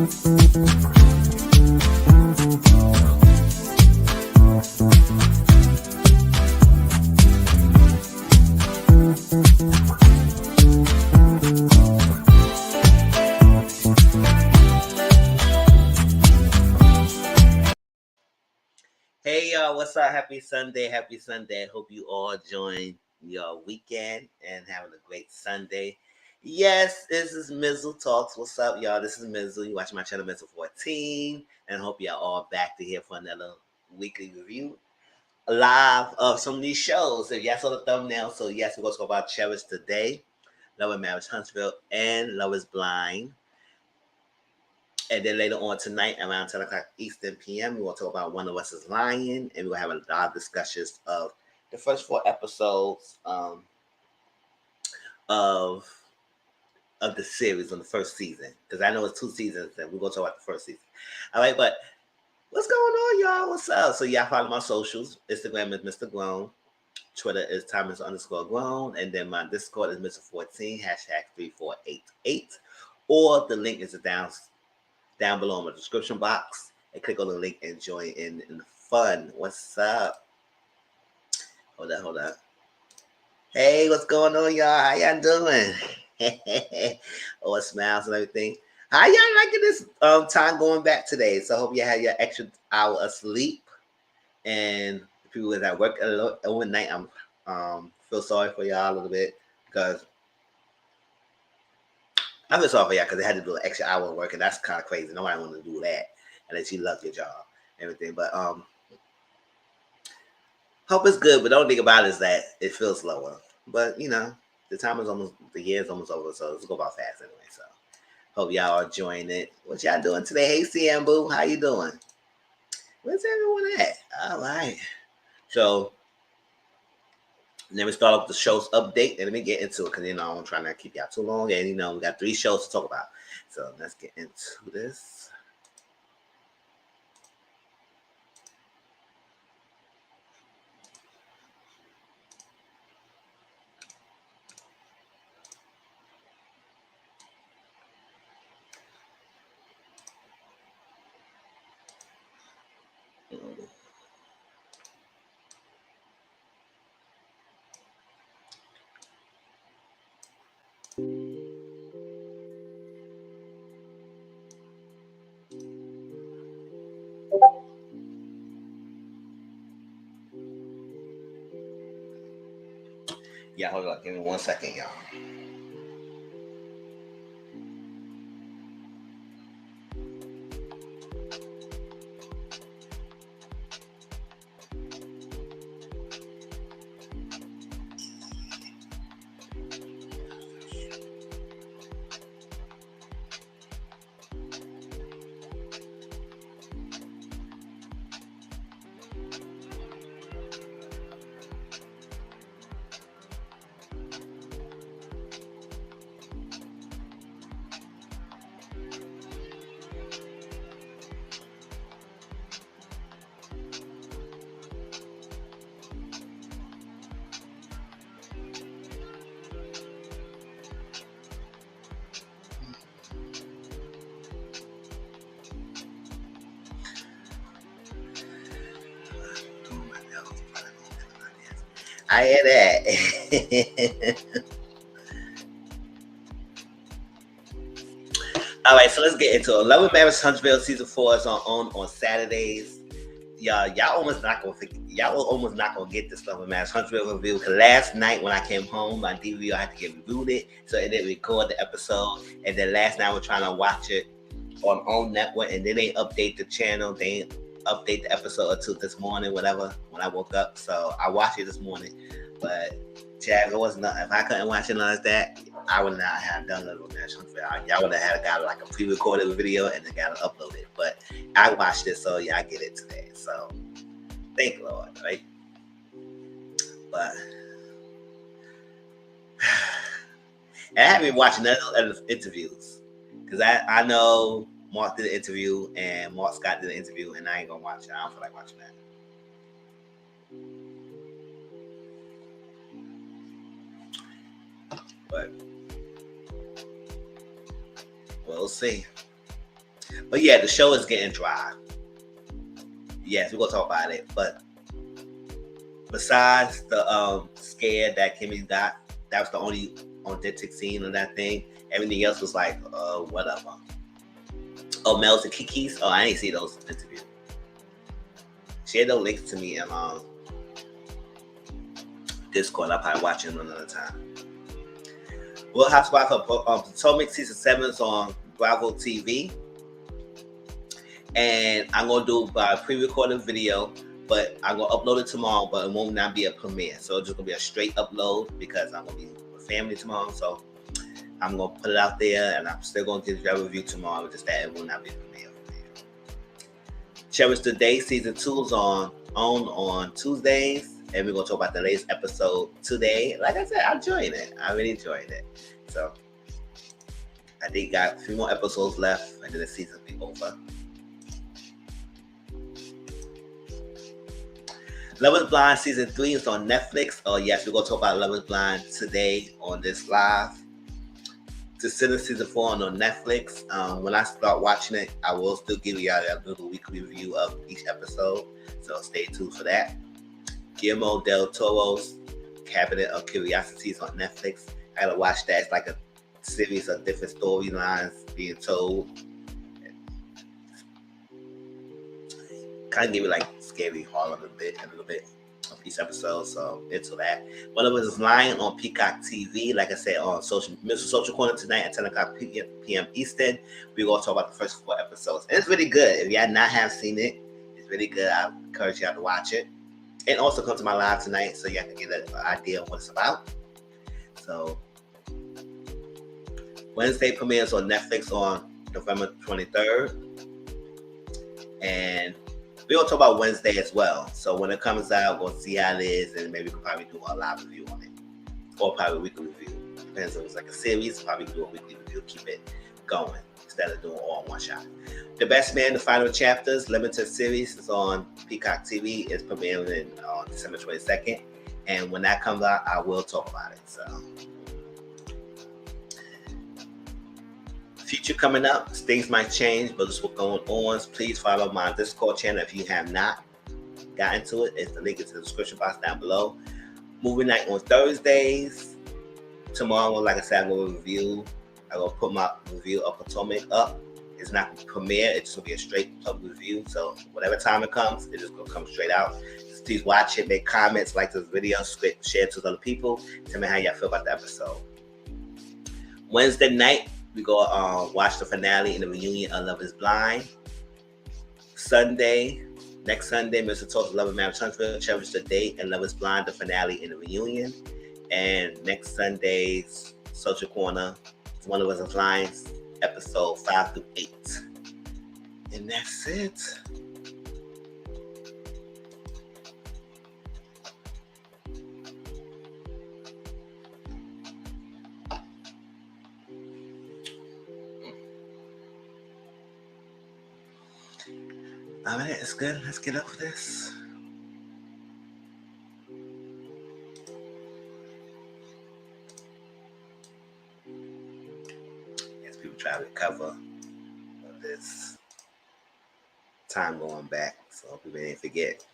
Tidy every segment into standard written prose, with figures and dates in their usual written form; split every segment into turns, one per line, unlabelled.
Hey y'all, what's up? Happy Sunday, happy Sunday. Hope you all join your weekend and having a great Sunday. Yes, this is Mizzle Talks. What's up, y'all? This is Mizzle. You watching my channel Mizzle 14, and hope y'all all back to here for another weekly review live of some of these shows. If y'all saw the thumbnail, so yes, we're gonna talk about Cherish today, Love and Marriage Huntsville, and Love is Blind. And then later on tonight, around 10 o'clock Eastern PM, we're going to talk about One of Us is Lying. And we're going to have a lot of discussions of the first 4 episodes of the series on the first season. Because I know it's 2 seasons, and we're going to talk about the first season. All right, but what's going on, y'all? What's up? So y'all follow my socials. Instagram is Mr. Grown. Twitter is Thomas_Grown. And then my Discord is Mr. 14, #3488. Or the link is down below in the description box, and click on the link and join in the fun. What's up? Hold up. Hey, what's going on, y'all? How y'all doing? Oh, smiles and everything. How y'all liking this time going back today? So I hope you had your extra hour of sleep. And the people that work overnight, I'm feel sorry for y'all a little bit, because I feel sorry for y'all because they had to do an extra hour of work, and that's kind of crazy. Nobody want to do that unless you love your job and everything. But hope it's good. But the only thing about it is that it feels slower. But the year is almost over, so let's go about fast anyway. So hope y'all are enjoying it. What y'all doing today? Hey, CM Boo, how you doing? Where's everyone at? All right. So let me start off the show's update, and let me get into it, because I'm trying not to keep y'all too long, and we got 3 shows to talk about. So let's get into this. Yeah, hold on. Give me 1 second, y'all. I hear that. All right, so let's get into it. Love and Marriage Huntsville season 4 is on Saturdays. Y'all almost not gonna get this Love and Marriage Huntsville review, because last night when I came home, my DVD I had to get rebooted, so it didn't record the episode. And then last night we're trying to watch it on own network, and then they update the channel. They update the episode or 2 this morning, whatever, when I woke up. So I watched it this morning, but Chad, it wasn't nothing. If I couldn't watch it like that, I would not have done Love and Marriage Huntsville. Y'all would have got like a pre-recorded video and then got it uploaded. But I watched it, so I get it today. So thank Lord, right? But and I haven't been watching other interviews, because I know Mark did an interview and Mark Scott did an interview, and I ain't gonna watch it. I don't feel like watching that. But we'll see. But yeah, the show is getting dry. Yes, we're gonna talk about it. But besides the scare that Kimmy got, that was the only authentic scene on that thing. Everything else was like, whatever. Oh, Mel's and Kiki's. Oh, I didn't see those interviews. Share those links to me in Discord. I'll probably watch them another time. We'll have to watch Potomac season 7 is on Bravo TV. And I'm gonna do a pre-recorded video, but I'm gonna upload it tomorrow, but it won't not be a premiere. So it's just gonna be a straight upload because I'm gonna be with family tomorrow. So I'm gonna put it out there, and I'm still gonna give you a review tomorrow. Just that it will not be a premiere. Cherish Today season 2 is on Tuesdays, and we're gonna talk about the latest episode today. Like I said, I'm enjoying it. I really enjoyed it. So I think got 3 more episodes left, and then the season will be over. Love is Blind season 3 is on Netflix. Oh yes, we're gonna talk about Love is Blind today on this live. Descendants season 4 on Netflix. When I start watching it, I will still give you a little weekly review of each episode. So stay tuned for that. Guillermo del Toro's Cabinet of Curiosities on Netflix. I gotta watch that. It's like a series of different storylines being told. Kind of give you like scary horror a little bit of each episode, so into that. One of us is Lying on Peacock TV. Like I said, on Mr. Social Corner tonight at 10 o'clock p.m. Eastern. We're going to talk about the first 4 episodes. And it's really good. If y'all not have seen it, it's really good. I encourage y'all to watch it. And also come to my live tonight so y'all can get an idea of what it's about. So Wednesday premieres on Netflix on November 23rd. And we're going to talk about Wednesday as well. So when it comes out, we'll see how it is, and maybe we can probably do a live review on it. Or probably a weekly review. Depends if it's like a series, probably do a weekly review, keep it going instead of doing all in one shot. The Best Man, the final chapters, limited series is on Peacock TV. It's premiering on December 22nd. And when that comes out, I will talk about it. So future coming up, things might change, but it's what's going on. Please follow my Discord channel if you have not gotten to it. It's the link is in the description box down below. Movie night on Thursdays. Tomorrow, like I said, I'm going to put my review of Potomac up. It's not going to premiere. It's just going to be a straight public review. So whatever time it comes, it's just going to come straight out. Just please watch it, make comments, like this video, share it to other people. Tell me how y'all feel about the episode. Wednesday night, we go watch the finale and the reunion of Love is Blind. Next Sunday, Mr. Talks Love and Marriage Huntsville, Cherish the Date, and Love is Blind, the finale and the reunion. And next Sunday's Social Corner, One of Us is Lying, episode 5 through 8. And that's it. All right, it's good. Let's get over this. As people try to recover this time going back, so people didn't forget.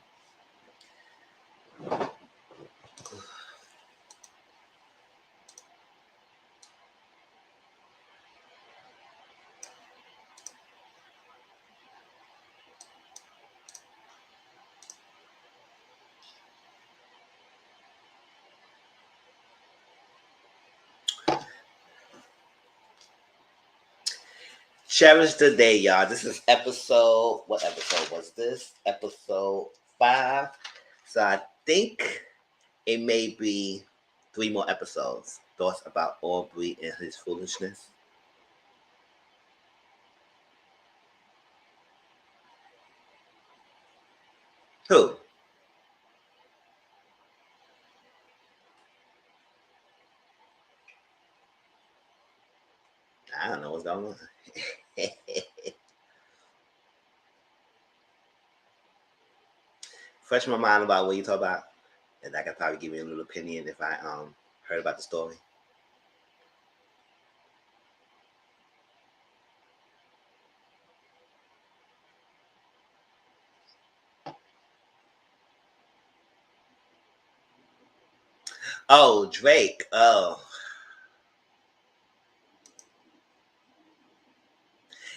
Cherish the Day, y'all. This is what episode was this? Episode 5. So I think it may be 3 more episodes. Thoughts about Aubrey and his foolishness. Who? I don't know what's going on. Fresh my mind about what you talk about, and I could probably give you a little opinion if I heard about the story. Oh, Drake. Oh,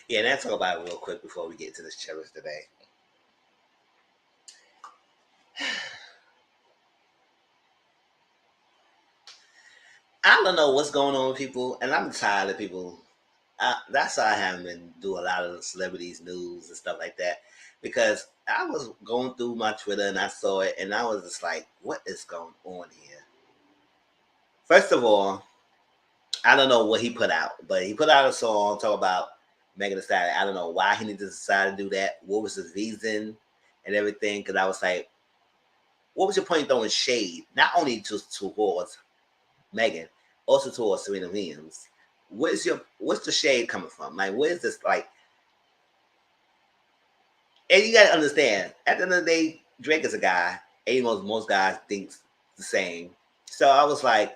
yeah. Let's talk about it real quick before we get to this Cherish today. I don't know what's going on with people, and I'm tired of people. That's why I haven't been do a lot of the celebrities news and stuff like that, because I was going through my Twitter and I saw it, and I was just like, "What is going on here?" First of all, I don't know what he put out, but he put out a song talk about Megan Thee Stallion. I don't know why he needed to decide to do that. What was his reason and everything? Because I was like, what was your point throwing shade not only just towards Megan, also towards Serena Williams? What's the shade coming from? Like, where's this like? And you gotta understand, at the end of the day, Drake is a guy. And most guys think the same. So I was like,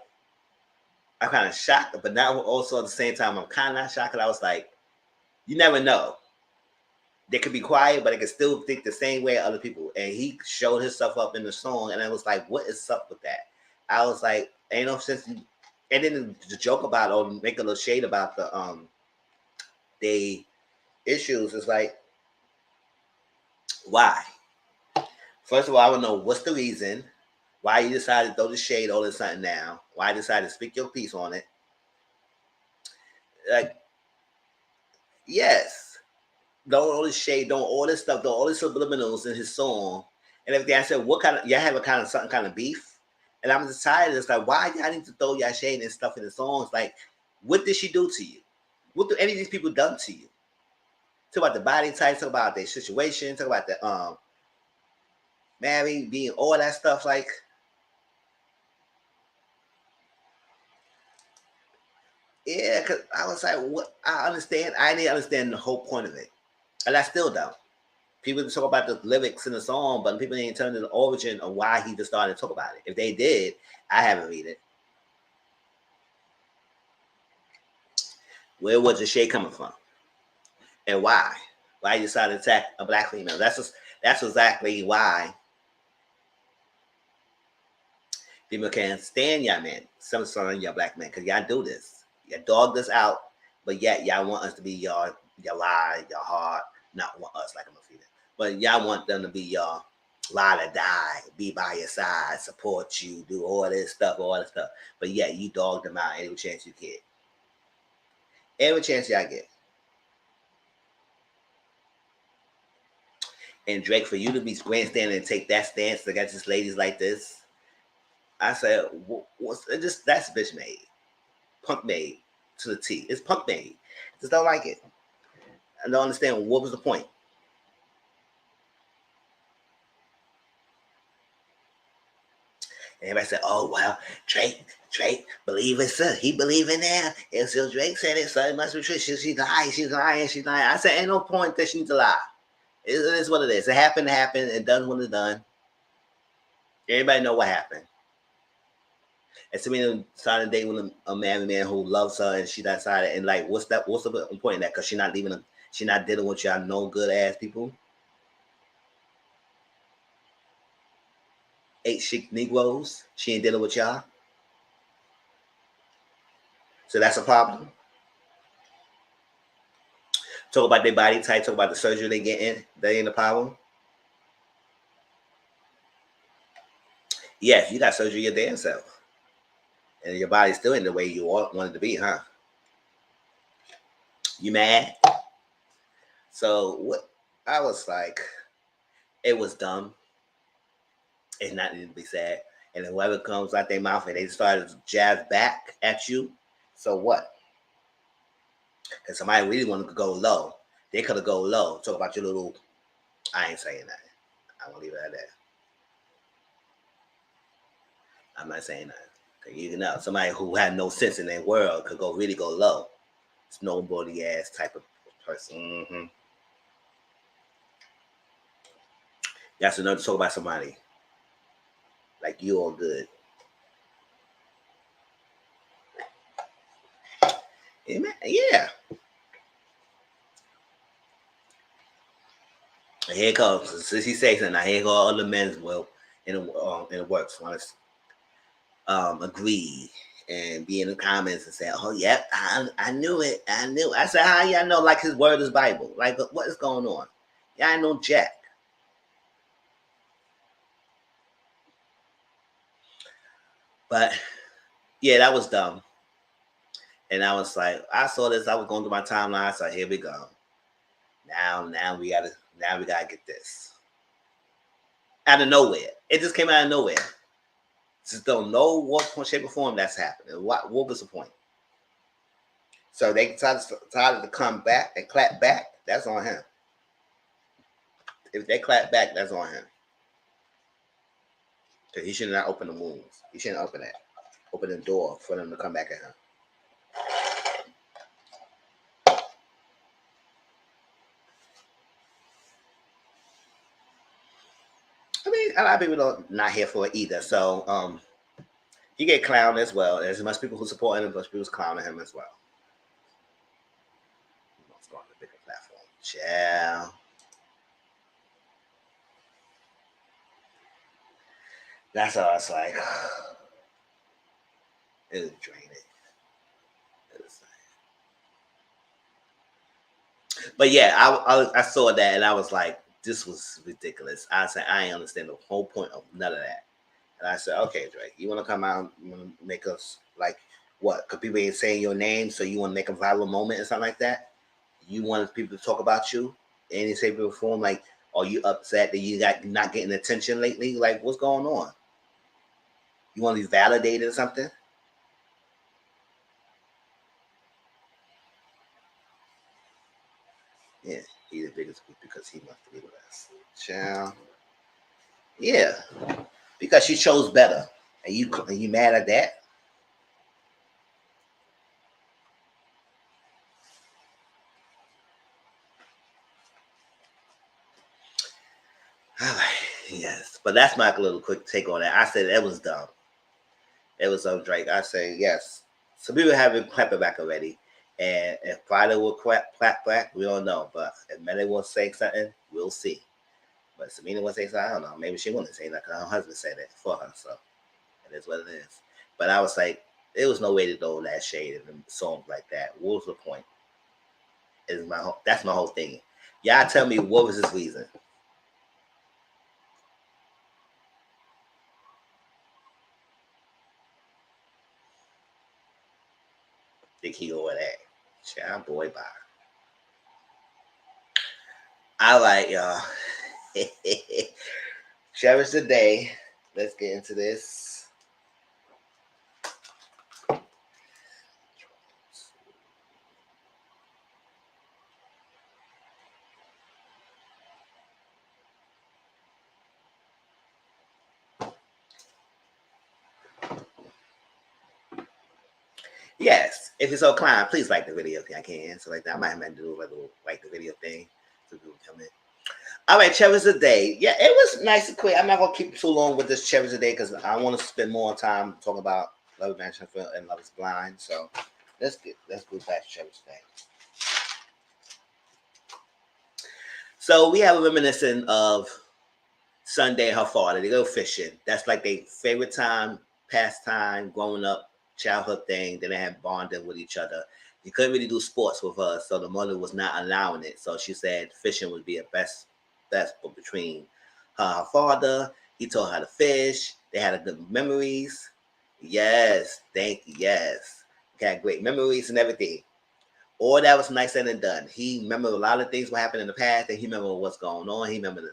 I'm kind of shocked, but now also at the same time, I'm kind of not shocked. I was like, you never know. They could be quiet, but they could still think the same way other people. And he showed his stuff up in the song, and I was like, what is up with that? I was like, ain't no sense. And then the joke about or make a little shade about the issues is like, why? First of all, I want to know what's the reason why you decided to throw the shade all of a sudden now. Why you decided to speak your piece on it? Like, yes, don't all this shade, don't all this stuff, don't all this subliminals in his song and everything. I said, what kind of y'all have a kind of something kind of beef? And I'm just tired. It's like, why y'all need to throw y'all shade and stuff in the songs? Like, what did she do to you? What do any of these people done to you? Talk about the body type, talk about their situation, talk about the married, being all that stuff. Like, yeah, because I was like, what? I understand. I didn't understand the whole point of it, and I still don't. People talk about the lyrics in the song, but people ain't telling the origin of why he just started to talk about it. If they did, I haven't read it. Where was the shade coming from, and why? Why you decided to attack a black female? That's exactly why people can't stand y'all men. Some of y'all black men, because y'all do this. Y'all dog this out, but yet y'all want us to be your lie, your heart. Not want us like I'm a female, but y'all want them to be your ride or die, be by your side, support you, do all this stuff, all that stuff. But yet you dog them out every chance you get. Every chance y'all get. And Drake, for you to be grandstanding and take that stance against these ladies like this, I said, what's just that's bitch made, punk made to the T. It's punk made. Just don't like it. I don't understand what was the point. Everybody said, "Oh well, Drake, believe it, sir. He believe in that. And so Drake said it, so it must be true. She's lying, she's lying, she's lying." I said, "Ain't no point that she needs to lie. It is what it is. It happened, and done when it's done. Everybody know what happened." And Serena started dating with a married man who loves her, and she decided, and like, what's that? What's the point of that? Because she not dealing with y'all no good ass people, eight chic Negroes. She ain't dealing with y'all, so that's a problem. Talk about their body type. Talk about the surgery they getting. That ain't a problem. Yes, you got surgery your damn self, and your body's still in the way you want it to be, huh? You mad? So what? I was like, it was dumb. It's not need to be sad. And then whoever comes out their mouth and they started to jab back at you, so what? Because somebody really wanted to go low. They could have go low. Talk about your little. I ain't saying that. I'm gonna leave it at that. I'm not saying that. Cause you know, somebody who had no sense in their world could really go low. Snowboardy ass type of person. Mm-hmm. That's enough to talk about somebody like you all good. Yeah. And here it comes. Since he says something, now here go all the men's well in the works. agree and be in the comments and say, "Oh, yep, I knew it. I knew." I said, "How y'all know? Like his word is Bible. Like what is going on? Y'all know jack." But yeah, that was dumb. And I was like, I saw this. I was going through my timeline. I said, "Here we go. Now we gotta get this out of nowhere. It just came out of nowhere. Just don't know what point, shape, or form that's happening. What was the point? So they decided to come back and clap back. That's on him. If they clap back, that's on him. Because he should not open the wounds. He shouldn't open that. Open the door for them to come back at him. I mean, a lot of people are not here for it either. So he get clowned as well. There's much people who support him, and much people clowning him as well. Let's go on the bigger platform. Ciao. That's all it's like. It was draining. But yeah, I saw that and I was like, this was ridiculous. I said, I ain't understand the whole point of none of that. And I said, okay, Drake, you want to come out, you want to make us like what? Because people ain't saying your name, so you want to make a viral moment or something like that? You want people to talk about you in any shape or form? Like, are you upset that you got not getting attention lately? Like, what's going on? You want to be validated or something? Yeah, he's the biggest because he must be the best. Child. Yeah, because she chose better, and you mad at that? Yes, but that's my little quick take on that. I said that was dumb. It was on Drake. I say yes. So people have been clapping back already, and if Friday will clap back, we don't know. But if Melly will say something, we'll see. But Samina will say something, I don't know. Maybe she wouldn't say that because her husband said it for her, so it is what it is. But I was like, there was no way to throw that shade in songs like that. What was the point? That's my whole thing. Y'all tell me what was his reason? Think he over that? Child boy bye. All right, y'all. Cherish the day. Let's get into this. Yes, if you're so inclined, please like the video if you can. So like that, I might have to do a little like the video thing so people come in. All right, Cherish the day. Yeah, it was nice and quick. I'm not gonna keep too long with this Cherish the day because I want to spend more time talking about Love is Blind and Love is Blind. So let's go back to Cherish the day. So we have a reminiscent of Sunday and her father. They go fishing. That's like their favorite time, pastime, growing up, childhood thing. Then they have bonded with each other. You couldn't really do sports with her, so the mother was not allowing it. So she said fishing would be a best between her and her father. He taught her how to fish. They had a good memories. Yes, thank you. Yes, got great memories and everything. All that was nice and done. He remembered a lot of things what happened in the past, and he remembered what's going on. He remembered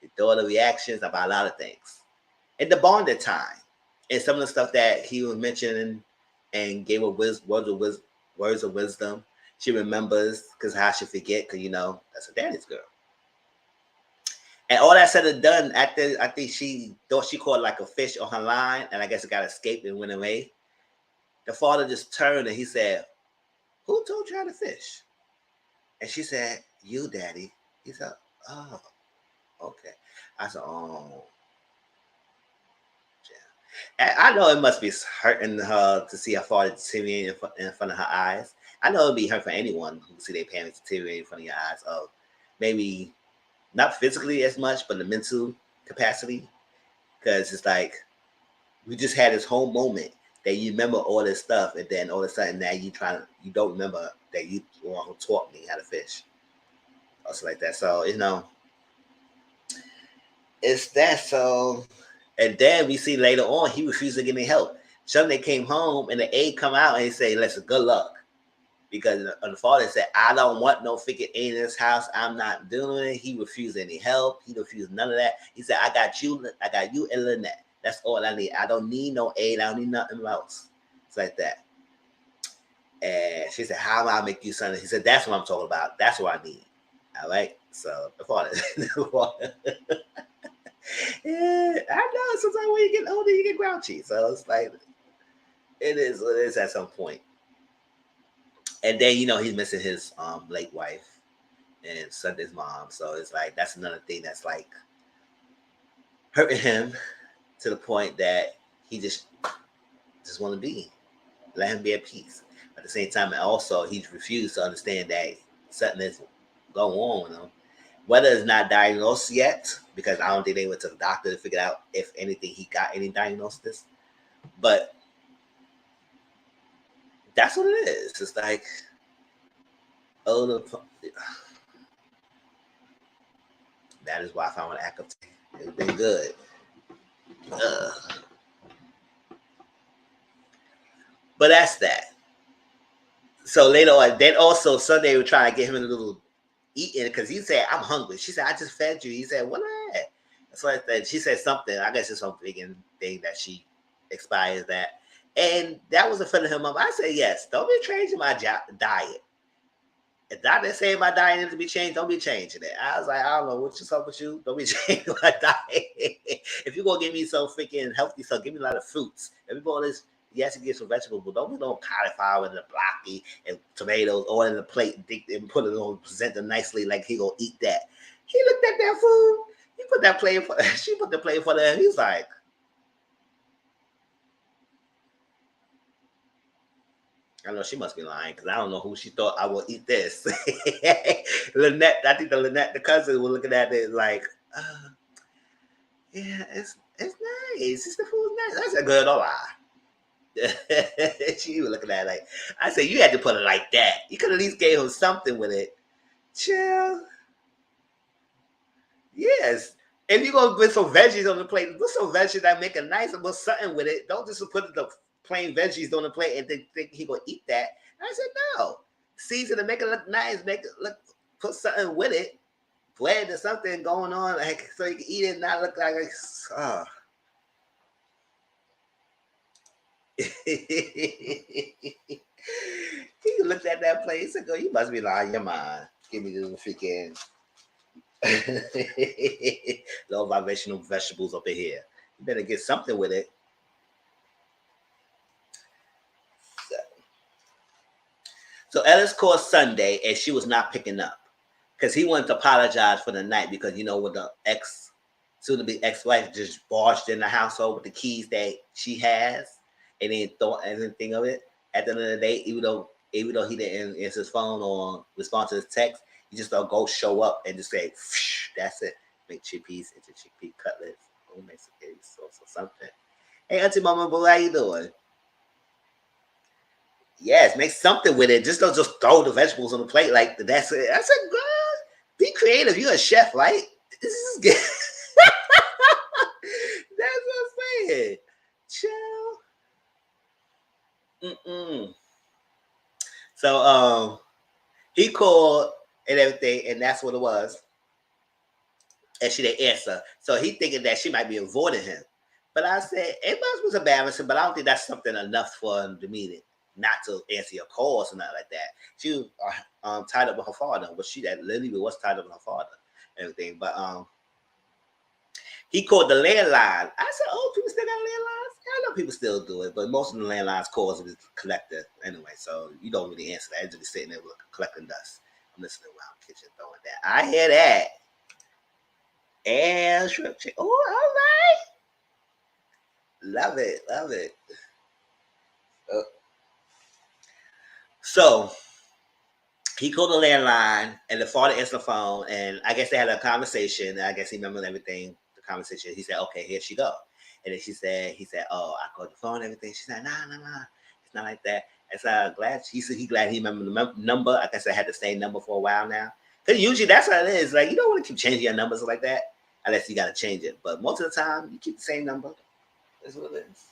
his daughter reactions about a lot of things. And the bonded time. And some of the stuff that he was mentioning and gave her words of wisdom. She remembers because how she forget, because that's her daddy's girl. And all that said and done, after I think she thought she caught like a fish on her line, and I guess it got escaped and went away. The father just turned and he said, "Who told you how to fish?" And she said, "You, daddy." He said, "Oh, okay." I said, "Oh, yeah." And I know it must be hurting her to see her father deteriorate in front of her eyes. I know it'd be hurt for anyone who see their parents deteriorate in front of your eyes. Of maybe not physically as much, but the mental capacity. Because it's like We just had this whole moment that you remember all this stuff, and then all of a sudden now you don't remember that you taught me how to fish, or something like that. So it's that. So, and then we see later on he refused to give me help. Sunday came home and the aide come out and he say, "Listen, good luck." Because the father said, "I don't want no freaking aid in this house. I'm not doing it." He refused any help. He refused none of that. He said, I got you and Lynette. That's all I need. I don't need no aid. I don't need nothing else. It's like that. And she said, "How am I make you something?" He said, "That's what I'm talking about. That's what I need." All right. So the father. Yeah, I know. Sometimes when you get older, you get grouchy. So it's like, it is what it is at some point. And then he's missing his late wife and Sunday's mom. So it's like that's another thing that's like hurting him to the point that he just want to let him be at peace. At the same time, and also he's refused to understand that something is going on with him. Whether it's not diagnosed yet, because I don't think they went to the doctor to figure out if anything he got any diagnosis. But that's what it is. It's like, oh, that is why I found an act of it's been good. But that's that. So later on, then also Sunday we're trying to get him in a little eating because he said, "I'm hungry." She said, "I just fed you." He said, "What?" So I said, she said something. I guess it's some vegan thing that she expires that. And that was offending him up. I said, "Yes, don't be changing my diet. If doctor saying my diet needs to be changed, don't be changing it." I was like, "I don't know what's up with you. Don't be changing my diet. If you're gonna give me some freaking healthy stuff, give me a lot of fruits. If you go this, yes, you get some vegetables, but don't be no cauliflower and the broccoli and tomatoes all in the plate and put it on, present them nicely like he gonna eat that." He looked at that food. He put that plate for. She put the plate for them. He's like, I know she must be lying because I don't know who she thought I will eat this. Lynette, I think the cousin, was looking at it like, yeah, it's nice. It's the food's nice. I said, "Good, don't lie." She was looking at it like, I said, "You had to put it like that. You could at least gave him something with it." Chill. Yes. If you're gonna put some veggies on the plate, put some veggies that make it nice and put something with it. Don't just put the plain veggies on the plate and think he gonna eat that. And I said, "No. Season to make it look nice, make it look, put something with it. Bread or something going on, like so you can eat it and not look like oh." He looked at that place and go, "You must be lying your mind. Give me the freaking low vibrational vegetables up in here. You better get something with it." So Ellis called Sunday and she was not picking up because he wanted to apologize for the night because when the soon to be ex-wife just barged in the household with the keys that she has and didn't thought anything of it. At the end of the day, even though he didn't answer his phone or respond to his text, he just thought go show up and just say, "That's it. Make chickpeas into chickpea cutlets." Oh, Mexican sauce or something. "Hey, Auntie Mama Boo, how you doing?" Yes, make something with it. Just don't just throw the vegetables on the plate like that's it. I said, "Girl, be creative. You're a chef, right? This is good." That's what I'm saying. Chill. Mm-mm. So he called and everything, and that's what it was. And she didn't answer. So he thinking that she might be avoiding him. But I said, it was embarrassing, but I don't think that's something enough for him to mean it. Not to answer your calls or nothing like that. She was tied up with her father, but she that literally was tied up with her father and everything. But he called the landline. I said, "Oh, people still got landlines?" I know people still do it, but most of the landlines calls is collector anyway, so you don't really answer that. It's just sitting there collecting dust. I'm listening around the kitchen throwing that. I hear that. And shrimp chicken. Oh, all right. Love it. Love it. Uh, so he called the landline and the father answered the phone, and I guess they had a conversation. I guess he remembered everything, the conversation. He said, "Okay, here she go." And then he said, oh, I called the phone and everything. She said, nah, it's not like that. And so I'm glad, he said he glad he remembered the number. I guess I had the same number for a while now. Because usually that's how it is. Like, you don't want to keep changing your numbers like that unless you got to change it. But most of the time, you keep the same number. That's what it is.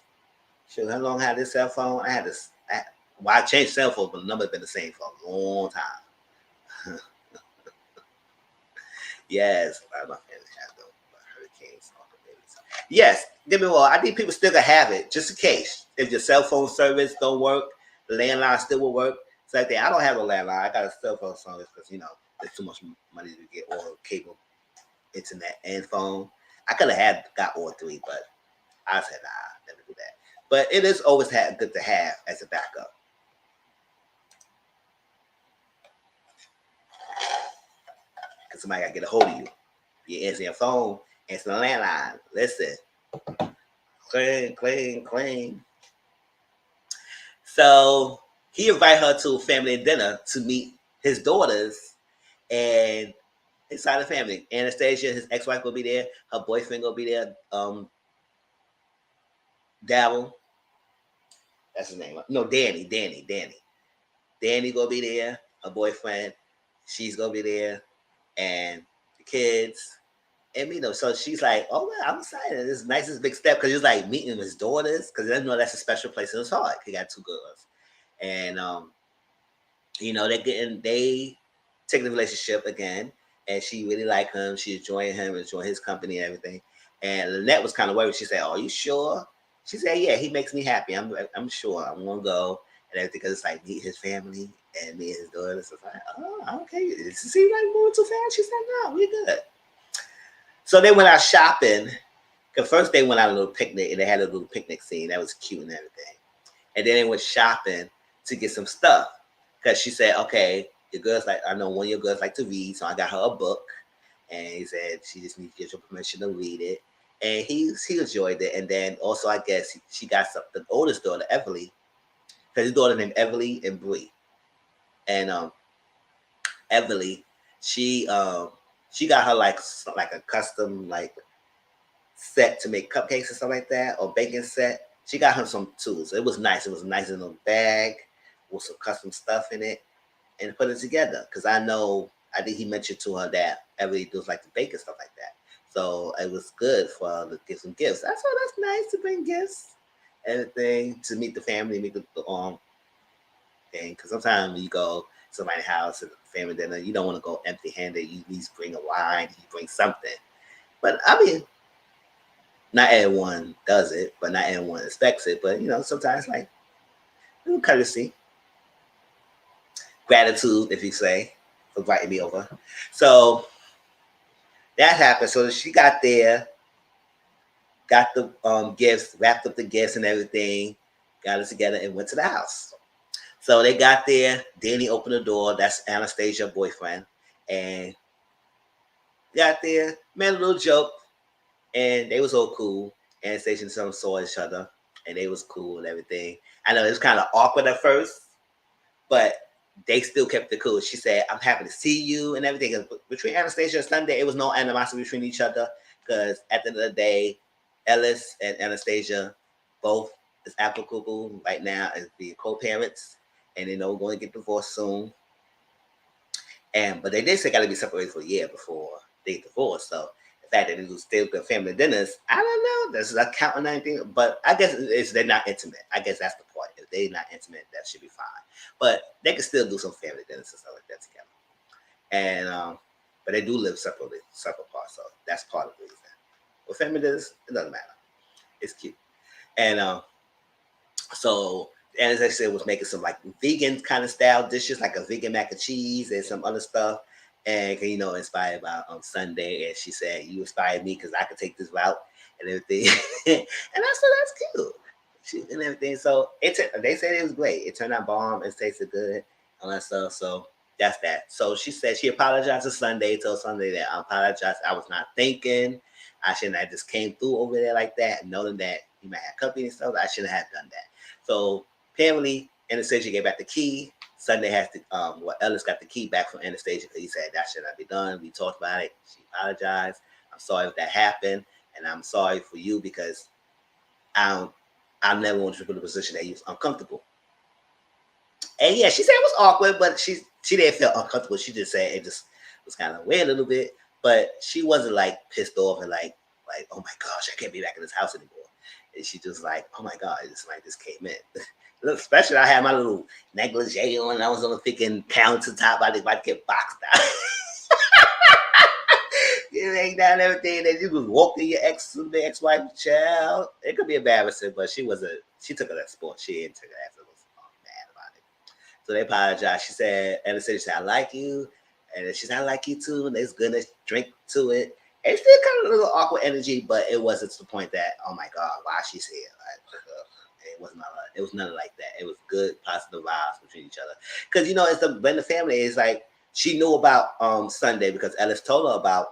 Sure, how long I had this cell phone? I had this. I changed cell phones, but the number's been the same for a long time. Yes, a lot of my family have them. Hurricanes, all the babies. Yes, give me one. I think people still gonna have it just in case. If your cell phone service don't work, the landline still will work. It's like that. I don't have a landline. I got a cell phone service because there's too much money to get all cable, internet, and phone. I could have got all three, but I said nah, never do that. But it is always good to have as a backup. Because somebody got to get a hold of you. You answer your phone, answer the landline. Listen. Cling. So he invited her to a family dinner to meet his daughters and his side of the family. Anastasia, his ex-wife, will be there. Her boyfriend will be there. Daryl. That's his name. No, Danny. Danny gonna be there. Her boyfriend. She's gonna be there. And the kids. And so she's like, oh man, I'm excited. This nicest big step because it's like meeting his daughters because I know that's a special place in his heart. He got two girls. And they take the relationship again, and she really like him. She enjoying him, enjoying his company and everything. And Lynette was kind of worried. She said, "Oh, are you sure?" She said, "Yeah, he makes me happy. I'm sure. I'm gonna go and everything because it's like meet his family and meet his daughters." So it's like, oh, okay. Does it seem like moving too fast? She said, "No, we're good." So they went out shopping. Cause first they went out on a little picnic and they had a little picnic scene that was cute and everything. And then they went shopping to get some stuff. Cause she said, okay, your girls I know one of your girls like to read, so I got her a book. And he said she just needs to get your permission to read it. And he enjoyed it. And then also I guess she got the oldest daughter, Everly, because his daughter named Everly and Bree. And Everly, she got her like a custom set to make cupcakes or something like that, or baking set. She got her some tools. It was nice. It was a nice little bag with some custom stuff in it, and put it together. Because I think he mentioned to her that everybody does like to bake and stuff like that. So it was good for her to get some gifts. That's nice to bring gifts, everything to meet the family, meet the thing. Because sometimes when you go to somebody's house and family dinner, you don't want to go empty-handed. You at least bring a wine. You bring something. But I mean, not everyone does it, but not everyone expects it. But sometimes like little courtesy, gratitude, if you say, for inviting me over. So that happened. So she got there, got the gifts, wrapped up the gifts and everything, got it together, and went to the house. So they got there. Danny opened the door. That's Anastasia, boyfriend, and got there, made a little joke, and they was all cool. Anastasia and some saw each other, and they was cool and everything. I know it was kind of awkward at first, but they still kept it cool. She said, "I'm happy to see you," and everything. Between Anastasia and Sunday, it was no animosity between each other because at the end of the day, Ellis and Anastasia both is applicable right now as being co-parents, and they know we're going to get divorced soon. But they did say got to be separated for a year before they divorce. So the fact that they do still good family dinners, I don't know. That's not counting anything. But I guess they're not intimate. I guess that's the point. If they're not intimate, that should be fine. But they can still do some family dinners and stuff like that together. And but they do live separately, separate parts. So that's part of the reason. With family dinners, it doesn't matter. It's cute. And so as I said, was making some like vegan kind of style dishes, like a vegan mac and cheese and some other stuff. And inspired by Sunday. And she said, "You inspired me because I could take this route and everything." And I said, "That's cute." And everything. So they said it was great. It turned out bomb. It tasted good, all that stuff. So that's that. So she said she apologized to Sunday. Told Sunday that I apologize. I was not thinking. I shouldn't have just came through over there like that, knowing that you might have company and stuff. I shouldn't have done that. So apparently, Anastasia gave back the key. Sunday has to, Ellis got the key back from Anastasia because he said that should not be done. We talked about it. She apologized. I'm sorry if that happened, and I'm sorry for you because I never want you to put in a position that he was uncomfortable. And yeah, she said it was awkward, but she didn't feel uncomfortable. She just said it just was kind of weird a little bit, but she wasn't like pissed off and like oh my gosh, I can't be back in this house anymore. And she just like, oh my god, it's like this came in. Look, especially I had my little negligee on, and I was on the freaking countertop. I was about to get boxed out. You ain't down everything that you was walking your ex-wife child. It could be embarrassing, but she took it as sport. She didn't take it as it was mad about it. So they apologized. She said, she said, I like you. And then she said, I like you too. And there's gonna drink to it. And still kind of a little awkward energy, but it wasn't to the point that, oh my God, why she's here. Like, it was nothing like that. It was good, positive vibes between each other. Because when the family is like, she knew about Sunday because Ellis told her about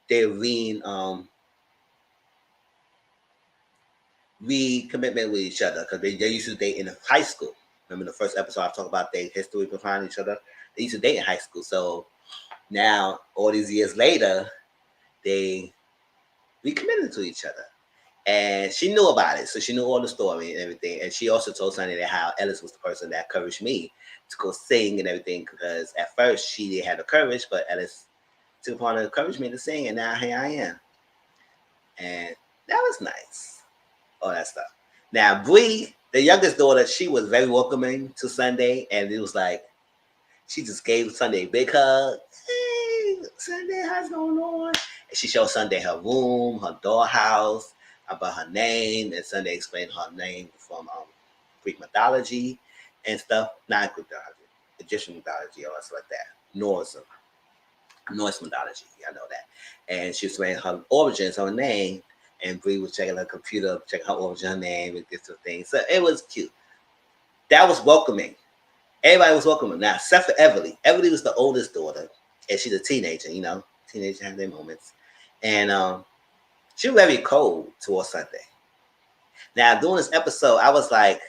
their recommitment with each other, because they used to date in high school. Remember the first episode I talked about their history behind each other? They used to date in high school. So now, all these years later, they recommitted to each other. And she knew about it. So she knew all the story and everything. And she also told Sunday that how Ellis was the person that encouraged me to go sing and everything, because at first she didn't have the courage, but Ellis took upon to encourage me to sing, and now here I am. And that was nice. All that stuff. Now, Bree, the youngest daughter, she was very welcoming to Sunday, and it was like, she just gave Sunday a big hug. Hey, Sunday, how's going on? And she showed Sunday her room, her dollhouse, about her name, and Sunday explained her name from Greek mythology and stuff. Not Greek mythology, Egyptian mythology, or stuff like that. Norse mythology, I know that. And she was saying her origins, her name, and Bree was checking her computer, checking her origin, her name, and different things. So it was cute. That was welcoming. Everybody was welcoming. Now, except for Everly. Everly was the oldest daughter, and she's a teenager, Teenagers have their moments. And she was very cold towards Sunday. Now, doing this episode, I was like,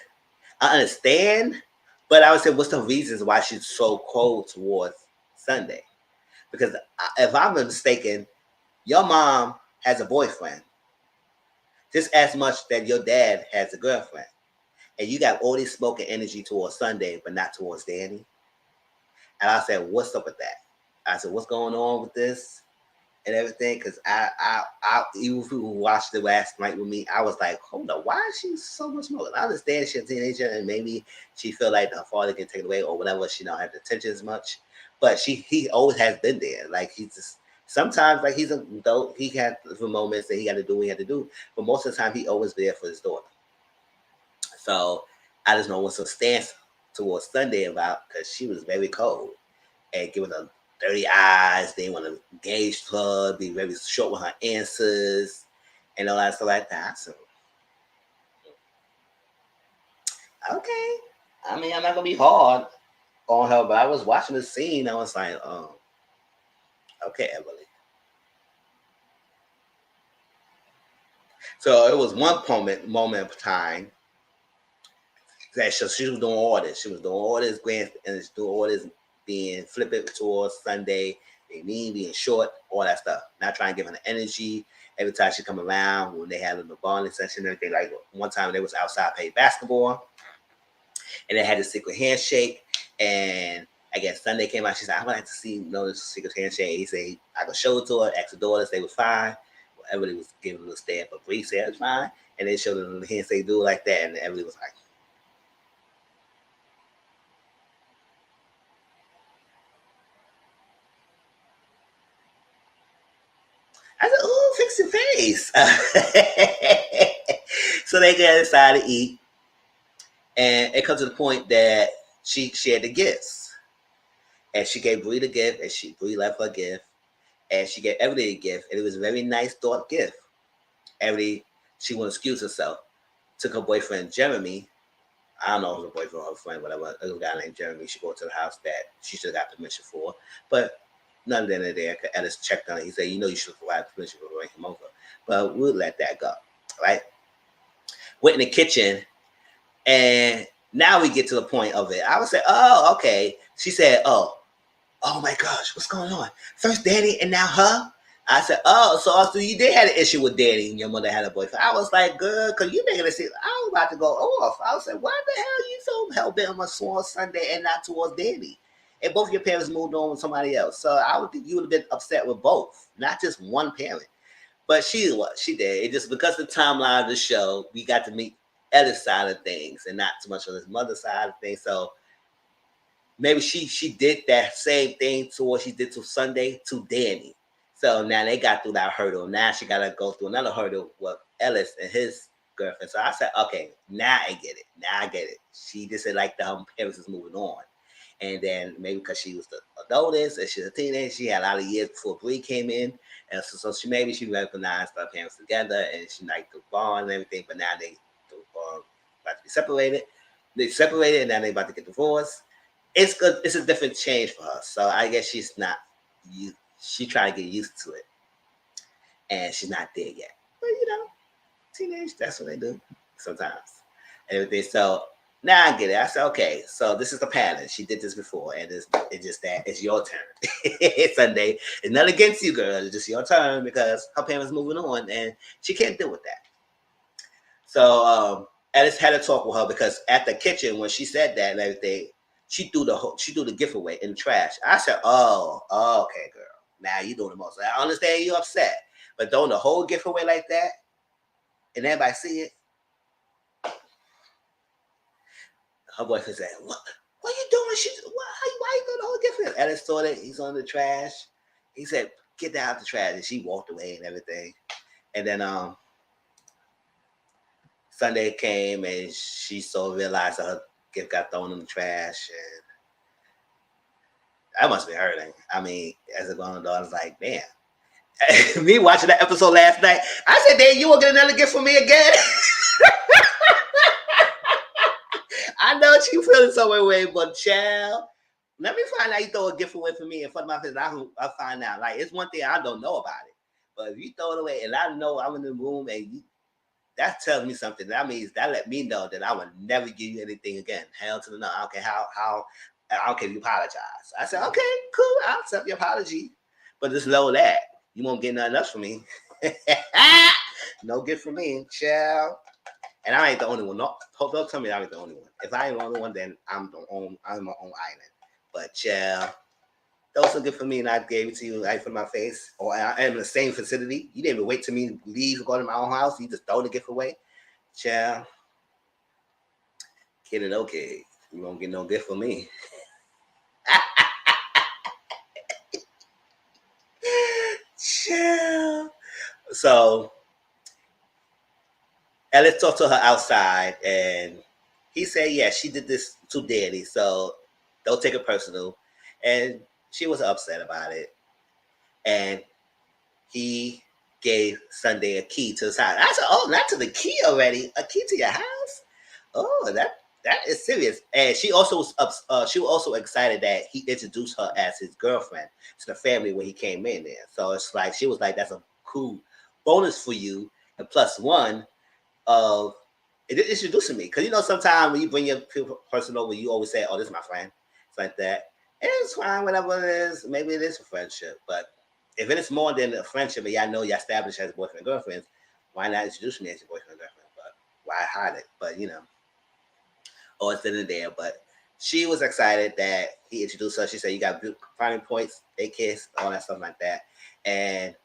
I understand, but I would say, what's the reasons why she's so cold towards Sunday? Because if I'm mistaken, your mom has a boyfriend just as much that your dad has a girlfriend. And you got all this smoke and energy towards Sunday, but not towards Danny. And I said, what's up with that? I said, what's going on with this and everything? Because I even if people who watched it last night with me, I was like, hold on, why is she so much more? I understand she's a teenager and maybe she feel like her father can take it away or whatever. She don't have the attention as much. But he always has been there. Like, he's just, sometimes, like, he's an adult. He had the moments that he had to do what he had to do. But most of the time, he always there for his daughter. So I just know what's her stance towards Sunday about, because she was very cold and giving her dirty eyes. They want to engage her, be very short with her answers, and all that stuff like that. So, okay. I mean, I'm not going to be hard on her, but I was watching the scene. I was like, oh, okay, Emily. So it was one moment of time that she was doing all this. She was doing all this grand, and she doing all this being flippant towards Sunday, being short, all that stuff. Not trying to give her the energy. Every time she come around, when they had the bonding session and everything, like one time they was outside playing basketball, and they had a secret handshake, and I guess Sunday came out. She said, I would like to see this secret handshake. He said, I could show it to her, ask the daughters, they was fine. Everybody was giving a little stare, but Bree said it's fine. And they showed them the handshake, do it like that, and everybody was like, I said, ooh, fix your face. So they got inside to eat. And it comes to the point that she shared the gifts. And she gave Bree the gift, and Bree left her gift. And she gave everybody a gift. And it was a very nice thought gift. She wouldn't excuse herself. Took her boyfriend, Jeremy. I don't know if it was a boyfriend or a friend, whatever. A little guy named Jeremy. She go to the house that she should have got permission for. But none of them are there. Ellis checked on it. He said, you should provide permission for bringing him over. But we'll let that go. Right? Went in the kitchen, and now we get to the point of it. I would say, oh, okay. She said, oh my gosh, what's going on? First Danny and now her? I said, oh, so also you did have an issue with Danny and your mother had a boyfriend. I was like, good, because you making it seem I was about to go off. I was like, why the hell you so hell bent on my swan Sunday and not towards Danny? And both your parents moved on with somebody else. So I would think you would have been upset with both, not just one parent. But she did. It just because the timeline of the show, we got to meet Ellis side of things and not too much on his mother's side of things. So maybe she did that same thing to what she did to Sunday to Danny. So now they got through that hurdle. Now she got to go through another hurdle with Ellis and his girlfriend. So I said, okay, now I get it. Now I get it. She just said like the parents is moving on. And then maybe because she was the adultess and she's a teenager, she had a lot of years before Bree came in. And so she maybe she recognized her parents together and she liked the bond and everything. But now they about to be separated. They separated and now they about to get divorced. It's good. It's a different change for her. So I guess she's not. She trying to get used to it, and she's not there yet. But teenage. That's what they do sometimes. And everything. So now I get it. I said, okay. So this is the pattern. She did this before, and it's just that it's your turn. It's Sunday. It's not against you, girl. It's just your turn because her parents moving on, and she can't deal with that. So Alice had to talk with her because at the kitchen when she said that and everything. She threw the gift away in the trash. I said, "Oh, okay, girl. Now you doing the most. I understand you upset, but throwing the whole gift away like that, and everybody see it." Her boyfriend said, "What? What are you doing? Why you throwing the whole gift away?" Alice saw it. He's on the trash. He said, "Get that out the trash," and she walked away and everything. And then Sunday came and she realized that her gift got thrown in the trash and. That must be hurting. I mean, as a grown adult, I was like, man. Me watching that episode last night, I said, "Dad, you won't get another gift from me again." I know she feeling some way, but child, let me find out you throw a gift away for me in front of my face. I'll find out. Like, it's one thing I don't know about it. But if you throw it away and I know I'm in the room and that tells me something. That means that let me know that I will never give you anything again. Hell to the no. I don't care how I don't care if you apologize. I said, okay, cool. I'll accept your apology. But just know that you won't get nothing else from me. No gift from me, child. And I ain't the only one. No, don't tell me I ain't the only one. If I ain't the only one, then I'm my own island. But child, those are good for me, and I gave it to you right from my face. Or I am in the same facility. You didn't even wait till me leave and go to my own house. You just throw the gift away. Child, kid it okay. You won't get no gift from me. Chill. So Ellis talked to her outside and he said, yeah, she did this to Danny, so don't take it personal. And she was upset about it. And he gave Sunday a key to his house. I said, oh, not to the key already. A key to your house? Oh, that is serious. And she also was also excited that he introduced her as his girlfriend to the family when he came in there. So it's like she was like, that's a cool bonus for you, and plus one of introducing me. Because sometimes when you bring your person over, you always say, "Oh, this is my friend." It's like that. And it's fine, whatever it is. Maybe it is a friendship, but if it is more than a friendship, and y'all know you established as boyfriend and girlfriend, why not introduce me as your boyfriend and girlfriend? But why hide it? But or it's in there. But she was excited that he introduced her. She said, "You got good finding points." They kissed, all that stuff like that, and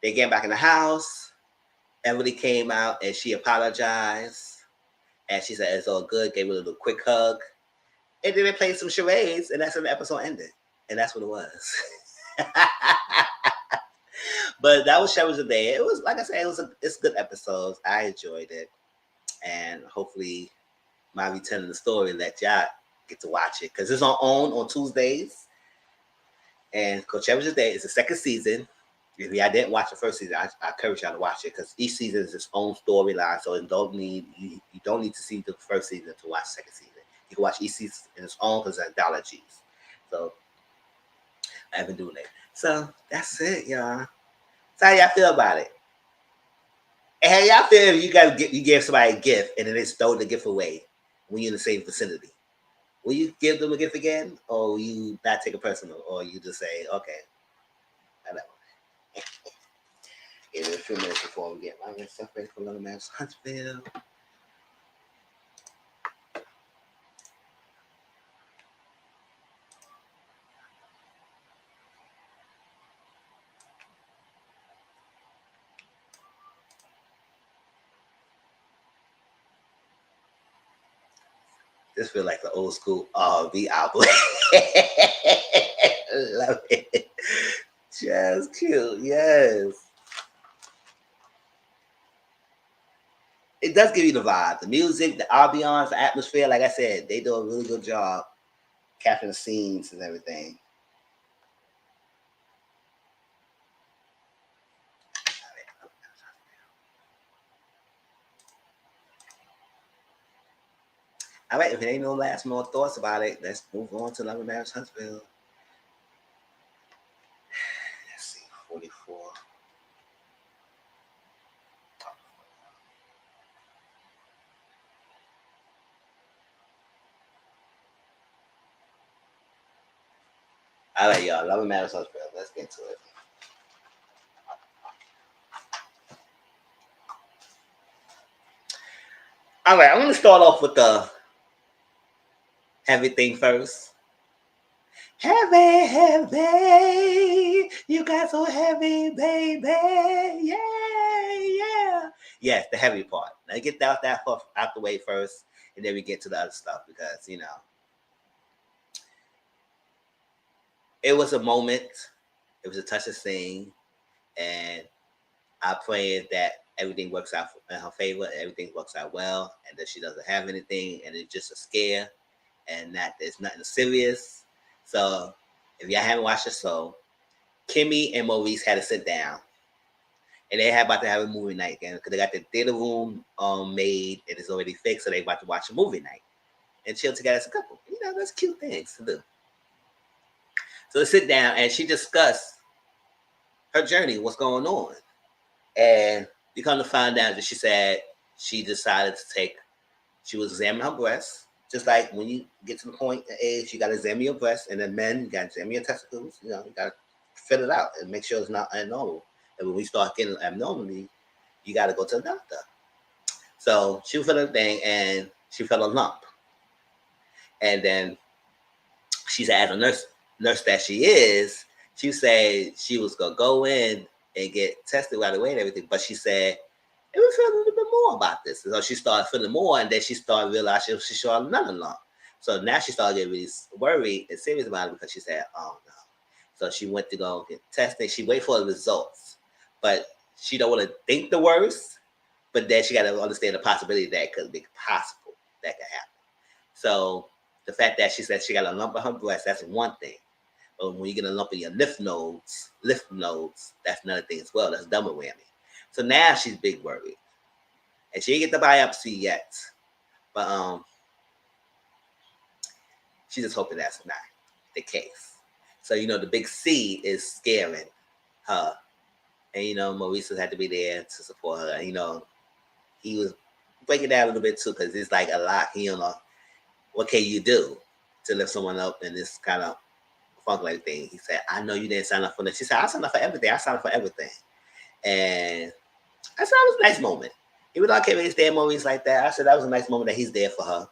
they came back in the house. Emily came out and she apologized, and she said it's all good. Gave her a little quick hug, and then they played some charades, and that's when the episode ended, and that's what it was. But that was Cherish the Day. It was, like I said, it's good episodes. I enjoyed it, and hopefully my retelling the story let y'all get to watch it because it's on Tuesdays. And Cherish the Day is the second season. If y'all didn't watch the first season, I encourage y'all to watch it because each season is its own storyline. So you don't need to see the first season to watch the second season. You can watch each season in its own because it's anthologies. So I've been doing it. So that's it, y'all. So how y'all feel about it? And how y'all feel if you gave somebody a gift and then they stole the gift away when you're in the same vicinity? Will you give them a gift again, or will you not take it personal, or you just say, okay, I know. few minutes before we get my stuff ready for LAMH Huntsville. This feels like the old school R&B album. Love it. Just cute, yes. It does give you the vibe. The music, the ambiance, the atmosphere, like I said, they do a really good job capturing the scenes and everything. All right, if there ain't no last more thoughts about it, let's move on to LAMH Huntsville. Let's see, 44. All right, y'all. LAMH Huntsville. Let's get to it. All right, I'm going to start off with the heavy thing first. Heavy, heavy. You got so heavy, baby. Yeah. Yes, the heavy part. Now get that out the way first, and then we get to the other stuff because, it was a moment. It was a touching scene, and I pray that everything works out in her favor, everything works out well, and that she doesn't have anything, and it's just a scare, and that there's nothing serious. So, if y'all haven't watched the show, Kimmy and Maurice had to sit down, and they had about to have a movie night again because they got the theater room made and it's already fixed, so they about to watch a movie night and chill together as a couple. That's cute things to do. So they sit down, and she discussed her journey, what's going on. And we come to find out that she said she decided she was examining her breasts. Just like when you get to the point of age, you got to examine your breasts, and then men, you got to examine your testicles. You got to fill it out and make sure it's not abnormal. And when we start getting abnormally, you got to go to the doctor. So she was feeling a thing, and she felt a lump. And then she said, as a nurse that she is, she said she was going to go in and get tested right away and everything. But she said, it would feel a little bit more about this. So she started feeling more, and then she started realizing she saw another lump. So now she started getting really worried and serious about it because she said, oh no. So she went to go get tested. She waited for the results. But she don't want to think the worst, but then she got to understand the possibility that it could be possible that could happen. So the fact that she said she got a lump in her breast, that's one thing. But when you get a lump in your lymph nodes, that's another thing as well. That's double whammy. So now she's big worried. And she didn't get the biopsy yet. But she's just hoping that's not the case. So, the big C is scaring her. And, Maurice had to be there to support her. And, he was breaking down a little bit too, because it's like a lot. He don't know, what can you do to lift someone up in this kind of funk-like thing? He said, I know you didn't sign up for this. She said, I signed up for everything. I signed up for everything. And I said, that was a nice moment. Even though I can't really stand Maurice like that, I said that was a nice moment that he's there for her.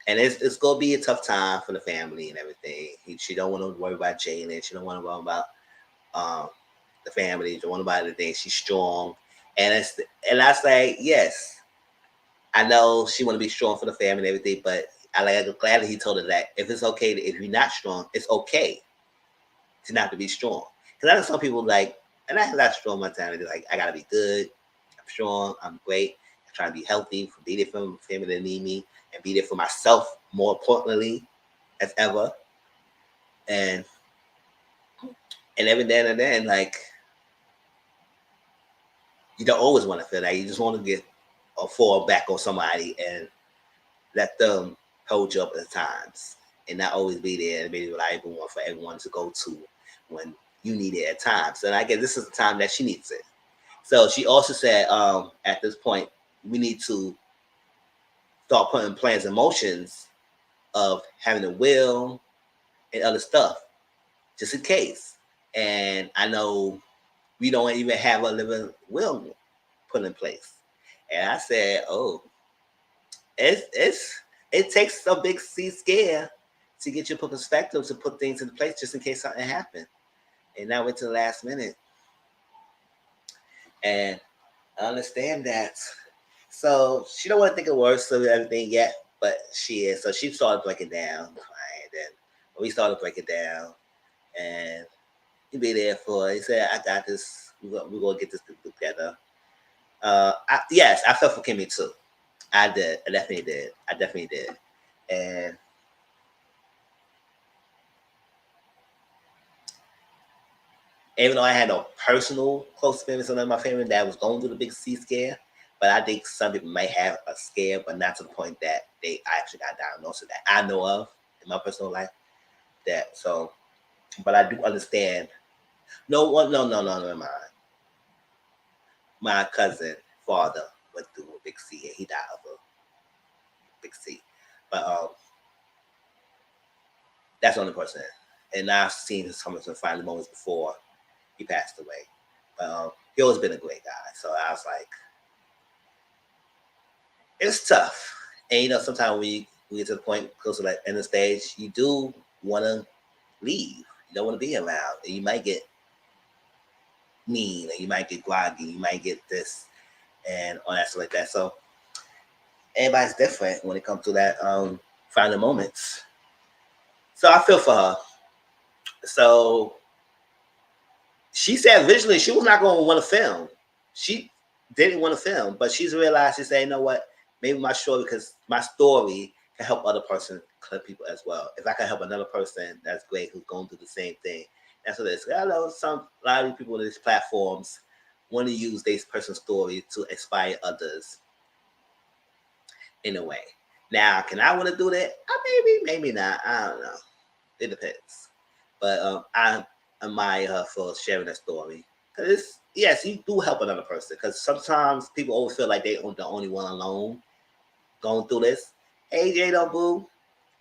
And it's going to be a tough time for the family and everything. She don't want to worry about Jalen. She don't want to worry about the family. She don't want to worry about anything. She's strong. And I say, yes, I know she want to be strong for the family and everything, but I'm glad that he told her that if it's okay, if you're not strong, it's okay to not to be strong. Because I know some people and I have that strong mentality, I got to be good. I'm strong. I'm great. I'm trying to be healthy, be there for my family that need me, and be there for myself, more importantly, as ever. And every now and then, you don't always want to feel that. You just want to get or fall back on somebody and let them hold you up at times and not always be there and be reliable for everyone to go to when you need it at times. And I guess this is the time that she needs it. So she also said, at this point, we need to start putting plans and motions of having a will and other stuff, just in case. And I know We don't even have a living will put in place. And I said, oh, it takes a big C scare to get your perspective to put things in place just in case something happened. And now went to the last minute. And I understand that. So she don't want to think of worse of everything yet, but she is. So she started breaking down, crying. Then we started breaking down, and he be there for it. He said, I got this. We're gonna get this together. Yes, I felt for Kimmy too. I did. I definitely did. And even though I had no personal close experience with my family that was going through the big C scare, but I think some people might have a scare, but not to the point that they actually got diagnosed with that I know of in my personal life. That so, but I do understand. No one, no, my cousin father went through a big C and he died of a big C, but that's the only person. And I've seen some of the final moments before he passed away. But he always been a great guy. So I was like, it's tough. And you know, sometimes we get to the point close to like end of the stage, you do want to leave. You don't want to be around. And you might get mean, and you might get groggy, you might get this and all that stuff like that. So everybody's different when it comes to that final moments. So I feel for her. So she said originally she was not going to want to film. She didn't want to film, but she's realized, she said, you know what? Maybe my story, because my story can help other people as well. If I can help another person, that's great, who's going through the same thing. That's what it is. I know a lot of people on these platforms want to use this person's story to inspire others in a way. Now, can I want to do that? Maybe not. I don't know. It depends. But I admire her for sharing that story. Because yes, you do help another person. Because sometimes people always feel like they're the only one alone going through this. Hey, J-Lo Boo,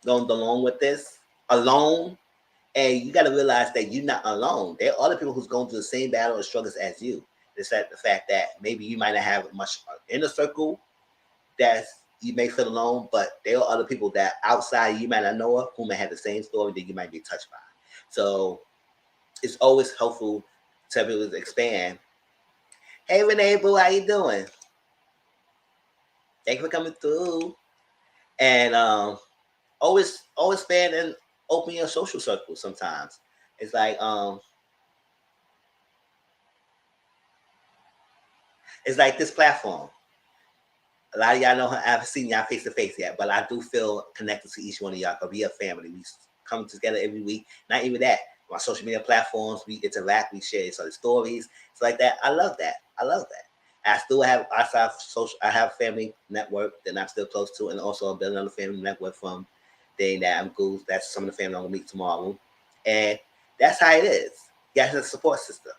going along with this alone. And you got to realize that you're not alone. There are other people who's going through the same battle or struggles as you. It's that the fact that maybe you might not have much inner circle that you may feel alone, but there are other people that outside you might not know of who may have the same story that you might be touched by. So it's always helpful to be able to expand. Hey, Renee Boo, how you doing? Thank you for coming through. And always expand and open your social circle sometimes. It's like this platform. A lot of y'all know I haven't seen y'all face to face yet, but I do feel connected to each one of y'all because we a family. We come together every week. Not even that. On social media platforms, we interact, we share each other's stories. It's like that. I love that. I still have I have a family network that I'm still close to, and also I'm building another family network from day that I'm cool. That's some of the family I'm gonna meet tomorrow. And that's how it is. You got a support system.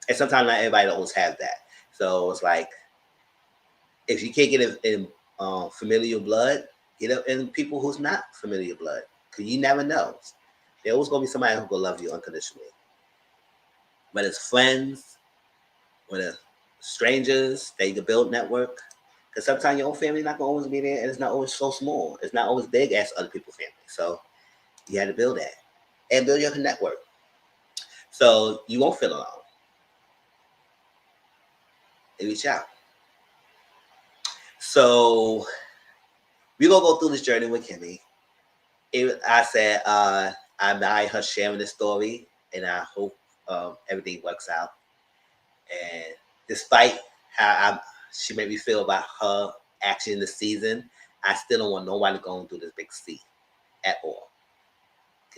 And sometimes not everybody always have that. So it's like if you can't get it in familiar blood, get it in people who's not familiar blood. Because you never know. There's always gonna be somebody who's gonna love you unconditionally. Whether it's friends, whether it's strangers, that you can build network. Because sometimes your own family not gonna always be there, and it's not always so small. It's not always big as other people's family. So you had to build that and build your network, so you won't feel alone. And reach out. So we're gonna go through this journey with Kimmy. I said I admire her sharing this story, and I hope everything works out. And despite how she made me feel about her action in the season, I still don't want nobody going through this big C at all.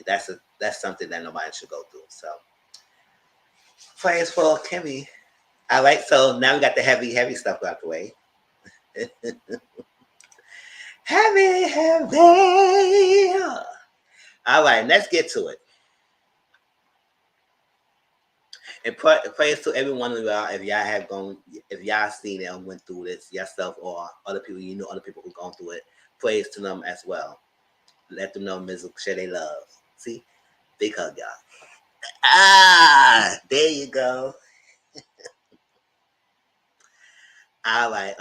That's something that nobody should go through. So prayers for Kimmy. All right, so now we got the heavy stuff out the way. heavy. All right, let's get to it. And prayers to every one of y'all. If y'all seen it and went through this yourself or other people, other people who've gone through it, prayers to them as well. Let them know Ms. share they love. See? Big hug, y'all. There you go. All right.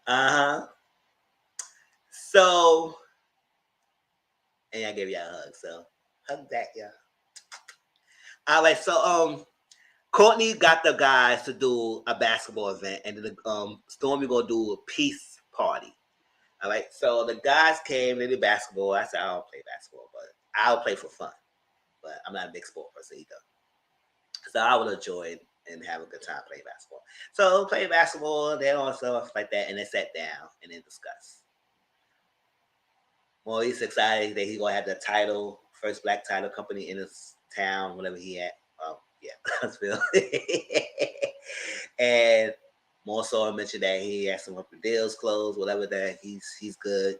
Uh-huh. So, and I gave you a hug, so hug back, y'all. All right, so Courtney got the guys to do a basketball event, and then Stormy gonna do a peace party. All right, so the guys came, they did basketball. I said I don't play basketball, but I'll play for fun. But I'm not a big sport person either, so I would enjoy and have a good time playing basketball. So play basketball, then all stuff like that, and then sat down and then discuss. Maurice excited that he gonna have the title, first black title company in his town, whatever he at. Oh yeah, Huntsville. And Marcel mentioned that he has some upper deals closed, whatever that he's good.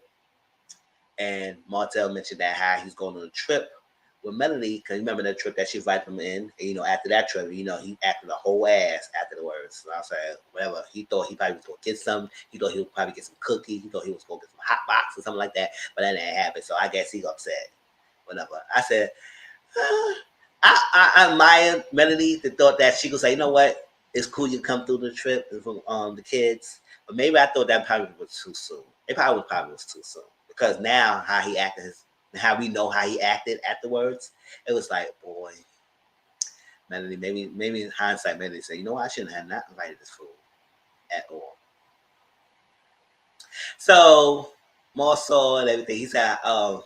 And Martel mentioned that how he's going on a trip with Melody, because remember that trip that she invited him in, and after that trip, he acted a whole ass afterwards. So I said, whatever. He thought he probably was gonna get some. He thought he would probably get some cookies. He thought he was gonna get some hot box or something like that. But that didn't happen. So I guess he's upset. Whatever. I said, I admire Melody, the thought that she could say, you know what, it's cool you come through the trip from the kids. But maybe I thought that probably was too soon. It probably was too soon. Because now how he acted, how we know how he acted afterwards, it was like, boy, Melody, maybe in hindsight, Melody said, you know what, I shouldn't have not invited this fool at all. So more so and everything, he said, how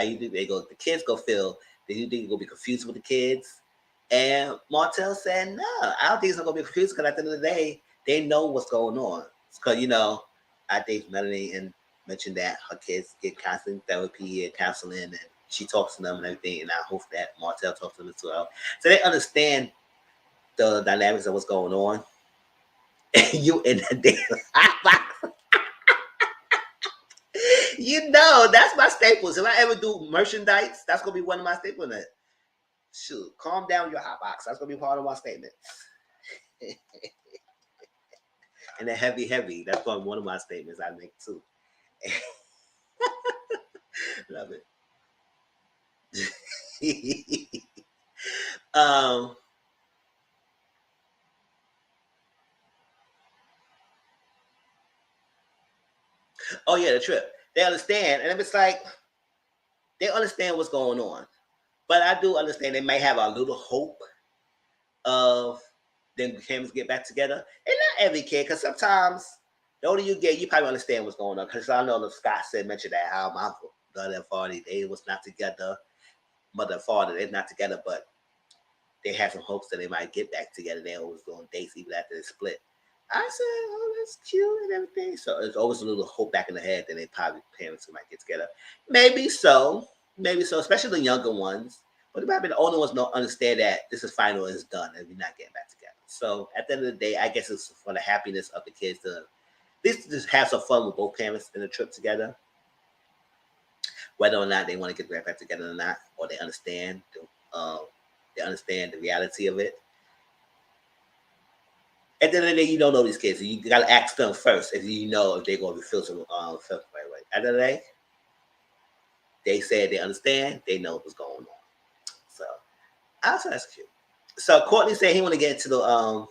you think they go? The kids go feel. Do you think you're gonna be confused with the kids? And Martel said, no, I don't think it's gonna be confused because at the end of the day, they know what's going on. Because I think Melanie and mentioned that her kids get constant therapy and counseling, and she talks to them and everything. And I hope that Martel talks to them as well, so they understand the dynamics of what's going on. And you in the damn hot box. That's my staples. If I ever do merchandise, that's gonna be one of my staples. Shoot, calm down your hot box. That's gonna be part of my statement. And the heavy. That's probably one of my statements I make too. Love it. um. Oh yeah, the trip. They understand, and if it's like they understand what's going on, but I do understand they may have a little hope of them families get back together, and not every kid, because sometimes the older you get, you probably understand what's going on. Because I know the Scott said mentioned that how my mother and father they was not together, mother and father they're not together, but they had some hopes that they might get back together. They always go on dates even after they split. I said, oh, that's cute and everything. So there's always a little hope back in the head that they probably parents who might get together. Maybe so. Maybe so, especially the younger ones. But maybe the older ones don't understand that this is final and it's done and we're not getting back together. So at the end of the day, I guess it's for the happiness of the kids to at least just have some fun with both parents in the trip together. Whether or not they want to get back together or not, or they understand the reality of it. At the end of the day, you don't know these kids. So you got to ask them first if you know if they're going to feel some right away. At the end of the day, they said they understand. They know what's going on. So I also that's cute. So Courtney said he want to get into the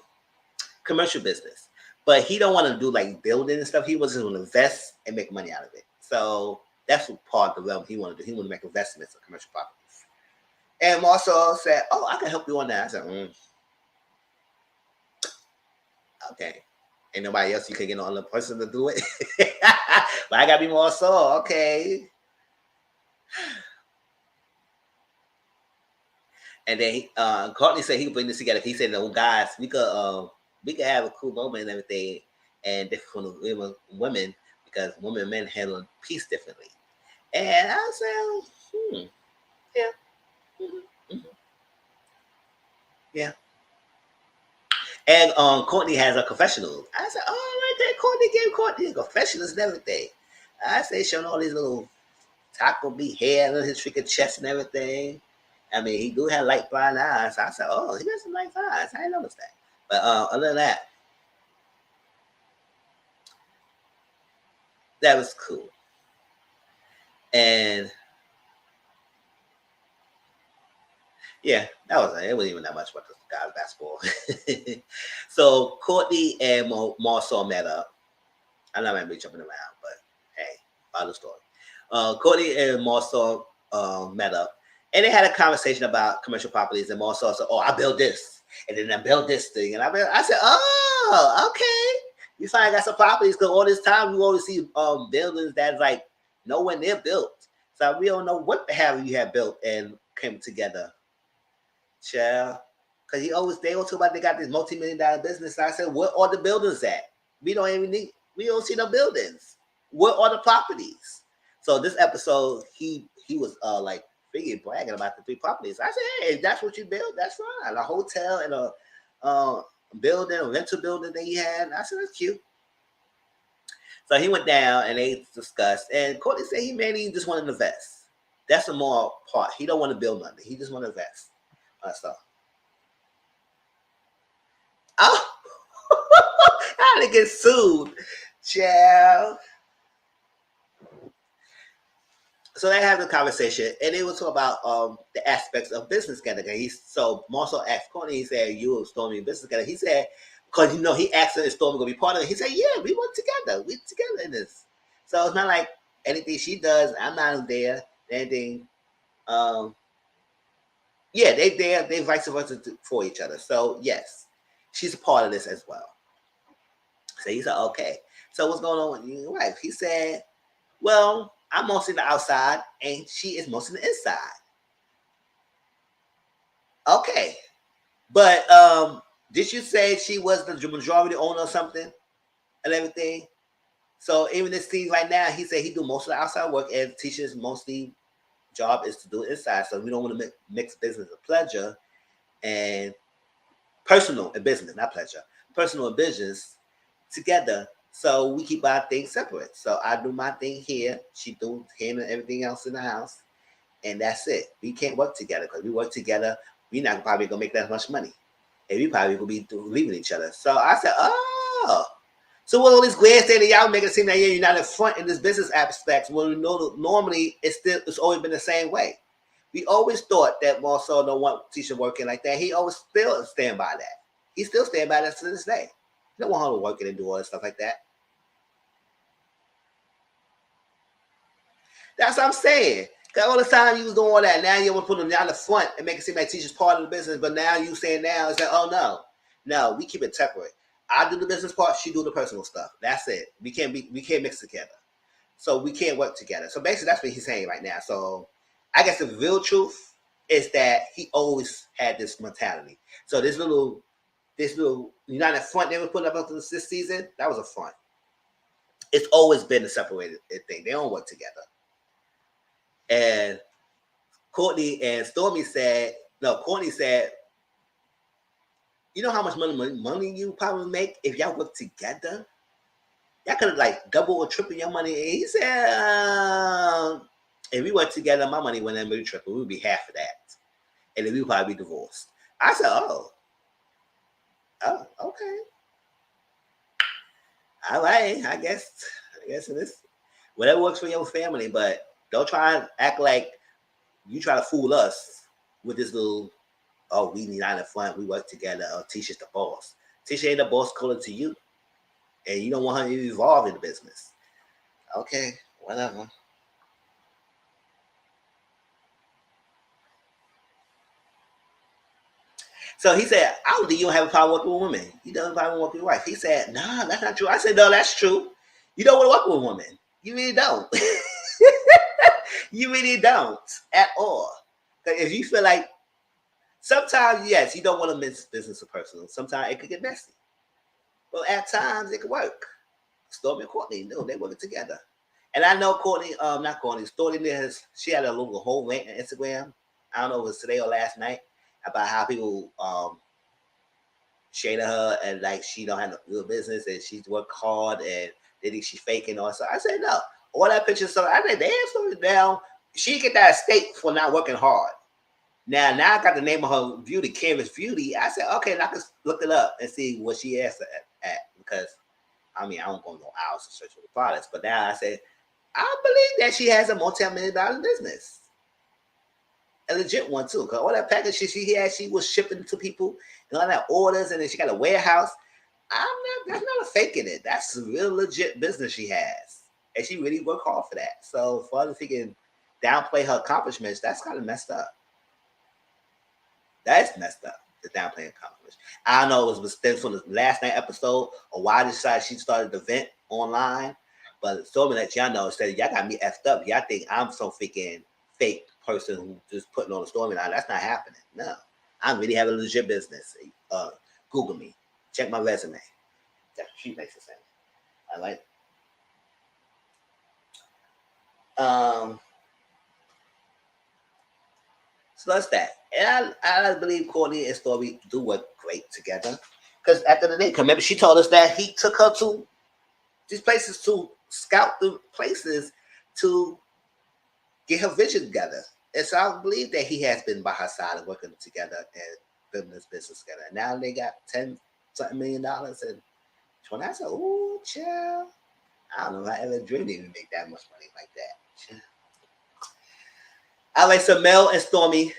commercial business, but he don't want to do like building and stuff. He was just want to invest and make money out of it. So that's what part of the realm he want to do. He want to make investments in commercial properties. And Marcel said, "Oh, I can help you on that." I said, "Okay." Ain't nobody else you can get no other person to do it. But I gotta be more so, okay. And then Courtney said he could bring this together. He said, "No, guys, we could have a cool moment and everything, and different from women because women and men handle peace differently." And I said, yeah, mm-hmm, mm-hmm, yeah. And Courtney has a confessional. I said, "Oh, right there, Courtney gave Courtney confessionals and everything." I say, showing all these little Taco be hair on his freaking chest and everything. I mean, he do have light brown eyes. I said, oh, he got some light eyes. I didn't notice that. But other than that, that was cool. And Yeah, that was it. It wasn't even that much about the guys basketball. So Courtney and Marcel met up. I'm not gonna be jumping around, but hey, other story. Courtney and Marcel met up, and they had a conversation about commercial properties. And Marcel said, "Oh, I built this, and then I built this thing." And I said, "Oh, okay. You finally got some properties because all this time we always see buildings that's like nowhere near built. So we don't know what the hell you have built and came together, child." Because they always talk about they got this multi-million-dollar business. And I said, "What are the buildings at? We don't even need. We don't see no buildings. What are the properties?" So this episode, he was like freaking bragging about the three properties. I said, "Hey, if that's what you build, that's fine. A hotel and a building, a rental building that he had." I said, "That's cute." So he went down and they discussed. And Courtney said he mainly just wanted to invest. That's the more part. He don't want to build nothing. He just want to invest. So, oh, how to get sued, child. So they had the conversation, and it was about the aspects of business together. So Marcel asked Courtney, he said, "You and Stormy business together?" He said, because he asked her if Stormy gonna be part of it. He said, "Yeah, we work together. We together in this." So it's not like anything she does, I'm not there. Anything, um, yeah, they vice versa for each other. So yes, she's a part of this as well. So he said, "Okay. So what's going on with your wife?" He said, "Well, I'm mostly the outside, and she is mostly the inside." Okay. But did you say she was the majority owner or something and everything? So even this thing right now, he said he do most of the outside work, and teachers mostly job is to do it inside. So we don't want to mix business and pleasure and personal and business, not pleasure, personal and business together. So we keep our things separate. So I do my thing here, she do handle everything else in the house, and that's it. We can't work together because we work together. We're not probably gonna make that much money, and we probably gonna be leaving each other. So I said, "Oh, so with all this grandstanding, y'all making it seem that you're not in front in this business aspect. When we know normally it's always been the same way. We always thought that Marcel don't want teacher working like that. He always still stand by that. He still stand by that to this day. He don't want her to work and do all that stuff like that. That's what I'm saying. Cause all the time you was doing all that, now you want to put them down the front and make it seem like teachers part of the business. But now you saying now it's like, oh no, we keep it separate. I do the business part, she do the personal stuff. That's it. We can't mix together. So we can't work together. So basically, that's what he's saying right now. So I guess the real truth is that he always had this mentality. So this little United Front they were putting up this season, that was a front. It's always been a separated thing. They don't work together. And Courtney and Stormy said, no, Courtney said, "You know how much money you probably make if y'all work together? Y'all could have like double or triple your money." And he said, "If we work together, my money wouldn't be triple. It would be half of that. And then we would probably be divorced." I said, oh, okay. All right. I guess it is. Whatever works for your family, but don't try and act like you try to fool us with this little, oh, we need out in front, we work together, or Tisha's the boss. Tisha ain't the boss calling to you, and you don't want her to evolve in the business. Okay, whatever. So he said, "I don't think you don't have a problem working with women. You don't have a problem working with your wife." He said, "Nah, that's not true." I said, "No, that's true. You don't want to work with women. You really don't. You really don't at all. If you feel like sometimes, yes, you don't want to mix business or personal. Sometimes it could get messy. But at times it could work." Stormy and Courtney, no, they working together. And I know Courtney, not Courtney, Stormy she had a little whole rant on Instagram. I don't know if it was today or last night about how people shaded her and like she don't have no real business and she's worked hard and they think she's faking or so. I said no. All that picture so I said, damn, Stormy down. She get that estate for not working hard. Now I got the name of her beauty, Cherish Beauty. I said, okay, now I can look it up and see what she asked at because I mean, I don't go no hours to search for the products, but now I say, I believe that she has a multi-million-dollar business. a legit one too. Cause all that package she had, she was shipping to people and all that orders, and then she got a warehouse. That's not a faking it. That's a real legit business she has, and she really worked hard for that. So for other people downplay her accomplishments, that's kind of messed up. That's messed up. The downplaying accomplishments. I don't know if it was stems from the last night episode or why she started the vent online, but so many that y'all know said y'all got me effed up. Y'all think I'm some freaking fake person who just putting on a storyline. That's not happening. No, I'm really having a legit business. Google me. Check my resume. That's what she makes it sound. I like. So that's that. And I believe Courtney and Story do work great together. Because at the end of the day, remember she told us that he took her to these places to scout the places to get her vision together. And so I believe that he has been by her side and working together and building this business together. And now they got $10-something million. And when I said, ooh, chill. I don't know if I ever dreamed they would make that much money like that. Chill. All right, so Mel and Stormy.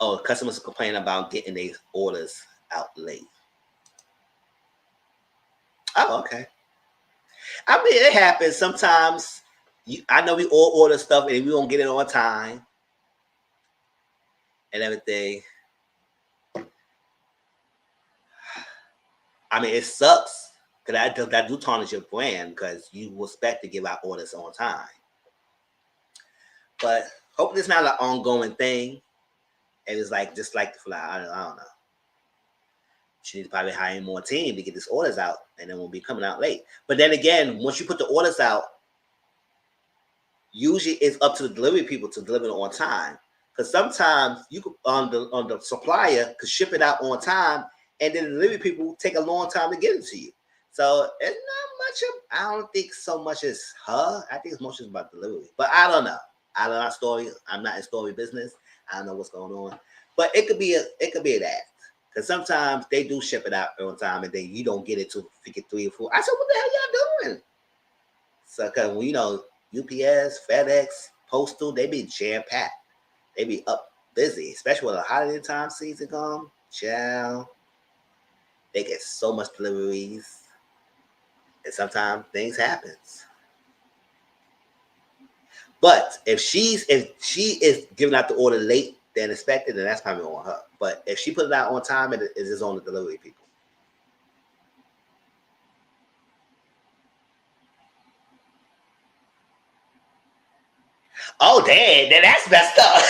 Oh, customers complain about getting their orders out late. Oh, okay. I mean, it happens sometimes. I know we all order stuff and we won't get it on time and everything. I mean, it sucks because that do tarnish your brand because you expect to give out orders on time. But hopefully it's not an ongoing thing. And it's like just like the fly. I don't know. She needs to probably hire more team to get these orders out, and then we'll be coming out late. But then again, once you put the orders out, usually it's up to the delivery people to deliver it on time. Because sometimes you could on the supplier could ship it out on time, and then the delivery people take a long time to get it to you. So it's not much of. I don't think so much as her. I think it's mostly about delivery. But I don't know. I don't know story. I'm not in story business. I don't know what's going on. But it could be that. Because sometimes they do ship it out on time and then you don't get it till freaking 3 or 4. I said, what the hell y'all doing? So, because, you know, UPS, FedEx, Postal, they be jam-packed. They be up busy, especially when the holiday time season come. Child. They get so much deliveries. And sometimes things happen. But if she is giving out the order late than expected, then that's probably on her. But if she put it out on time, it is on the delivery people. Oh, damn. Then that's messed up.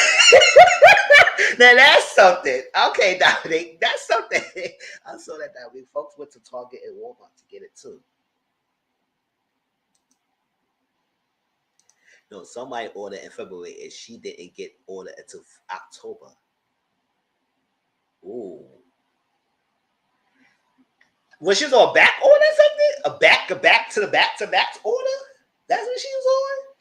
Now that's something. Okay, Dominic. That's something. I saw that week. Folks went to Target and Walmart to get it too. No, somebody ordered in February and she didn't get ordered until October. Ooh. Was she on back order or something? A back to back order? That's what she was on?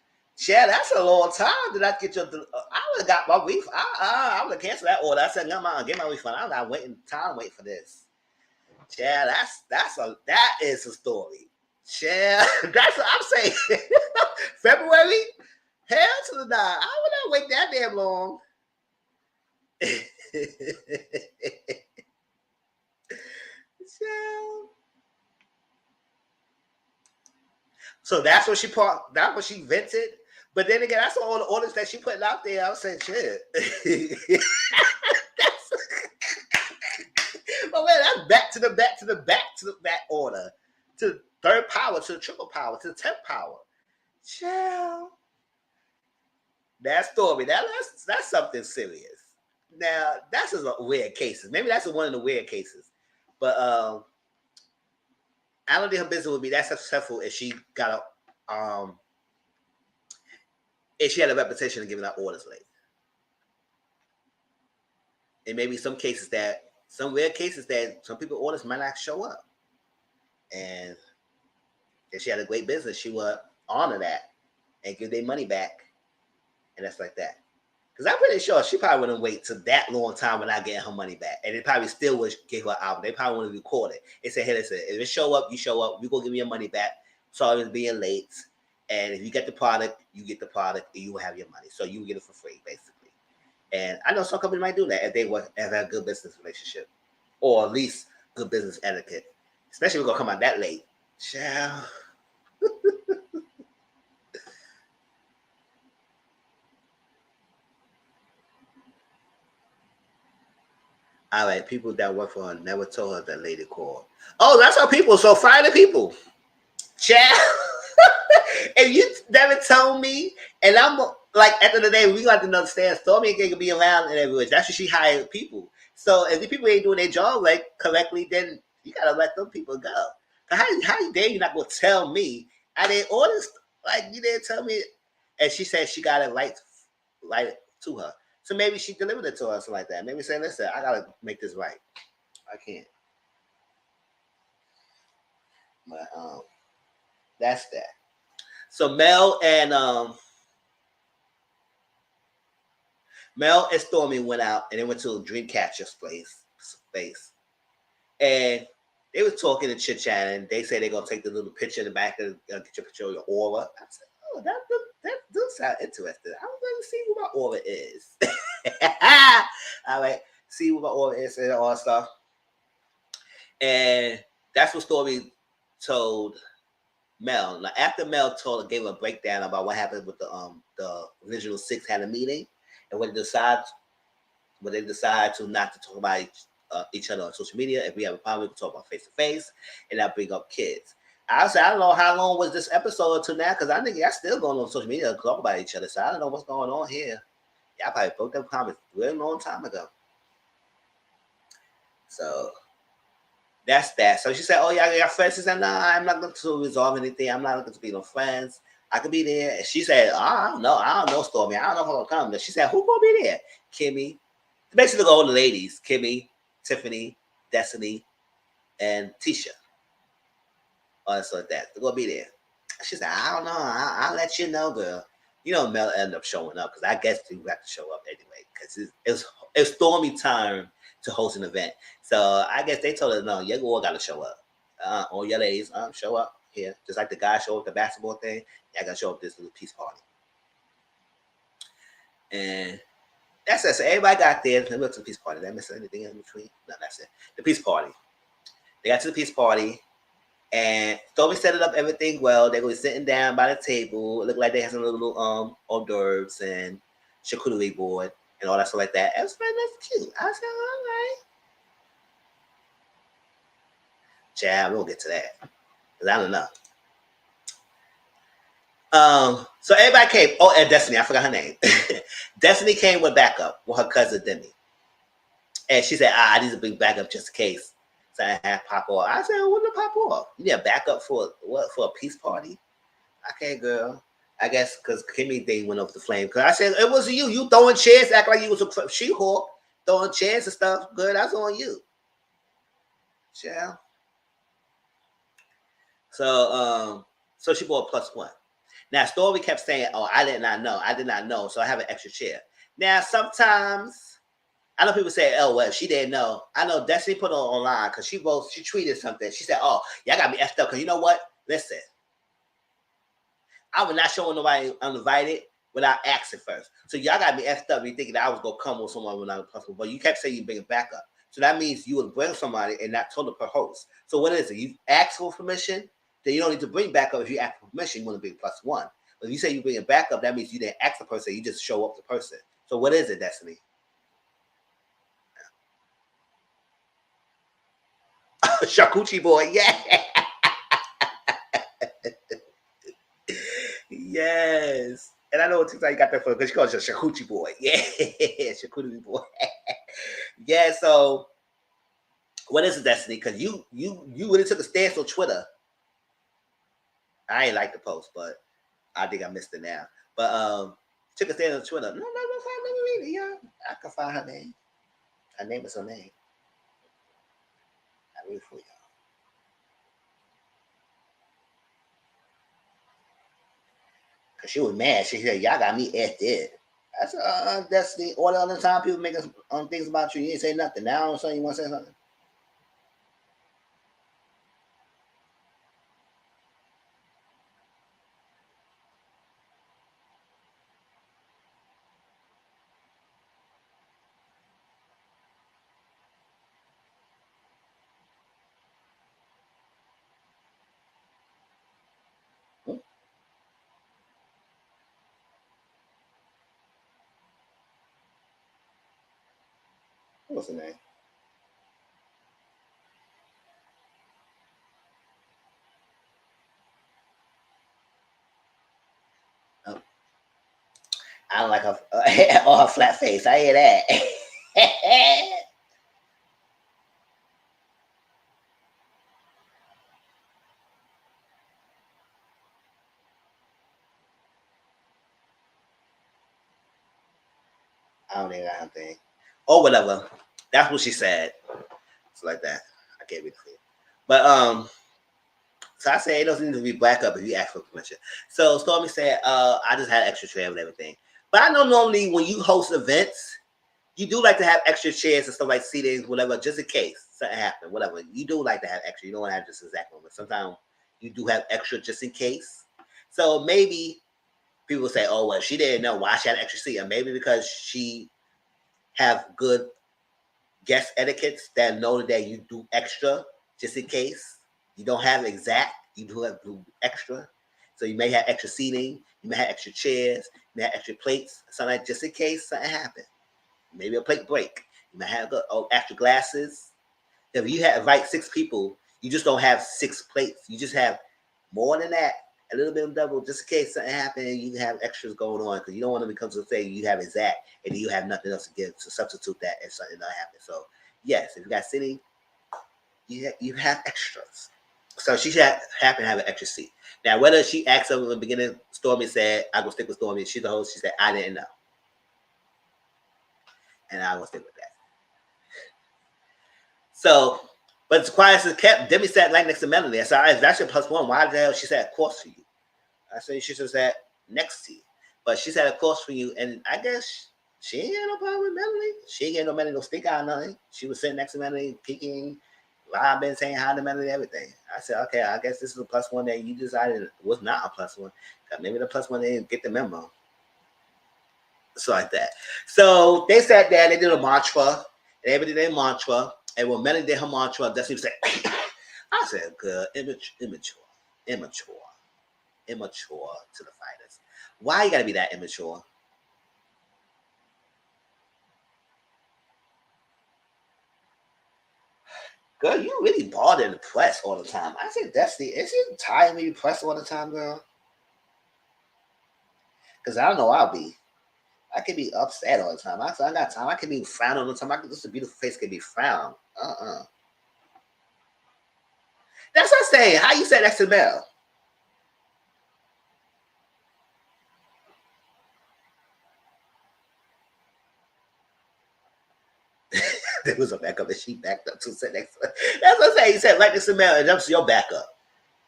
Yeah, that's a long time. Did I get your? I would have got my refund. I would have canceled that order. I said, "No, man, get my refund." I'm not waiting for this. Yeah, that is a story. Yeah, that's what I'm saying. February, hell to the nah. I would not wait that damn long. So that's what she vented. But then again, that's all the orders that she put out there. I was saying, shit. But man, that's back to the back order. To the third power, to the triple power, to the 10th power. Child. That story, that's something serious. Now, that's just a weird cases. Maybe that's one of the weird cases. But I don't think her business would be that successful if she got if she had a reputation of giving out orders late. And maybe some rare cases that some people orders might not show up. And if she had a great business, she would honor that and give their money back. And that's like that. Because I'm pretty sure she probably wouldn't wait to that long time without getting her money back. And it probably still would give her album. They probably want to record it. They said, hey, listen, if it show up, you show up. We going to give you your money back. Sorry for being late. And if you get the product, you get the product, and you will have your money. So you will get it for free, basically. And I know some companies might do that if they have a good business relationship, or at least good business etiquette. Especially if we're gonna come out that late. Child. All right, people that work for her never told her that lady called. Oh, that's how people. So fire the people. Child. If you never told me, and I'm like, at the end of the day, we got to understand Stormy can be around and everywhere. That's why she hired people. So if the people ain't doing their job correctly, then you gotta let them people go. How dare you not gonna tell me? I didn't order, like, you didn't tell me. And she said she got it right to her. So maybe she delivered it to her, something like that. Maybe say, listen, I gotta make this right. I can't. But that's that. So Mel and Stormy went out and they went to a Dreamcatcher's space. And they was talking and chit chatting. They say they're gonna take the little picture in the back and get your picture of your aura. I said, oh, that does sound interesting. I'm gonna see what my aura is. All right, see what my aura is and all that stuff. And that's what Stormy told Mel. Now, after Mel gave a breakdown about what happened with the original six had a meeting, and when they decide to not to talk about each other on social media, if we have a problem, we can talk about face to face, and that bring up kids. I said, I don't know how long was this episode until now, because I think y'all still going on social media to talk about each other. So I don't know what's going on here. Y'all probably broke them comments a really long time ago. So that's that. So she said, oh, y'all got friends? She said, no, I'm not looking to resolve anything. I'm not looking to be no friends. I could be there. And she said, oh, I don't know, Stormy. I don't know if I'm going to come. But she said, who going to be there? Kimmy. Basically, all the ladies. Kimmy, Tiffany, Destiny, and Tisha. Or something like that. They're going to be there. She said, I don't know. I'll let you know, girl. You know, Mel ended up showing up because I guess you have to show up anyway because it's Stormy time to host an event. So I guess they told her, no, your girl got to show up. All your ladies, show up here. Just like the guys show up at the basketball thing, y'all got to show up this little peace party. And that's it. So everybody got there. They went to the peace party. Did I miss anything in between? No, that's it. The peace party. They got to the peace party. And Stormy set it up everything well. They were sitting down by the table. It looked like they had some little hors d'oeuvres and charcuterie board and all that stuff like that. It was very nice, cute. I said, all right. Chad, we'll get to that. Because I don't know. So everybody came. Oh, and Destiny, I forgot her name. Destiny came with backup with her cousin Demi. And she said, I need to bring backup just in case. So I had pop off. I said, what did pop off? You need a backup for what? For a peace party? Okay, girl. I guess because Kimmy thing went up the flame. Because I said, it wasn't you. You throwing chairs, act like you was a She-Hulk, throwing chairs and stuff. Good, that's on you. Yeah. So she bought +1. Now, Story kept saying, oh, I did not know. So I have an extra chair. Now, sometimes I know people say, oh, well, she didn't know. I know Destiny put it online because she tweeted something. She said, oh, y'all got me effed up. Because you know what? Listen, I was not showing nobody uninvited without asking first. So y'all got me effed up. You thinking that I was going to come with someone when I was possible. But you kept saying you bring it back up. So that means you would bring somebody and not told the per host. So what is it? You ask for permission, then you don't need to bring back up. If you ask for permission, you want to bring +1. But if you say you bring it back up, that means you didn't ask the person. You just show up the person. So what is it, Destiny? Shakuchi boy, yeah. Yes. And I know what TikTok you got that for because she calls you Shakuchi boy. Yeah, Shakuchi boy. Yeah, so what is it, Destiny? Because you really took a stance on Twitter. I ain't like the post, but I think I missed it now. But took a stance on Twitter. No, let me read it, yeah. I can find her name. Her name is her name. I read it for y'all. Cause she was mad. She said, y'all got me effed in. I said, Destiny, all the other time people make us things about you. You ain't say nothing. Now all of a sudden you want to say something. What's her name? Oh, I don't like her or her flat face. I hear that. I don't even got her thing. Or whatever. That's what she said. It's like that. I can't be clear. But so I said it doesn't need to be black up if you ask for permission. So Stormy said, I just had extra chair and everything. But I know normally when you host events, you do like to have extra chairs and stuff like seatings, whatever, just in case something happens, whatever. You do like to have extra. You don't want to have just exact one. But sometimes you do have extra just in case. So maybe people say, oh, well, she didn't know why she had an extra seat. And maybe because she have good guest etiquettes that know that you do extra just in case. You don't have exact, you do have extra. So you may have extra seating, you may have extra chairs, you may have extra plates, something like just in case something happens. Maybe a plate break. You may have extra glasses. If you have invite 6 people, you just don't have 6 plates. You just have more than that, a little bit of double, just in case something happens. You have extras going on because you don't want to become to say you have exact and then you have nothing else to give to substitute that if something not happen. So yes, if you got sitting, you have extras. So she should happen to have an extra seat. Now, whether she asked her in the beginning, Stormy said, "I go stick with Stormy." She's the host. She said, "I didn't know," and I will stick with that. So, but it's quiet as kept. Demi sat right next to Melanie. I said, "If that's your +1, why the hell?" She said, "Of course for you." I said, "She should have sat next to you," but she said, "Of course for you." And I guess she ain't had no problem with Melanie. She ain't get no Melanie no stink out nothing. She was sitting next to Melanie, peeking. Robin saying hi to Melanie and everything. I said, okay, I guess this is a +1 that you decided was not a +1. Maybe the +1 they didn't get the memo. So like that. So they sat there, they did a mantra, and everybody did a mantra. And when Melanie did her mantra, that's what he said. I said, good, immature to the fighters. Why you gotta be that immature? Girl, you really bothered in the press all the time. I said, Destiny, is it tired of me press all the time, girl? Because I don't know I'll be. I can be upset all the time. I got time. I can be frowned all the time. Just a beautiful face can be frowned. That's what I'm saying. How you said XML? There was a backup and she backed up to sit next to her. That's what I'm saying. He said, like XML, and that's your backup.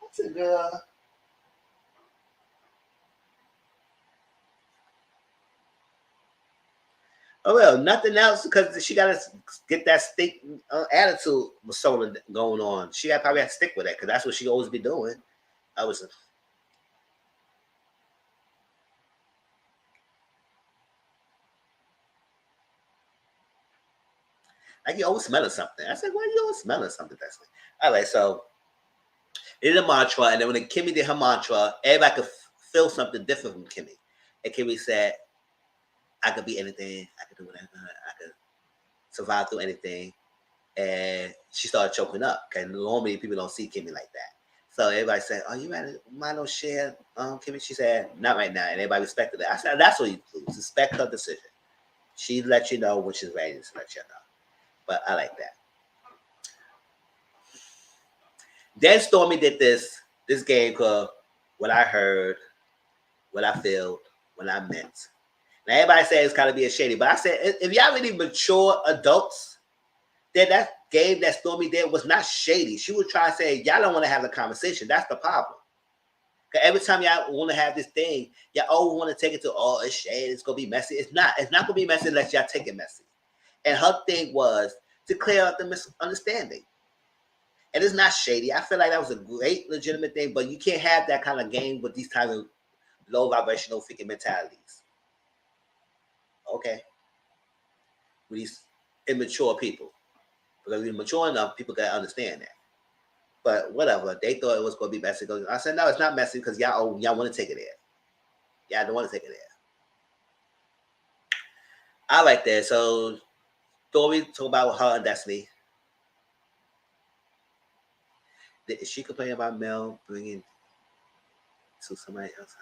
I said, girl. Oh well, nothing else because she got to get that stick attitude persona going on. She got probably have to stick with that because that's what she always be doing. I was like you always smelling something. I said, why you always smelling something? That's like, all right. So they did a mantra, and then when Kimmy did her mantra, everybody could feel something different from Kimmy. And Kimmy said, "I could be anything. I could do whatever. I could survive through anything." And she started choking up because normally people don't see Kimmy like that. So everybody said, "Oh, you might not share, Kimmy." She said, "Not right now," and everybody respected that. I said, "That's what you do. Respect her decision. She let you know when she's ready to let you know." But I like that. Then Stormy did this game called "What I Heard, What I Feel, When I Meant." Now everybody says it's kind of being shady, but I said if y'all really mature adults, then that game that Stormy did was not shady. She was trying to say y'all don't want to have a conversation. That's the problem. Because every time y'all want to have this thing, y'all always want to take it to it's shady. It's gonna be messy. It's not. It's not gonna be messy unless y'all take it messy. And her thing was to clear up the misunderstanding. And it's not shady. I feel like that was a great legitimate thing, but you can't have that kind of game with these kind of low vibrational freaking mentalities. Okay, with these immature people. Because if you're mature enough, people can understand that. But whatever, they thought it was going to be messy. I said, no, it's not messy because y'all want to take it there. Y'all don't want to take it there. I like that. So Story talk about her and Destiny. Did she complain about Mel bringing to somebody else?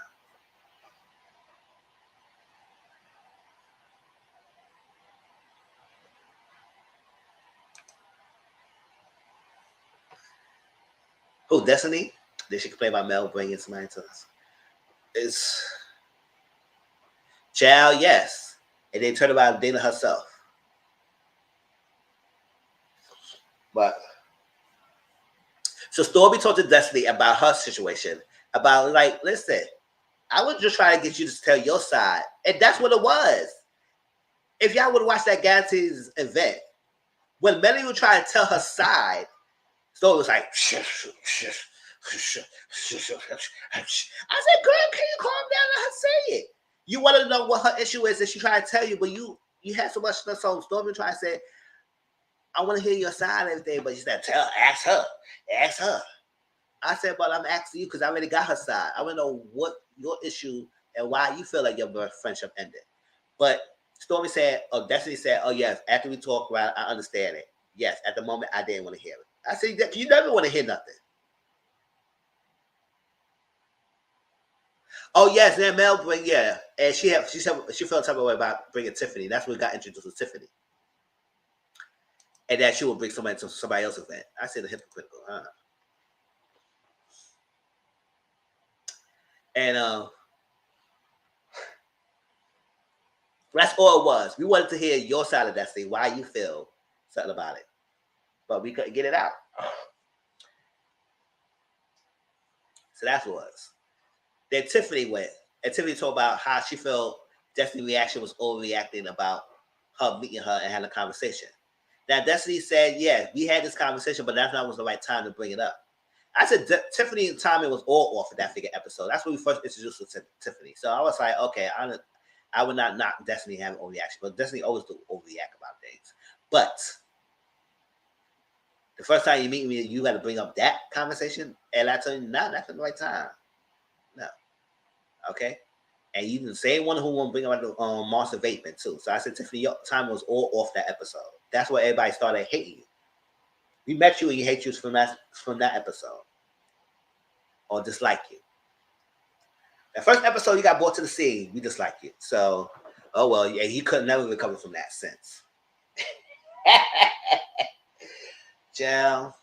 Who, Destiny? Did she complain about Mel bringing somebody to us? It's child, yes. And then turn around Dana herself. But so Stormy talked to Destiny about her situation. About like, listen, I was just trying to get you to tell your side. And that's what it was. If y'all would have watched that Guarantees event, when Melanie was trying to tell her side, Stormy was like, I said, girl, can you calm down and let her say it? You want to know what her issue is that she tried to tell you, but you had so much stuff. So Stormy tried to say, I want to hear your side and everything, but she said, ask her. I said, but I'm asking you because I already got her side. I want to know what your issue and why you feel like your friendship ended. But Stormy said, Destiny said, oh, yes, after we talk about it, I understand it. Yes, at the moment, I didn't want to hear it. I said, you never want to hear nothing. Oh, yes, then Mel bring, yeah. And she said she felt type of way about bringing Tiffany. That's when we got introduced to Tiffany. And that she would bring somebody to somebody else's event. I said the hypocritical. And that's all it was. We wanted to hear your side of that thing, why you feel something about it. But we couldn't get it out. So that's what it was. Then Tiffany went. And Tiffany talked about how she felt Destiny's reaction was overreacting about her meeting her and having a conversation. Now, Destiny said, yeah, we had this conversation, but that's not was the right time to bring it up. I said Tiffany and timing was all off of that figure episode. That's when we first introduced to Tiffany. So I was like, okay, I would not knock Destiny having overreaction, but Destiny always do overreact about things. But the first time you meet me, you got to bring up that conversation, and I tell you, nah, that's the right time. No, okay. And you the same one who won't bring up the Monster Vaping too. So I said, Tiffany, your time was all off that episode. That's where everybody started hating you. We met you and you hate you from that episode, or dislike you. The first episode you got brought to the scene, we dislike you. So, oh well, yeah, he could never recover from that since. Jel,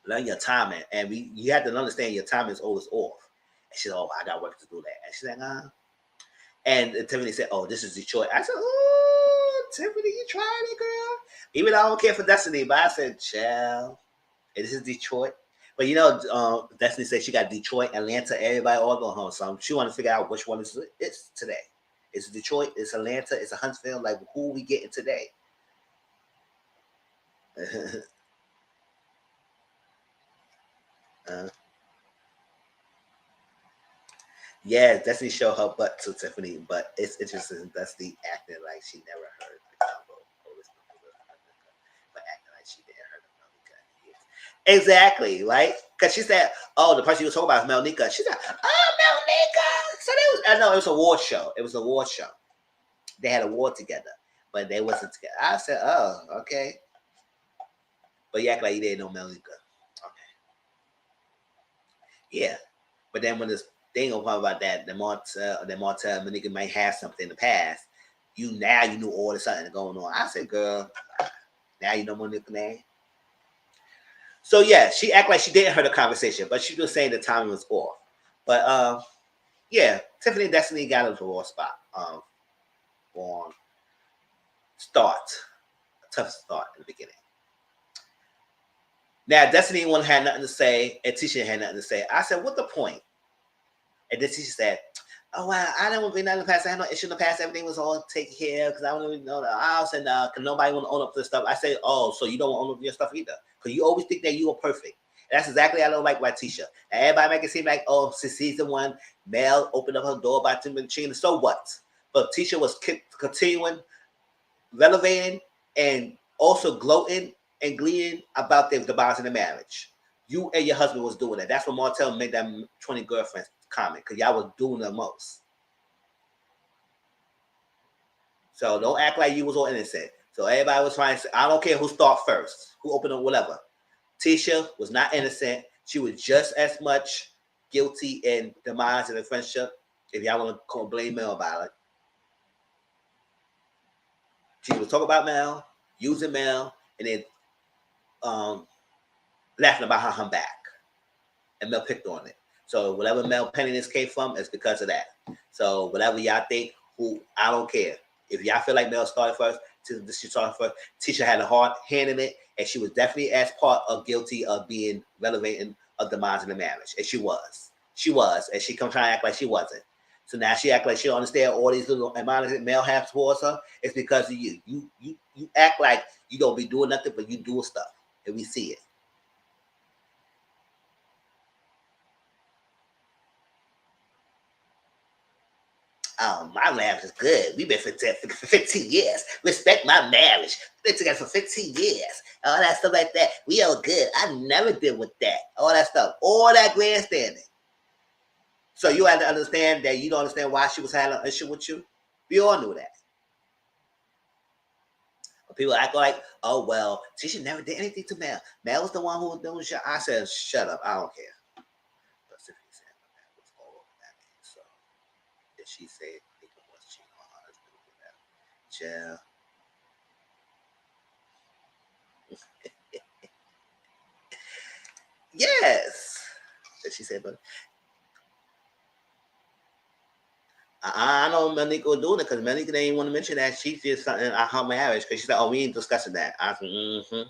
learn your timing, and you have to understand your timing is always off. And she said, oh, I got work to do that. And she's like, And Tiffany said, oh, this is Detroit. I said, oh, Tiffany, you tried it, girl. Even though I don't care for Destiny, but I said, child, this is Detroit. But you know, Destiny said she got Detroit, Atlanta, everybody all going home. So she want to figure out which one it's today. It's Detroit, it's Atlanta, it's a Huntsville. Like, who are we getting today? Yeah, Destiny showed her butt to Tiffany, but it's interesting. Destiny acting like she never heard the combo, but acting like she didn't heard the Melnica. Exactly, right? Because she said, "Oh, the person you were talking about is Melnica." She said, "Oh, Melnica." So I know it was a award show. It was an award show. They had a award together, but they wasn't together. I said, "Oh, okay." But you act like you didn't know Melnica. Okay. Yeah, but then when this thing will talk about that, the Martell Melnica might have something in the past. You knew all of something going on. I said, girl, now you know Monica's name. So yeah, she act like she didn't hear the conversation, but she was saying the timing was off. But yeah, Tiffany and Destiny got into a raw spot. On a tough start in the beginning. Now Destiny one had nothing to say, and Tisha had nothing to say. I said, what the point? And then Tisha said, oh, wow, I don't want to bring nothing in the past. I had no issue in the past. Everything was all taken care of because I don't even know the house and because nobody want to own up to this stuff. I said, oh, so you don't want to own up to your stuff either because you always think that you are perfect. And that's exactly what I don't like about Tisha. And everybody make it seem like, oh, since season one, Mel opened up her door by Tim China. So what? But Tisha was continuing, relevating, and also gloating and gleaning about the bonds in the marriage. You and your husband was doing that. That's what Martell made that 20 girlfriends comment because y'all was doing the most. So don't act like you was all innocent. So everybody was trying to say, I don't care who started first, who opened up, whatever. Tisha was not innocent. She was just as much guilty in demise and the friendship. If y'all want to blame Mel about it, she was talking about Mel, using Mel, and then laughing about her back. And Mel picked on it. So whatever Mel pettiness came from is because of that. So whatever y'all think, who I don't care. If y'all feel like Mel started first, she started first. Tisha had a hard hand in it, and she was definitely as part of guilty of being relevant of demise in the marriage. And she was. She was. And she come trying to act like she wasn't. So now she act like she don't understand all these little amounts that Mel has towards her. It's because of you. You act like you don't be doing nothing, but you doing stuff. And we see it. My marriage is good. We've been for 15 years. Respect my marriage. We've been together for 15 years. All that stuff like that. We are good. I never did with that. All that stuff. All that grandstanding. So you had to understand that you don't understand why she was having an issue with you. We all knew that. But people act like, oh, well, Tisha never did anything to Mel. Mel was the one who was doing shit. I said, shut up. I don't care. But Tiffany said, was all over that. So did she say people was cheating on her husband with that? Yeah. Yes. That she said, but I know Monique was doing it because Monique didn't even want to mention that she did something at her marriage because she said, oh, we ain't discussing that. I said, mm-hmm.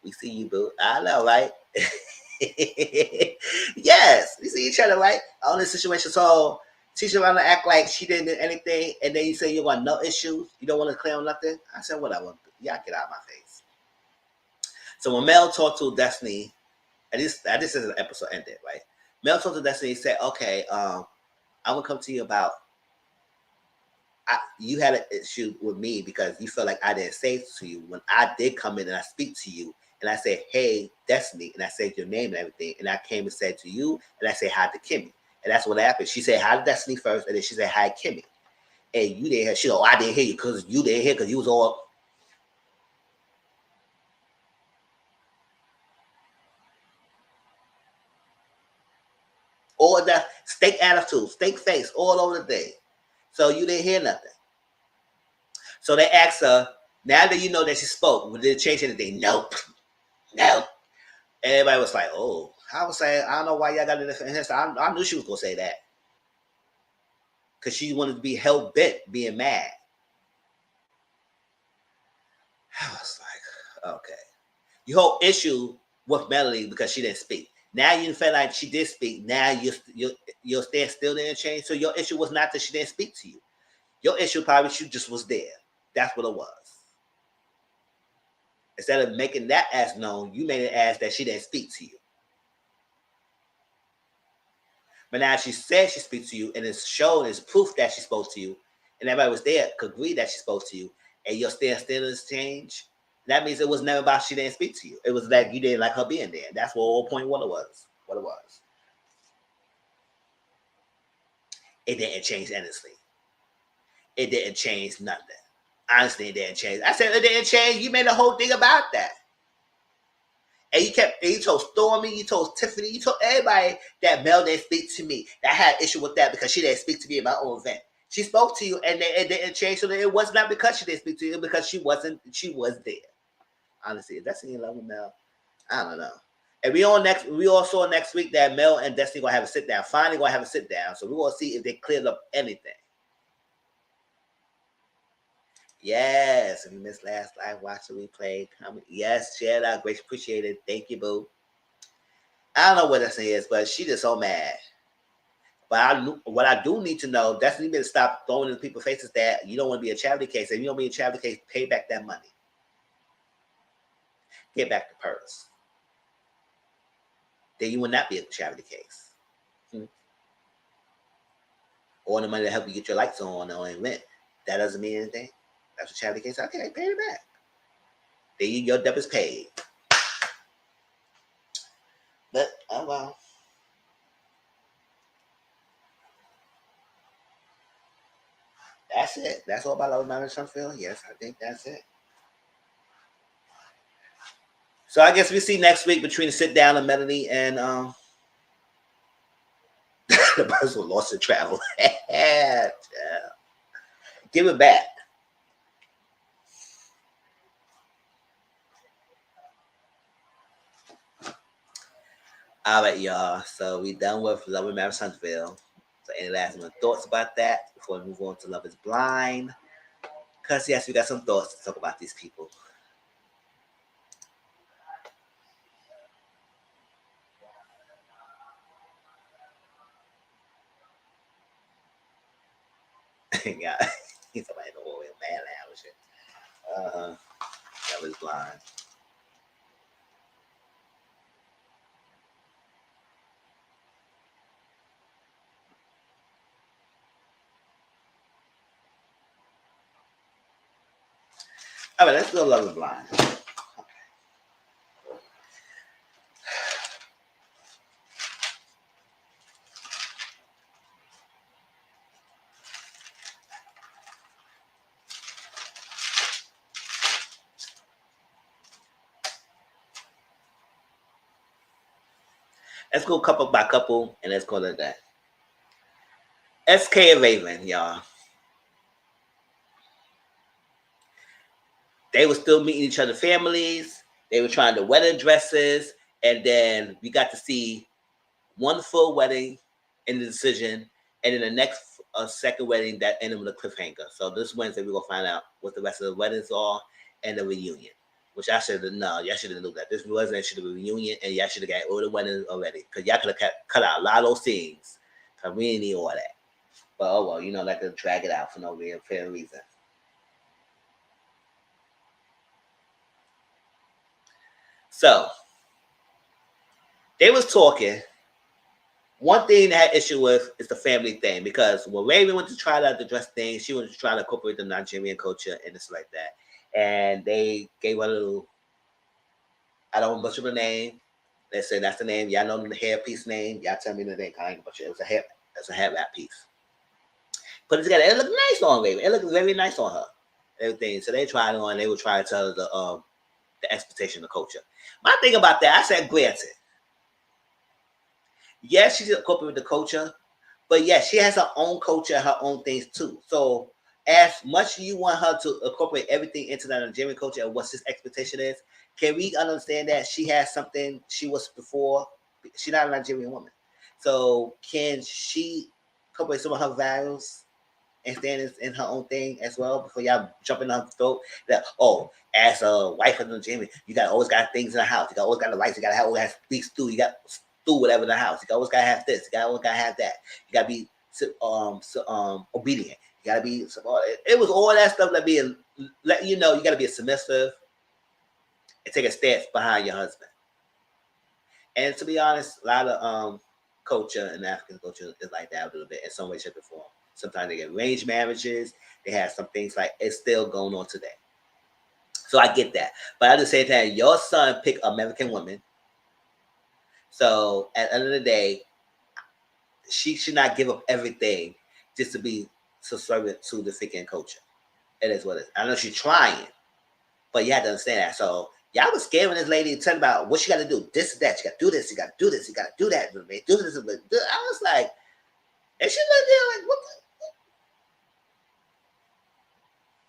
We see you, boo. I know, right? Yes, we see each other, right? On this situation. So Tisha want to act like she didn't do anything, and then you say you want no issues. You don't want to clear on nothing. I said, whatever. Y'all get out of my face. So when Mel talked to Destiny, and this is an episode ended, right? Mel talked to Destiny. He said, okay, I'm gonna come to you about. You had an issue with me because you felt like I didn't say it to you when I did come in and I speak to you and I said, hey, Destiny, and I said your name and everything, and I came and said to you, and I said hi to Kimmy, and that's what happened. She said hi to Destiny first, and then she said hi Kimmy, and you didn't hear. She said, oh, I didn't hear you because you didn't hear because you was all that steak attitude, steak face, all over the day. So you didn't hear nothing. So they asked her, now that you know that she spoke, did it change anything? Nope. Nope. Everybody was like, oh, I was saying, I don't know why y'all got to defend her. I knew she was going to say that. Because she wanted to be hell bent being mad. I was like, okay. Your whole issue with Melody because she didn't speak. Now you feel like she did speak. Now your stand still didn't change. So your issue was not that she didn't speak to you. Your issue probably she just was there. That's what it was. Instead of making that as known, you made it as that she didn't speak to you. But now she said she speaks to you, and it's shown, it's proof that she spoke to you, and everybody was there, could agree that she spoke to you, and your stand still has changed. That means it was never about she didn't speak to you. It was like you didn't like her being there. That's what 0.1 it was. What it was. It didn't change honestly. It didn't change nothing. Honestly, it didn't change. I said it didn't change. You made a whole thing about that. And you told Stormy, you told Tiffany, you told everybody that Mel didn't speak to me. That I had issue with that because she didn't speak to me at my own event. She spoke to you and it didn't change. So it was not because she didn't speak to you, because she was there. Honestly, if that's in love with Mel, I don't know. And we all saw next week that Mel and Destiny gonna have a sit down. Finally gonna have a sit down. So we're gonna see if they cleared up anything. Yes, if you missed last live, watch the replay. Comment. Yes, share that. Great, appreciate it. Thank you, boo. I don't know what that is, but she just so mad. But what I do need to know, Destiny need to stop throwing in people's faces that you don't want to be a charity case. If you don't be a charity case, pay back that money. Get back the purse. Then you will not be a charity case. Or the money to help you get your lights on or rent. That doesn't mean anything. That's a charity case. Okay, pay it back. Then your debt is paid. But, oh well. that's it. That's all about Love and Marriage Huntsville. Yes, I think that's it. So I guess we see next week between the sit down of Melanie and the person who lost in travel. Yeah. Give it back. All right, y'all. So we done with Love and Marriage Huntsville. So any last minute thoughts about that before we move on to Love is Blind? Because yes, we got some thoughts to talk about these people. Yeah, he's somebody in the oil man lounge. Love is Blind. All right, let's go Love is Blind. Let's go couple by couple, and let's call it that. SK and Raven, y'all. They were still meeting each other's families. They were trying the wedding dresses, and then we got to see one full wedding in the decision, and then the next second wedding that ended with a cliffhanger. So this Wednesday we're gonna find out what the rest of the weddings are and the reunion. Which I should have known. Y'all should have known that this wasn't should have been a reunion, and y'all should have got all the weddings already, because y'all could have cut out a lot of those scenes. Cause we didn't need all that. But oh well, like to drag it out for no real fair reason. So they was talking. One thing they had issue with is the family thing, because when Raven went to try out the dress thing, she wanted to try to incorporate the Nigerian culture and it's like that. And they gave her a little, I don't butcher the name. They said that's the name. Y'all know the hairpiece name. Y'all tell me the name. I ain't butcher. It was a hair wrap piece. Put it together. It looked nice on Raven. It looked very nice on her. Everything. So they tried it on. They would try to tell her the expectation of culture. My thing about that, I said, granted, yes, she's incorporated with the culture, but yes, she has her own culture, her own things too. So as much as you want her to incorporate everything into the Nigerian culture and what his expectation is, can we understand that she has something she was before? She's not a Nigerian woman. So can she incorporate some of her values and standards in her own thing as well before y'all jump in her throat? That, oh, as a wife of the Nigerian, you always got things in the house. You always got the rights. You got to always have beef stew. You got stew whatever in the house. You always got to have this. You always got to have that. You got to be obedient. You got to be. It was all that stuff that being let you know you got to be a submissive and take a stance behind your husband. And to be honest, a lot of culture and African culture is like that a little bit in some way, shape, or form. Sometimes they get arranged marriages. They have some things like it's still going on today. So I get that. But at the same time, your son picked American women. So at the end of the day, she should not give up everything just to be subservient to the African culture. It is what it is. I know she's trying, but you have to understand that. So y'all was scaring this lady and telling about what she got to do. This, that. You got to do this. You got to do this. You got to do that. Do this. I was like, and she looked there like, what the?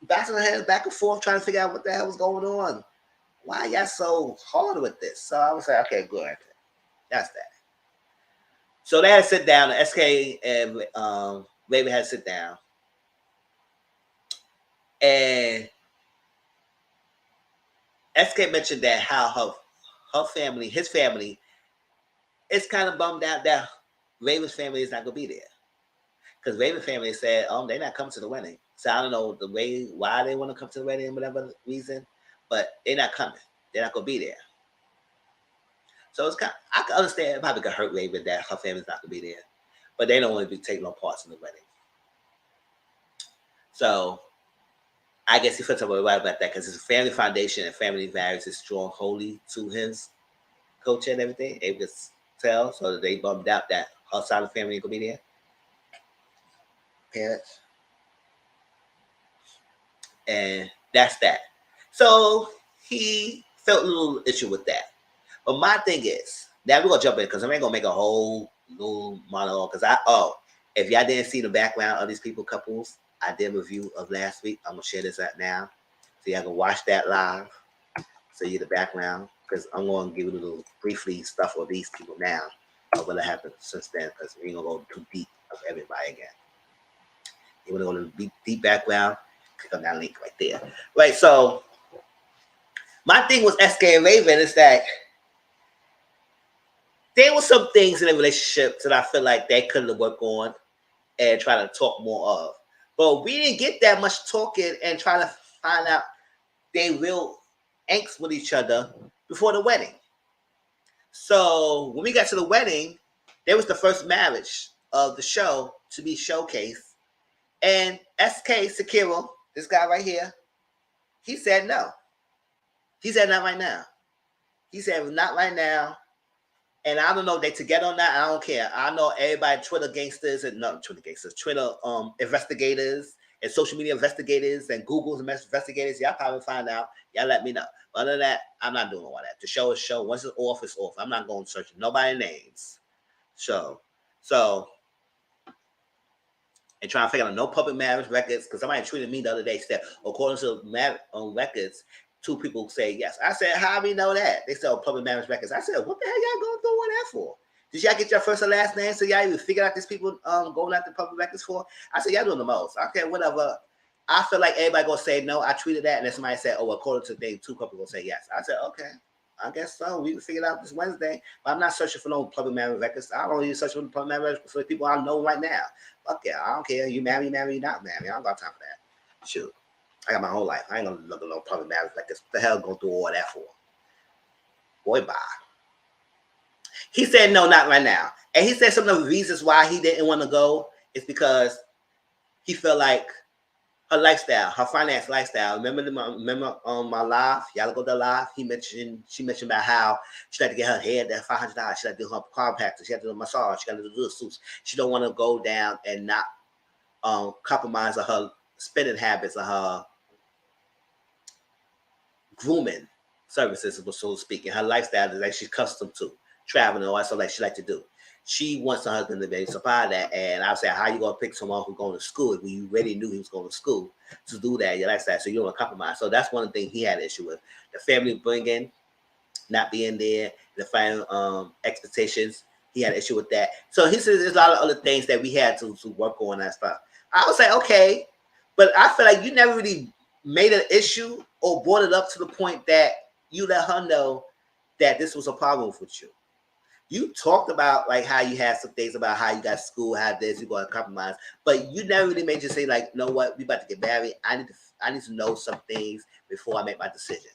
Bouncing her head back and forth, trying to figure out what the hell was going on. Why y'all so hard with this? So I was like, okay, good. That's that. So they had to sit down. SK and Raven had to sit down. And SK mentioned that how her family, his family, is kind of bummed out that Raven's family is not gonna be there. Because Raven's family said, they're not coming to the wedding. So I don't know the way why they want to come to the wedding, whatever reason, but they're not coming. They're not gonna be there. So it's kind of, I can understand it probably could hurt Raven that her family's not gonna be there. But they don't want to be taking no parts in the wedding. So I guess he felt something right about that because his family foundation and family values is strong, holy to his culture and everything. They could tell, so that they bummed out that her side of the family ain't gonna be there. Parents. And that's that. So he felt a little issue with that. But my thing is, now we're gonna jump in because I ain't gonna make a whole little monologue. Because if y'all didn't see the background of these couples, I did a review of last week. I'm gonna share this out now, so y'all can watch that live. So you the background, because I'm gonna give you a little briefly stuff of these people now of what happened since then, because we ain't gonna go too deep of everybody again. You wanna go to the deep background? Click on that link right there. Right. So my thing with SK and Raven is that there were some things in the relationship that I feel like they could have worked on and try to talk more of. But we didn't get that much talking and trying to find out they real angst with each other before the wedding. So when we got to the wedding, there was the first marriage of the show to be showcased. And SK Sakiro, this guy right here, he said no. He said not right now. He said not right now. And I don't know if they together on that. I don't care. I know everybody, Twitter gangsters and not Twitter gangsters, Twitter investigators and social media investigators and Google's investigators. Y'all probably find out. Y'all let me know. But other than that, I'm not doing all that. The show is show. Once it's off, it's off. I'm not going searching nobody's names. So and trying to figure out no public marriage records, because somebody tweeted me the other day said, according to records, 2 people say yes. I said, how do we know that? They said, public marriage records. I said, what the hell y'all going through all that for? Did y'all get your first and last name so y'all even figure out these people going after public records for? I said, y'all doing the most. Okay, whatever. I feel like everybody gonna say no. I tweeted that, and then somebody said, oh, according to thing, 2 people gonna say yes. I said, okay, I guess so. We can figure it out this Wednesday. But I'm not searching for no public marriage records. I don't even search for public marriage for the people I know right now. Fuck yeah, I don't care. You marry, you not marry. I don't got time for that. Shoot. I got my whole life. I ain't gonna look at no public marriage like this. What the hell go through all that for? Boy, bye. He said no, not right now. And he said some of the reasons why he didn't want to go is because he felt like her lifestyle, her finance lifestyle. Remember my live? Y'all go to live. She mentioned about how she had to get her hair that $500. She had to do her chiropractor. She had to do a massage. She had to do the suits. She don't want to go down and not compromise on her spending habits or her grooming services, so to speak, and her lifestyle is like she's accustomed to traveling and all that stuff like she like to do. She wants her husband to be supply that, and I said, how you gonna pick someone who's going to school when you already knew he was going to school to do that? Your lifestyle, so you don't want to compromise. So that's one thing he had an issue with. The family bringing, not being there, the final expectations. He had an issue with that. So he says there's a lot of other things that we had to work on and stuff. I would say okay, but I feel like you never really made an issue or brought it up to the point that you let her know that this was a problem with you. You talked about like how you had some things about how you got school, how this, you going to compromise, but you never really made you say like, you know what, we about to get married. I need to know some things before I make my decision.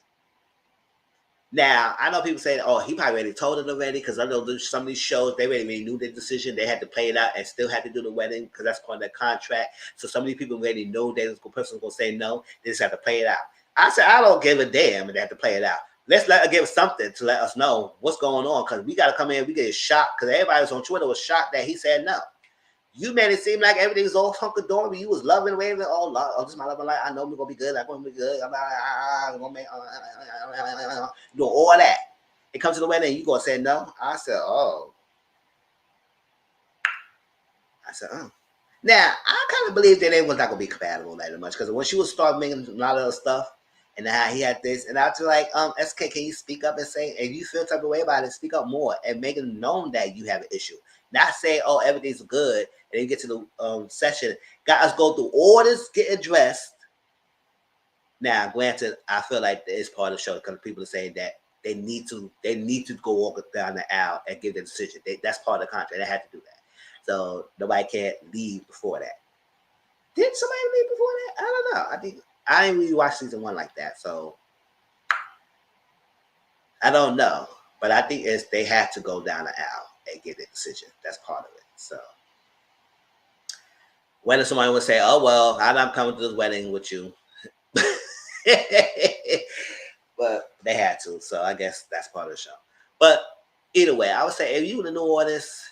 Now, I know people say, oh, he probably already told it already, because I know some of these shows, they already knew their decision. They had to play it out and still had to do the wedding because that's part of their contract. So some of these people already know that the person is going to say no. They just have to play it out. I said, I don't give a damn if they have to play it out. Let's let her give something to let us know what's going on, because we got to come in, we get shocked, because everybody was on Twitter was shocked that he said no. You made it seem like everything was all hunky-dory. You was loving, waving, oh, this is my loving life. I know we're going to be good. I'm going to be good. I'm going to make doing all that. It comes to the wedding, you going to say no? I said, oh. Now, I kind of believe that they was not going to be compatible that much, because when she would start making a lot of other stuff, and how he had this, and I was like, SK, can you speak up and say, if you feel type of way about it, speak up more and make it known that you have an issue. Not say, oh, everything's good, and then you get to the session, got us go through all this, get addressed. Now, granted, I feel like it's part of the show because people are saying that they need to go walk down the aisle and give their decision. That's part of the contract. They had to do that. So nobody can't leave before that. Did somebody leave before that? I don't know. I didn't really watch season 1 like that, so I don't know. But I think they have to go down the aisle and get their decision. That's part of it. So when somebody would say, "Oh well, I'm not coming to this wedding with you," but they had to, so I guess that's part of the show. But either way, I would say if you would have known all this,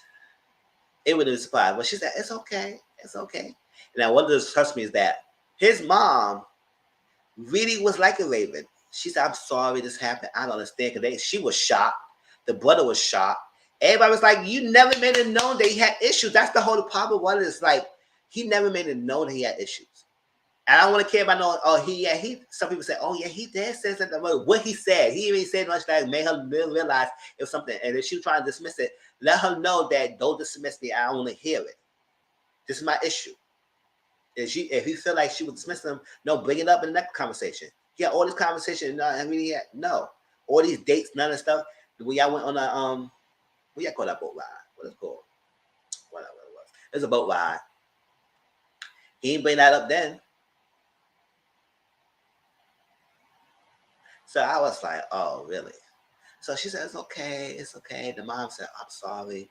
it would have been surprised. But she said, "It's okay, it's okay." Now, what does trust me is that his mom really was like a Raven. She said, I'm sorry this happened. I don't understand. Because she was shocked. The brother was shocked. Everybody was like, you never made it known that he had issues. That's the whole problem. One is like, he never made it known that he had issues. And I don't want to care about no, oh, he, some people say, oh, yeah, he did say something. What he said, he even said much that made her realize it was something. And if she was trying to dismiss it, let her know that don't dismiss me. I don't want to hear it. This is my issue. If he feel like she would dismiss him, no, bring it up in the next conversation. Yeah, all this conversation, no. All these dates, none of the stuff. We y'all went on a, what y'all call that boat ride? What is it called? Whatever it was. It's a boat ride. He didn't bring that up then. So I was like, oh, really? So she said, it's okay. The mom said, I'm sorry.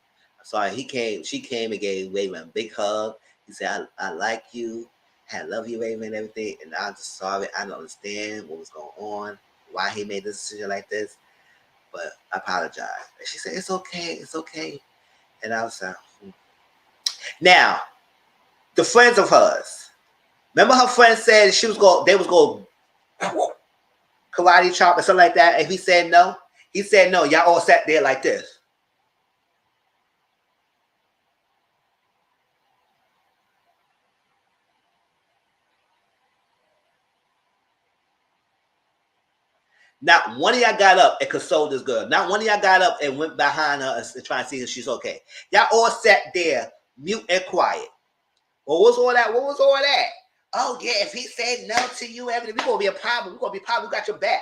She came and gave Raven a big hug. He said, I like you. I love you, Raven, and everything. And I'm just sorry. I don't understand what was going on, why he made this decision like this. But I apologize. And she said, it's okay. And I was like, Now, the friends of hers. Remember her friend said they was going karate chop or something like that, and he said no. He said no. Y'all all sat there like this. Not one of y'all got up and consoled this girl. Not one of y'all got up and went behind her and trying to see if she's okay. Y'all all sat there, mute and quiet. What was all that? Oh yeah, if he said no to you, everything, we're gonna be a problem. We got your back.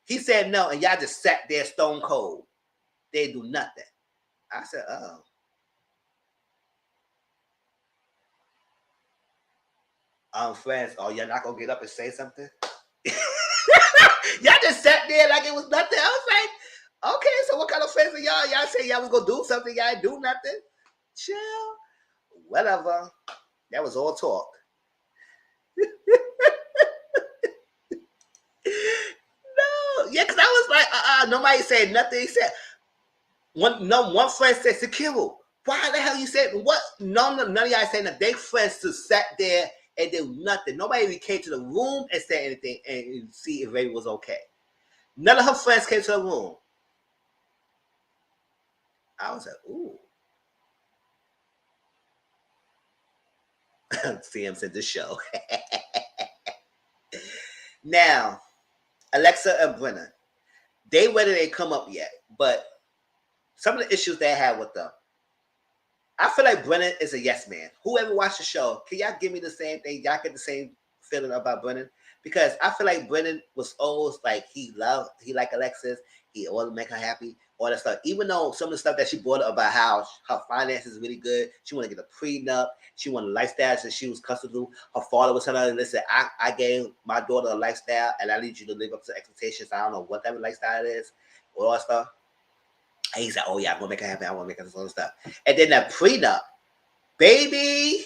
He said no, and y'all just sat there stone cold. They do nothing. I said, friends, oh, y'all not gonna get up and say something? Y'all just sat there like it was nothing. I was like, okay, so what kind of friends are y'all? Y'all say y'all was gonna do something, y'all ain't do nothing. Chill. Whatever. That was all talk. No, yeah, because I was like, nobody said nothing. He said one friend said, Sakira, why the hell you said what? None of y'all saying that. They friends just sat there and did nothing. Nobody even came to the room and said anything and see if Raven was okay. None of her friends came to the room. I was like, ooh. CM said the show. Now, Alexa and Brennan, whether they come up yet, but some of the issues they had with them. I feel like Brennan is a yes man. Whoever watched the show, can y'all give me the same thing? Y'all get the same feeling about Brennan? Because I feel like Brennan was always like he liked Alexis. He always make her happy, all that stuff. Even though some of the stuff that she brought up about how her finances is really good, she wanted to get a prenup, she wanted a lifestyle that she was comfortable. Her father was telling her, listen, I gave my daughter a lifestyle and I need you to live up to expectations. I don't know what type of lifestyle it is, all that stuff. And he said, oh yeah, I'm gonna make her happy. I want to make her this other stuff. And then that prenup, baby.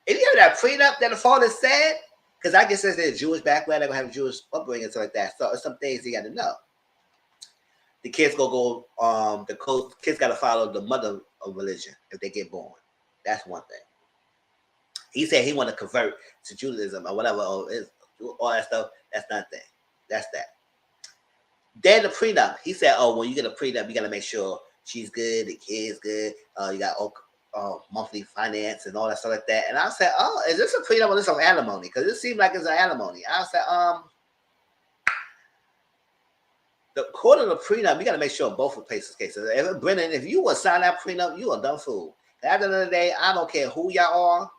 And you know that prenup that the father said? Because I guess there's a Jewish background, they're gonna have a Jewish upbringing and stuff like that. So it's some things you gotta know. The kids kids gotta follow the mother of religion if they get born. That's one thing. He said he wanna convert to Judaism or whatever, or all that stuff. That's nothing. That's that. Then the prenup. He said, oh, when you get a prenup, you got to make sure she's good, the kid's good. You got monthly finance and all that stuff like that. And I said, oh, is this a prenup or this some alimony? Because it seemed like it's an alimony. I said, according to the prenup, you got to make sure both of places cases. Brennan, if you would sign that prenup, you a dumb fool. At the end of the day, I don't care who y'all are.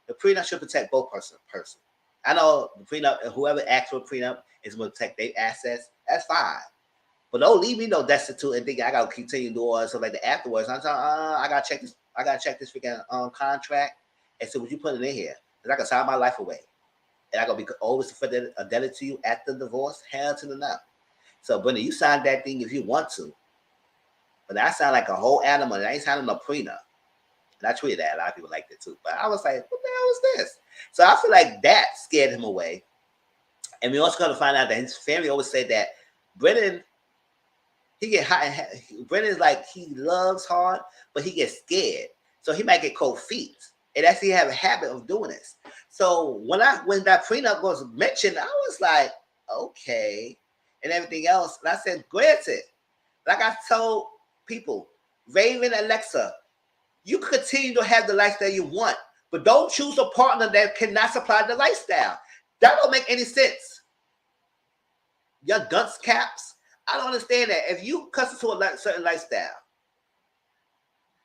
The prenup should protect both person. I know the prenup, whoever acts for a prenup is going to protect their assets. That's fine. But don't leave me no destitute and think I got to continue doing something like that afterwards. I'm telling I got to check this. I got to check this freaking contract and see what you putting in here. Because I can sign my life away. And I got to be always indebted to you at the divorce. Hell to the no. So, Brendan, you signed that thing if you want to. But I sound like a whole animal. I ain't signing no prenup. And I tweeted that. A lot of people liked it too. But I was like, what the hell is this? So I feel like that scared him away. And we also got to find out that his family always said that Brennan, he get hot. Brennan's like, he loves hard, but he gets scared. So he might get cold feet. It actually have a habit of doing this. So when that prenup was mentioned, I was like, okay, and everything else. And I said, granted, like I told people, Raven, Alexa, you continue to have the lifestyle you want, but don't choose a partner that cannot supply the lifestyle. That don't make any sense. Your dunce caps. I don't understand that. If you custom to a certain lifestyle.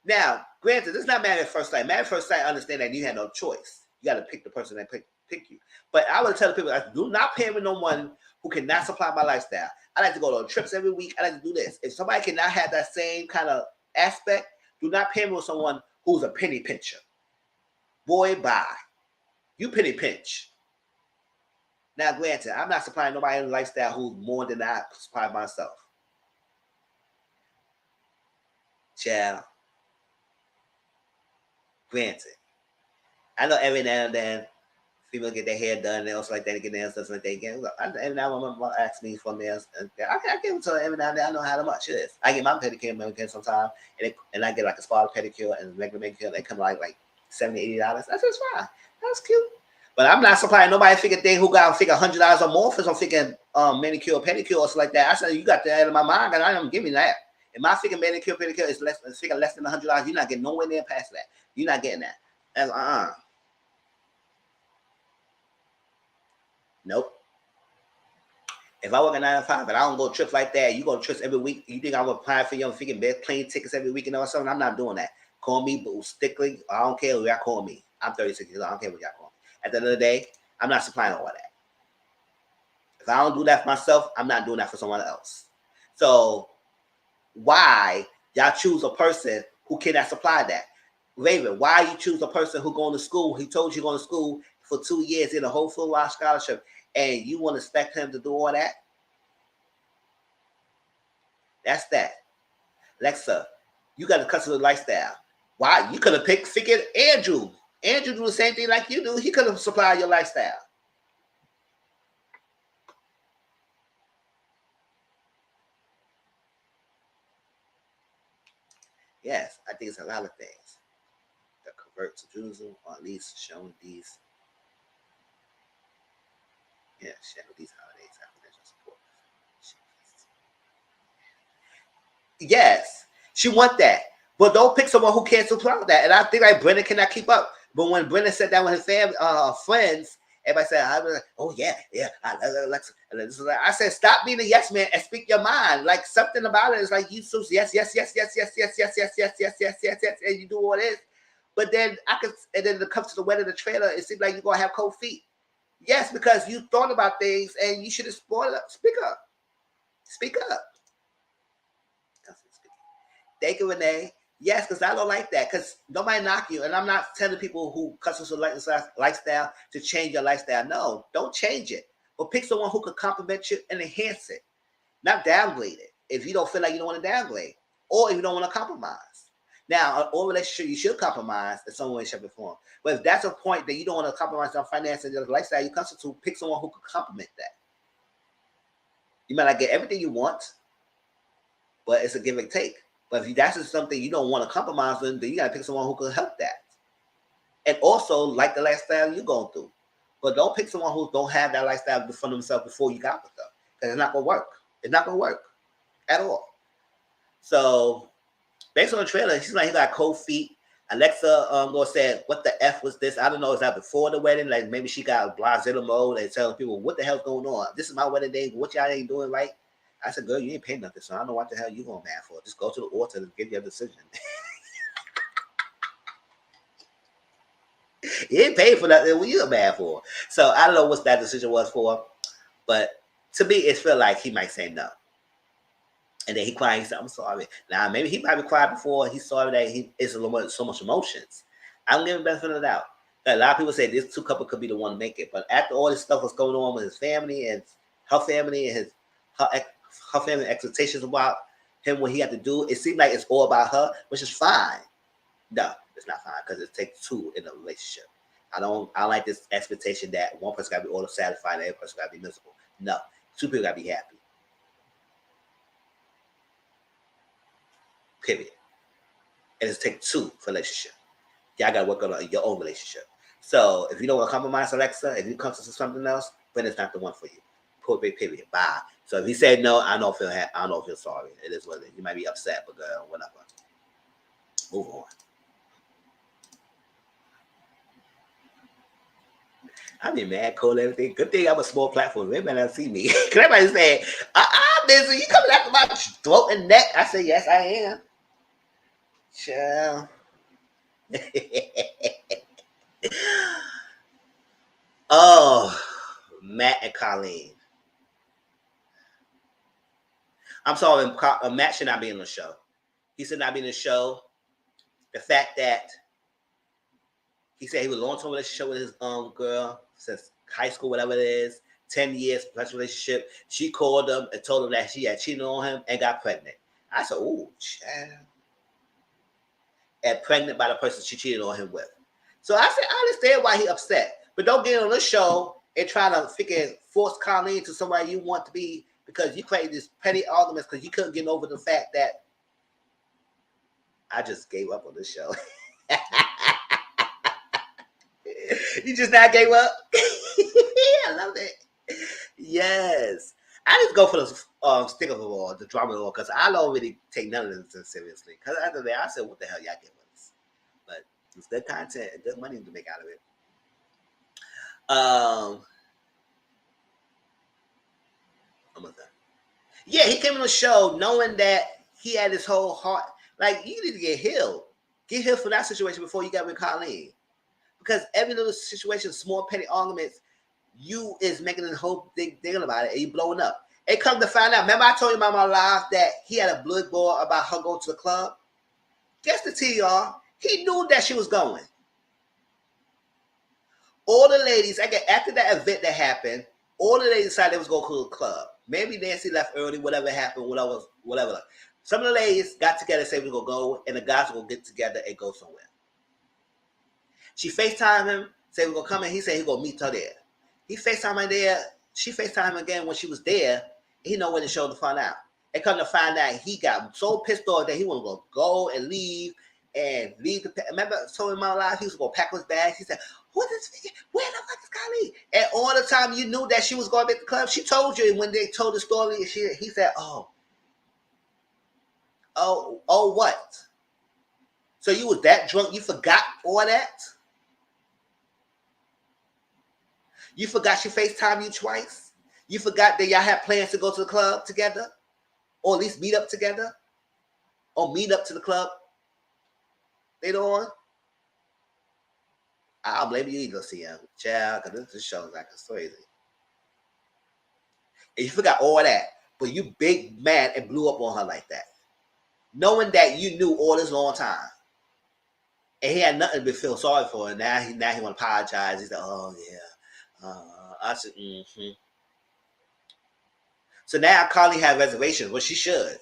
Now, granted, this is not married at first sight. Married at first sight, I understand that you had no choice. You got to pick the person that pick you. But I would tell people, do not pair with no one who cannot supply my lifestyle. I like to go on trips every week. I like to do this. If somebody cannot have that same kind of aspect, do not pair with someone who's a penny pincher. Boy, bye. You penny pinch. Now, granted, I'm not supplying nobody in the lifestyle who's more than I supply myself. Child. Granted. I know every now and then people get their hair done, nails like that, they get nails done like they get. Every now and then, my mom asks me for nails. I give them to her every now and then. I know how much it is. I get my pedicure and manicure sometimes, and I get like a spa pedicure and regular manicure. They come like $70, $80. That's just fine. That's cute. But I'm not supplying nobody figure thing who got $100 or more for some figure manicure or pedicure or something like that. I said, you got that out of my mind, and I don't give me that. If my figure manicure pedicure is less than $100, you're not getting nowhere near past that. You're not getting that. That's Nope. If I work a 9 to 5 and I don't go trips like that, you go trips every week. You think I'm applying for your freaking bed plane tickets every week and all something? I'm not doing that. Call me stickly. I don't care what y'all call me. I'm 36 years old. I don't care what y'all call me. At the end of the day, I'm not supplying all that. If I don't do that for myself, I'm not doing that for someone else. So why y'all choose a person who cannot supply that? Raven, why you choose a person who going to school? He told you going to school for 2 years in a whole full ride scholarship, and you want to expect him to do all that? That's that. Alexa, you got a customer lifestyle. Why? You could have figured Andrew. Andrew do the same thing like you do. He could have supplied your lifestyle. Yes, I think it's a lot of things that convert to Judaism, or at least showing these. Yeah, showing these holidays financial support. Yes, she want that, but don't pick someone who can't supply that. And I think like Brendan cannot keep up. But when Brendan sat down with his family, friends, everybody said, "I was like, oh yeah, I Alexa." And this is like, I said, stop being a yes man and speak your mind. Like something about it is like you so yes, and you do all this. But then and then it comes to the wedding, the trailer, it seems like you're gonna have cold feet. Yes, because you thought about things and you should have spoiled up. Speak up. Speak up. Thank you, Renee. Yes, because I don't like that. Because nobody knock you, and I'm not telling people who customs lifestyle to change your lifestyle. No, don't change it. But pick someone who could complement you and enhance it, not downgrade it. If you don't feel like you don't want to downgrade, or if you don't want to compromise. Now, all relationship you should compromise in some way, shape, or form. But if that's a point that you don't want to compromise on finance and your lifestyle, you constitute pick someone who could complement that. You might not get everything you want, but it's a give and take. But if that's just something you don't want to compromise on, then you got to pick someone who can help that. And also, like the lifestyle you're going through. But don't pick someone who don't have that lifestyle for themselves before you got with them. Because it's not going to work. It's not going to work at all. So, based on the trailer, she's like, he got cold feet. Alexa said, what the F was this? I don't know. Is that before the wedding? Like maybe she got blasé mode and telling people, what the hell's going on? This is my wedding day. What y'all ain't doing right? I said, girl, you ain't paying nothing, so I don't know what the hell you going mad for. Just go to the altar and give your decision. You ain't paid for nothing. What you mad for? So I don't know what that decision was for, but to me, it felt like he might say no. And then he cried. He said, I'm sorry. Now, maybe he probably cried before. He's sorry that it's so much emotions. I'm giving benefit of the doubt. A lot of people say this two couple could be the one to make it. But after all this stuff was going on with his family and her family and her family expectations about him, what he had to do, it seemed like it's all about her, which is fine. No, it's not fine because it takes two in a relationship. I like this expectation that one person got to be all satisfied and the other person got to be miserable. No, two people got to be happy. Period. And it takes two for a relationship. Y'all got to work on your own relationship. So if you don't want to compromise Alexa, if you come to something else, Brennan's not the one for you. Put big period. Bye. So if he said no, I don't feel sorry. It is what it is. You might be upset, but whatever. Move on. I mean, mad, cold, everything. Good thing I'm a small platform. They might not see me. Cause everybody say, busy. You coming after my throat and neck? I say, yes, I am. Chill. Oh, Matt and Colleen. I'm sorry, Matt should not be in the show. He should not be in the show. The fact that he said he was a long-term relationship with his girl since high school, whatever it is, 10 years professional relationship. She called him and told him that she had cheated on him and got pregnant. I said, ooh, child. And pregnant by the person she cheated on him with. So I said, I understand why he upset. But don't get on this show and try to force Colleen to somebody you want to be because you created these petty arguments because you couldn't get over the fact that I just gave up on this show. You just not gave up? I love it. Yes. I just go for the stick of the wall, the drama of the wall, because I don't really take none of this seriously. Because after that, I said, what the hell y'all giving us? But it's good content and good money to make out of it. Almost done. Yeah, he came on the show knowing that he had his whole heart. Like, you need to get healed. Get healed from that situation before you got with Colleen. Because every little situation, small petty arguments, you is making a whole big deal about it and you blowing up. It come to find out. Remember I told you about my life that he had a blood ball about her going to the club? Guess the tea, y'all. He knew that she was going. All the ladies, after that event that happened, all the ladies decided they was going to the club. Maybe Nancy left early, whatever happened, whatever. Some of the ladies got together and said we're going to go, and the guys were going to get together and go somewhere. She FaceTimed him, said we're going to come in. He said he's going to meet her there. He FaceTimed her there. She FaceTimed him again when she was there. He know when the show to find out. And come to find out, he got so pissed off that he was going to go and leave the. Remember, so in my life, he was going to pack his bags. He said, "What is? Where the fuck is Kylie?" And all the time you knew that she was going to be at the club. She told you when they told the story. He said, "Oh, what? So you was that drunk? You forgot all that? You forgot she FaceTimed you twice? You forgot that y'all had plans to go to the club together? Or at least meet up together? Or meet up to the club later on? I'll blame you either, CM. Child, because this show is like it's crazy. And you forgot all that, but you big mad and blew up on her like that. Knowing that you knew all this long time. And he had nothing to feel sorry for her. Now he want to apologize. He said, oh, yeah. I said, mm-hmm. So now Carly had reservations, well, she should.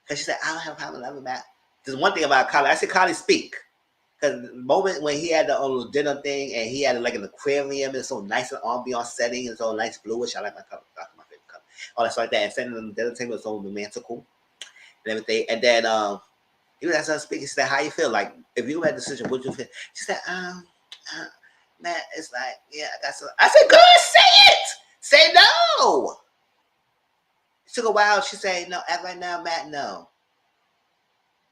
Because she said, I don't have a problem with Matt. There's one thing about Carly. I said, Carly, speak. Because the moment when he had the dinner thing and he had like an aquarium and so nice and ambiance setting and so nice bluish. I like my color. That's my favorite color. All that stuff like that. And setting the dinner table was so romantical and everything. And then he was asking her to speak. He said, how you feel? Like, if you had a decision, what would you feel? She said, Matt, it's like, yeah, I got some. I said, girl, say it. Say no. It took a while. She said, no, at right now, Matt, no.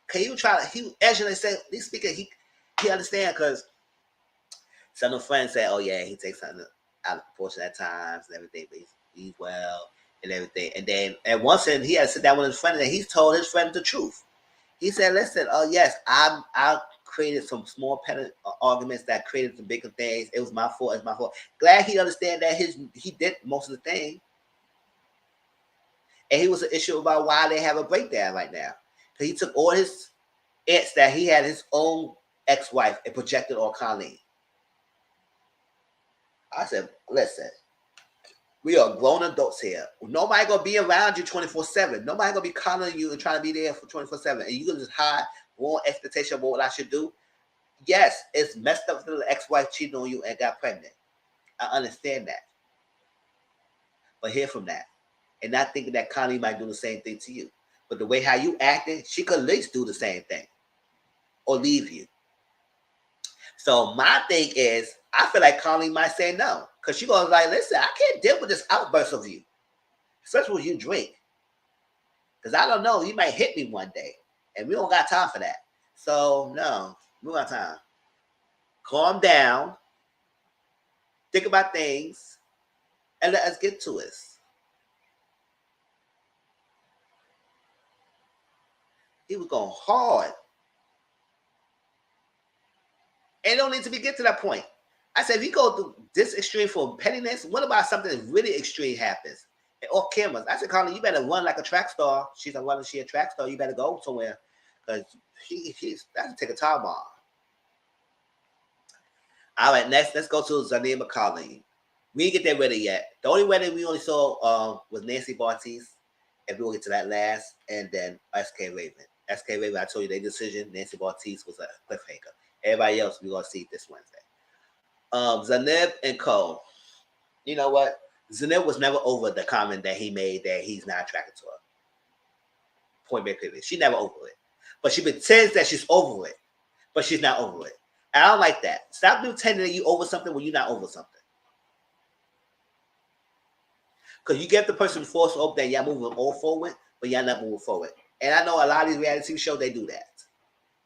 Can you try to, he actually said, he's speaking, he understand because some of the friends say, oh yeah, he takes something out of proportion at times and everything, but he's well and everything. And then at one time he had to sit down with his friend and he's told his friend the truth. He said, listen, yes, I created some small petty arguments that created some bigger things. It was my fault, it's my fault. Glad he understand that he did most of the thing. And he was an issue about why they have a breakdown right now. So he took all his ex that he had his own ex-wife and projected on Colleen. I said, listen, we are grown adults here. Nobody gonna be around you 24/7. Nobody gonna be calling you and trying to be there for 24/7. And you gonna just hide one expectation of what I should do. Yes, it's messed up for the ex-wife cheating on you and got pregnant. I understand that. But hear from that. And not thinking that Connie might do the same thing to you. But the way how you acting, she could at least do the same thing. Or leave you. So my thing is, I feel like Colleen might say no. Because she goes like, listen, I can't deal with this outburst of you. Especially when you drink. Because I don't know, you might hit me one day. And we don't got time for that. So, no, we don't got time. Calm down. Think about things. And let us get to it. He was going hard. And it don't need to be get to that point. I said, if you go through this extreme for pettiness, what about something that really extreme happens? And off cameras. I said, Colin, you better run like a track star. She's like, well, she a track star. You better go somewhere. Because that's to take a time bomb. All right, next, let's go to Zanir McCarley. We didn't get that ready yet. The only wedding we only saw was Nancy Bartese. And we will get to that last. And then SK Raven. SK Raven, I told you their decision. Nancy Bartese was a cliffhanger. Everybody else, we're going to see this Wednesday. Zanib and Cole. You know what? Zanib was never over the comment that he made that he's not attracted to her. Point blank period. She never over it. But she pretends that she's over it. But she's not over it. And I don't like that. Stop pretending that you over something when you're not over something. Because you get the person false hope that y'all moving all forward, but y'all not moving forward. And I know a lot of these reality TV shows, they do that.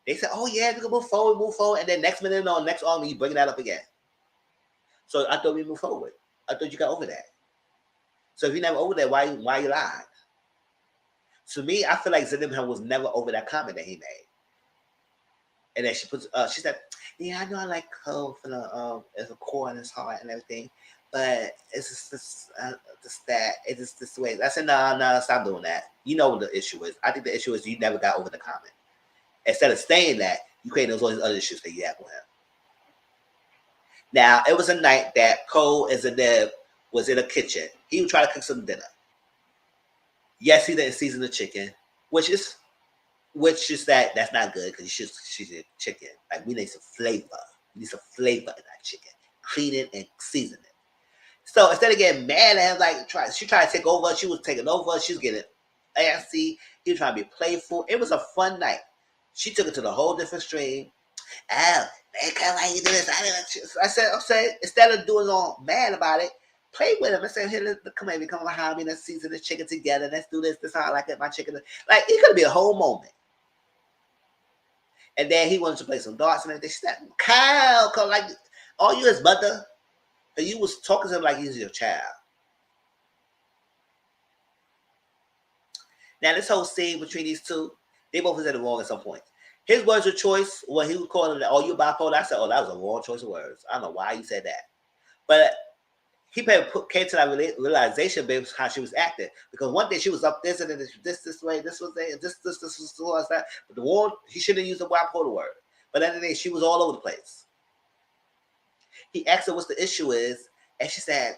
They say, oh yeah, we can move forward, and then next minute or next arm, you bring that up again. So I thought we moved forward. I thought you got over that. So if you're never over that, why you lying? To me, I feel like Zanimhan was never over that comment that he made. And then she said, yeah, I know I like Cole for the as a core in his heart and everything, but it's just that it's just this way. I said, no, stop doing that. You know what the issue is. I think the issue is you never got over the comment. Instead of saying that, you create all these other issues that you have with him. Now, it was a night that Cole and Zanib was in a kitchen. He would try to cook some dinner. Yes, he didn't season the chicken, which is that's not good because you should season chicken. Like we need some flavor. We need some flavor in that chicken. Clean it and season it. So instead of getting mad at him, like she tried to take over. She was taking over. She was getting antsy. He was trying to be playful. It was a fun night. She took it to the whole different stream. Oh, man, why you do this? I said, instead of doing all mad about it, play with him and say, hey, come behind me, let's season this chicken together. Let's do this. This is how I like it, my chicken. Like, it could be a whole moment. And then he wanted to play some darts and everything. She said, Kyle, come like, all you his mother? And you was talking to him like he's your child. Now, this whole scene between these two, they both was at the wrong at some point. His words of choice, when he was calling it, oh, you bipolar, I said, oh, that was a wrong choice of words. I don't know why you said that. But he came to that realization based how she was acting. Because one day she was up this and then this way, this was there, this was that. But the one, he shouldn't use the bipolar word. But at the day, she was all over the place. He asked her what the issue is, and she said,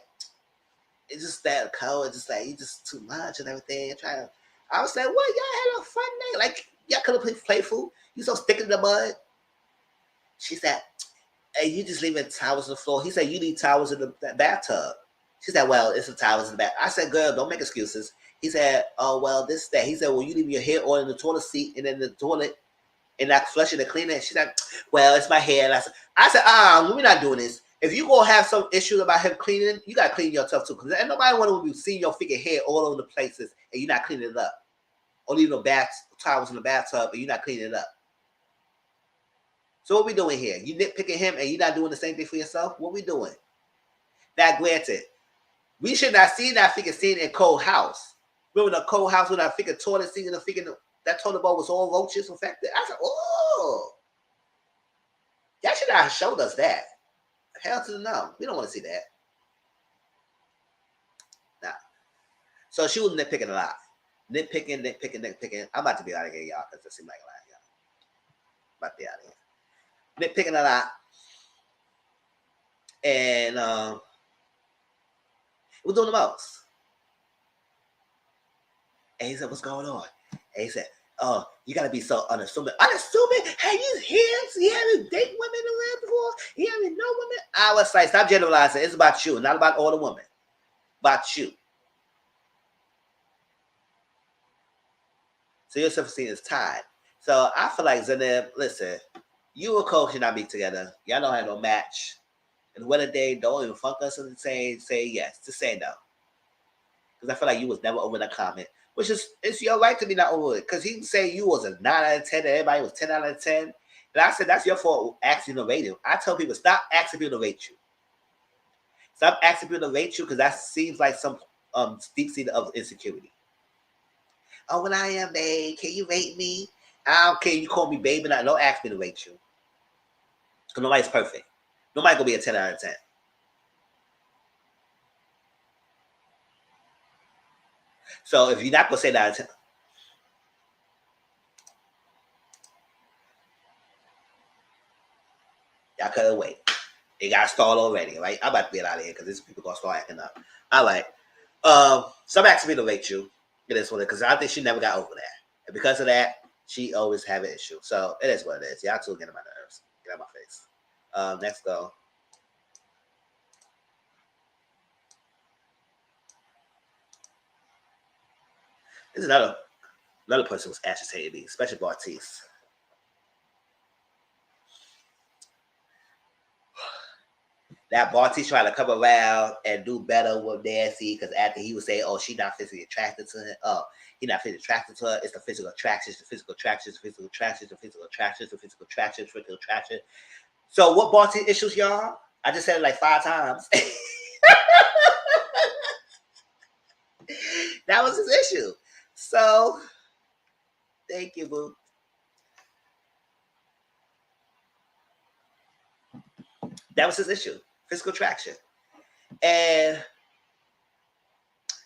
it's just that Cole, it's just like, you just too much and everything. I was like, what? Y'all had a fun night? Like, y'all could have played playful. You so stick in the mud. She said, hey, you just leaving towels on the floor. He said, you leave towels in the bathtub. She said, well, it's some towels in the bath. I said, girl, don't make excuses. He said, oh, well, this, that. He said, well, you leave your hair oil in the toilet seat and then the toilet and not flushing and cleaning it. She said, well, it's my hair. And I said, we're not doing this. If you gonna have some issue about him cleaning, you gotta clean yourself too. Because nobody want to be seeing your freaking hair all over the places and you're not cleaning it up. Or leaving the towels in the bathtub and you're not cleaning it up. So what we doing here? You nitpicking him and you're not doing the same thing for yourself? What we doing? Now, granted, we should not see that freaking scene in Cold House. Remember the Cold House with that freaking toilet seat and the freaking, that toilet bowl was all roaches infected? I said, oh. Y'all should not have showed us that. Hell to the no. We don't want to see that. Nah. So she was nitpicking a lot. Nitpicking. I'm about to be out of here, y'all, because it seems like a lot, y'all. About to be out of here. Nitpicking a lot. And it was doing the most. And he said, what's going on? And he said, oh, you got to be so unassuming. Unassuming? Hey, you haven't dated women around before? You haven't know women? I was like, stop generalizing. It's about you, not about all the women. About you. So your self-esteem is tied. So I feel like Zanab, listen, You and Cole should not be together. Y'all don't have no match. And when a day, don't even fuck us and say yes. Just say no. Because I feel like you was never over that comment. Which is, it's your right to be not over it. Because he can say you was a 9 out of 10 and everybody was 10 out of 10. And I said, that's your fault asking to rate him. I tell people, stop asking people to rate you. Stop asking people to rate you because that seems like some deep seed of insecurity. Oh, when I am, babe, can you rate me? I don't care. You call me babe, and don't ask me to rate you. Because nobody's perfect. Nobody's going to be a 10 out of 10. So if you're not going to say that out of 10, y'all couldn't wait. It got stalled already, right? I'm about to get out of here because these people going to start acting up. All right. Some asking me to rate you. It is what it is. Because I think she never got over that. And because of that, she always have an issue. So it is what it is. Y'all two get on my nerves. Get out my face. Next go. This is another person who's agitated me, especially Bartiz. That Bartiz trying to come around and do better with Nancy because after he would say, "Oh, she's not physically attracted to him. Oh, he's not physically attracted to her. It's the physical attraction. It's the physical attraction. It's the physical attraction. It's the physical attraction. It's the physical attraction. It's the physical attraction." So what Bartiz issues, y'all? I just said it like 5 times. That was his issue. So, thank you, boo. That was his issue. Physical attraction. And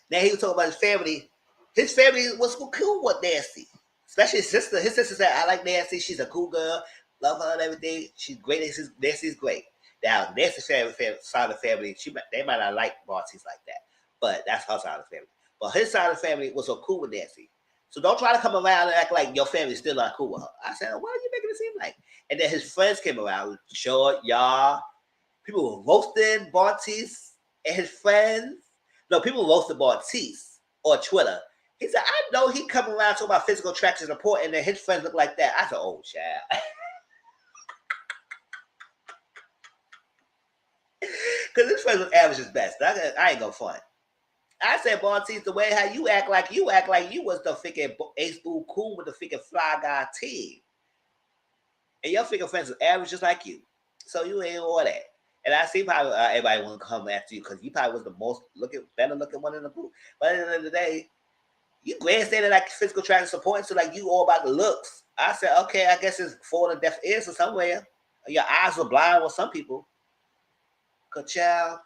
then he was talking about his family. His family was cool with Nancy. Especially his sister. His sister said, I like Nancy. She's a cool girl. Love her and everything. She's great. Nancy's great. Now, Nancy's side of the family, they might not like Bartiz like that. But that's her side of the family. But his side of the family was so cool with Nancy. So don't try to come around and act like your family's still not cool with her. I said, what are you making it seem like? And then his friends came around. Short, y'all. People were roasting Bartiz and his friends. No, people roasted Bartiz on Twitter. He said, I know he come around talking about physical attraction and support, and then his friends look like that. I said, oh, child. Because his friends was average is best. I ain't gonna front. I said, Bartiz, the way how you act like you was the freaking ace boo cool with the freaking fly guy team. And your freaking friends are average just like you. So you ain't all that. And I see probably everybody want to come after you because you probably was the most better looking one in the group. But at the end of the day, you grandstanding like physical attraction support, so like you all about the looks. I said, okay, I guess it's for the deaf ears or somewhere. Your eyes were blind with some people. Cause child,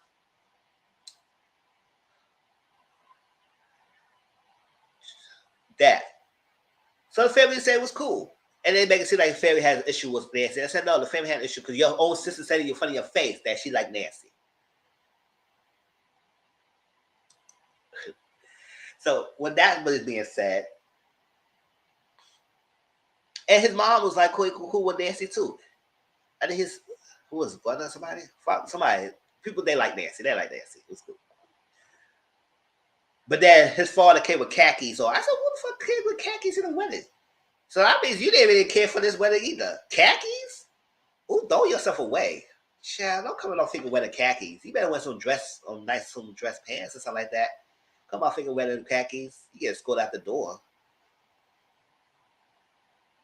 that. So the family said it was cool. And they make it seem like the family has an issue with Nancy. I said, no, the family had an issue because your own sister said in front of your face that she liked Nancy. So when that was being said, and his mom was like cool with Nancy too. I think who was it, brother? Somebody, people they like Nancy. They like Nancy. It was cool. But then his father came with khakis. So I said, what the fuck came with khakis in the wedding? So that means you didn't even care for this wedding either. Khakis? Ooh, throw yourself away. Child, don't come off thinking wearing khakis. You better wear some dress pants or something like that. Come off thinking wearing khakis. You get escorted out the door.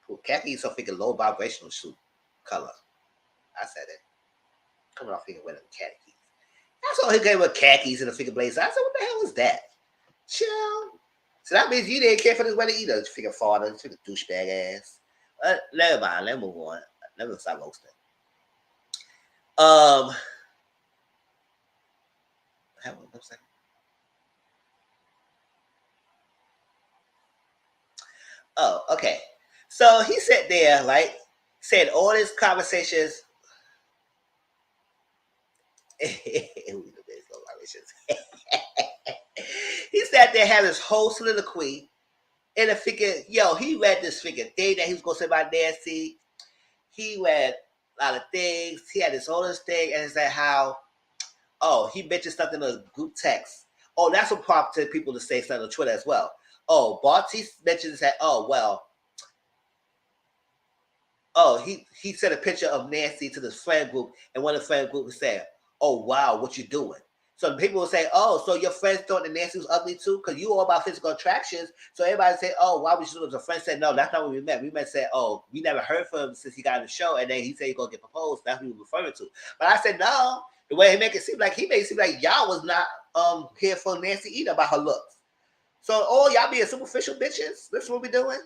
Ooh, khakis are thinking low vibrational suit color. I said it. Coming off thinking wearing khakis. I saw him going with khakis and a figure blazer. I said, what the hell was that? Chill. So that means you didn't care for this wedding either. Figure father, figure douchebag ass. Never mind. Let's move on. Let me stop roasting. Hang on 1 second. Oh, okay. So he sat there, right? Said all his conversations. He sat there having his whole soliloquy and a figure, he read this figure thing that he was going to say about Nancy. He read a lot of things. He had this whole thing and said how, he mentioned something in a group text. Oh, that's what prompted people to say something on Twitter as well. Oh, Bartiz mentioned that, oh, he sent a picture of Nancy to this friend group, and one of the friend group said, "Oh wow, what you doing?" So people will say, "Oh, so your friends thought that Nancy was ugly too, because you all about physical attractions." So everybody say, "Oh, why would you do this?" A friend said, "No, that's not what we meant. We meant say, oh, we never heard from him since he got in the show, and then he said he's gonna get proposed. That's what he was referring to." But I said, no. The way he made it seem like y'all was not here for Nancy either about her looks. So all y'all being superficial bitches. This is what we doing.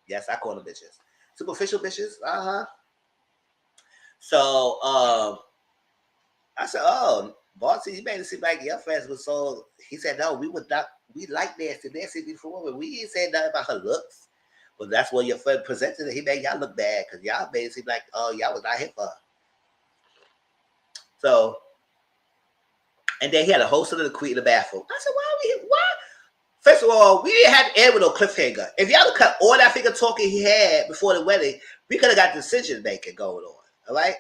Yes, I call them bitches. Superficial bitches. So I said, "Oh, Bossy, you made it seem like your friends was so." He said, "No, we would not. We like Nancy. Nancy before women. We didn't say nothing about her looks. But that's what your friend presented. He made y'all look bad because y'all made it seem like, oh, y'all was not here for her." So, and then he had a whole set of the queen in the bathroom. I said, "Why are we here? Why?" First of all, we didn't have to end with no cliffhanger. If y'all would cut all that figure talking he had before the wedding, we could have got decision making going on. All right.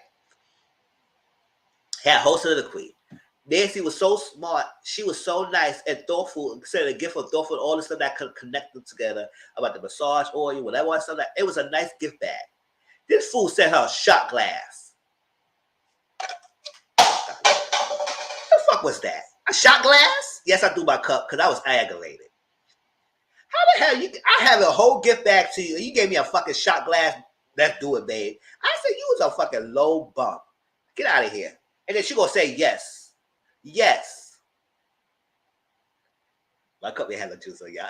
Had a whole set of the queen. Nancy was so smart. She was so nice and thoughtful. Sent a gift of thoughtful, all the stuff that could connect them together about the massage oil, whatever stuff. It was a nice gift bag. This fool sent her a shot glass. What the fuck was that? A shot glass? Yes, I threw my cup because I was aggravated. How the hell I have a whole gift bag to you and you gave me a fucking shot glass? Let's do it, babe. I said you was a fucking low bump. Get out of here. And then she gonna say yes. Yes. My cup may have a juice on y'all.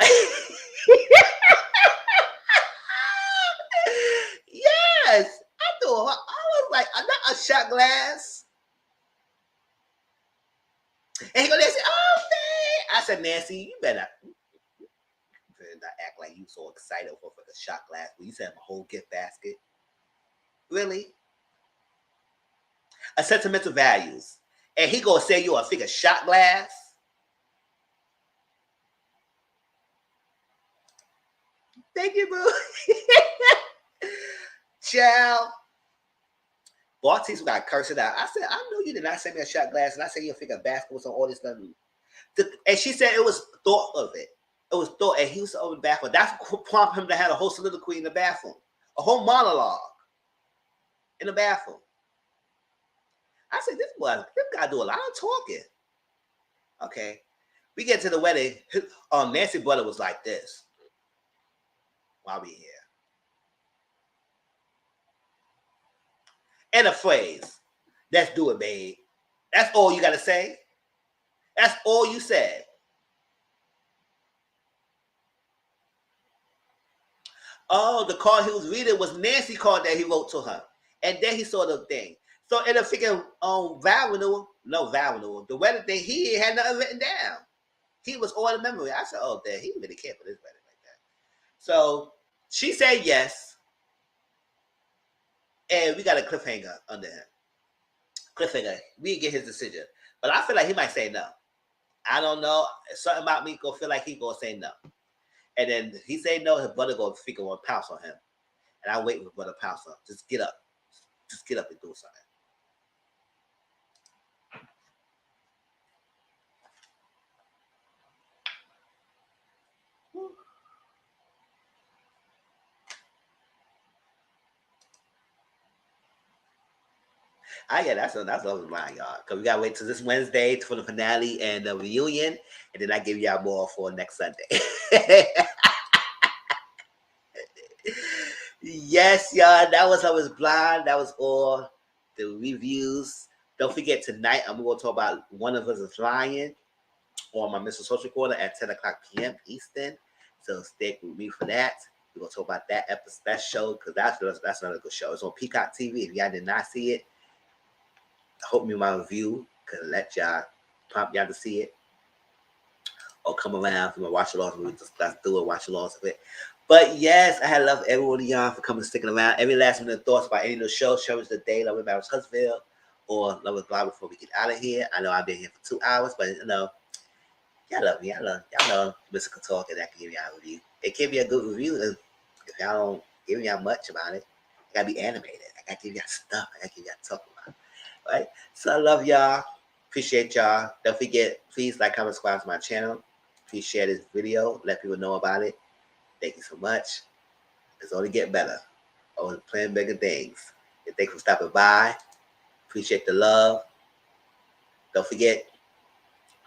Yes. I was like, not a shot glass. And he gonna say, "Oh man." I said, "Nancy, you better not act like you so excited for the shot glass when you said a whole gift basket." Really? A sentimental values. And he gonna say you a figure shot glass? Thank you, boo. Child. Bartisa got cursed out. I said, "I know you did not send me a shot glass, and I said you figure basketball on all this stuff." And she said it was thought of it. It was thought, and he was over the bathroom. That's what prompted him to have a whole soliloquy in the bathroom, a whole monologue in the bathroom. I said, this guy do a lot of talking. Okay. We get to the wedding. Nancy brother was like this. While we here. And a phrase. "Let's do it, babe." That's all you got to say? That's all you said? Oh, the card he was reading was Nancy card that he wrote to her. And then he saw the thing. So in the freaking vow renewal, the wedding thing, he had nothing written down. He was all in memory. I said, "Oh, damn, he didn't really care for this wedding like that." So she said yes. And we got a cliffhanger under him. Cliffhanger. We didn't get his decision. But I feel like he might say no. I don't know. Something about me gonna feel like he gonna say no. And then he say no, his brother gonna figure one pounce on him. And I wait for brother pounce on. Just get up. Just get up and do something. Yeah, that's another line, y'all. Because we gotta wait till this Wednesday for the finale and the reunion, and then I give y'all more for next Sunday. Yes, y'all. That was I Was Blind. That was all the reviews. Don't forget tonight I'm gonna talk about One of Us Is Lying on my Mr. Social Quarter at 10 o'clock p.m. Eastern. So stay with me for that. We're gonna talk about that episode, that show, because that's another good show. It's on Peacock TV. If y'all did not see it, I hope my review could let y'all prompt y'all to see it. Or come around for my watch alongs. We just do a watch alongs of it. But yes, I love everyone of y'all for coming and sticking around. Every last minute thoughts about any of the shows, Cherish the Day, Love and Marriage Huntsville, or Love and Blind before we get out of here. I know I've been here for 2 hours, but y'all love me. Y'all know Mr. Can talk and I can give y'all a review. It can be a good review if y'all don't give y'all much about it. I gotta be animated. I gotta give y'all stuff. I gotta give y'all talk about. Right? So I love y'all. Appreciate y'all. Don't forget, please like, comment, subscribe to my channel. Please share this video. Let people know about it. Thank you so much. It's only getting better. Only playing bigger things. And thanks for stopping by. Appreciate the love. Don't forget,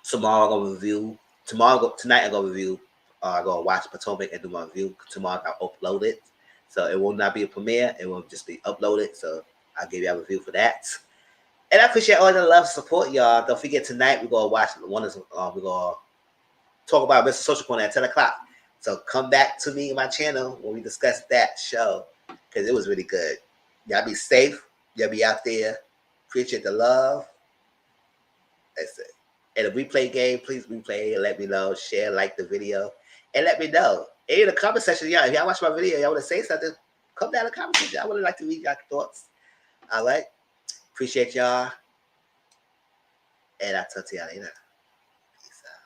tomorrow I'm gonna review. Tonight I'm gonna review. I'm gonna watch Potomac and do my review. Tomorrow I'll upload it, so it will not be a premiere. It will just be uploaded. So I'll give you a review for that. And I appreciate all the love and support, y'all. Don't forget, tonight we're gonna watch we're gonna talk about Mr. Social Corner at 10 o'clock. So come back to me in my channel when we discuss that show, because it was really good. Y'all be safe. Y'all be out there. Appreciate the love. That's it. And if we play game, please replay and let me know. Share, like the video, and let me know. And in the comment section, y'all, if y'all watch my video, y'all want to say something, come down in the comment section. I would like to read y'all thoughts. All right. Appreciate y'all. And I'll talk to y'all later. Peace out.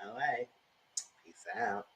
All right. Peace out.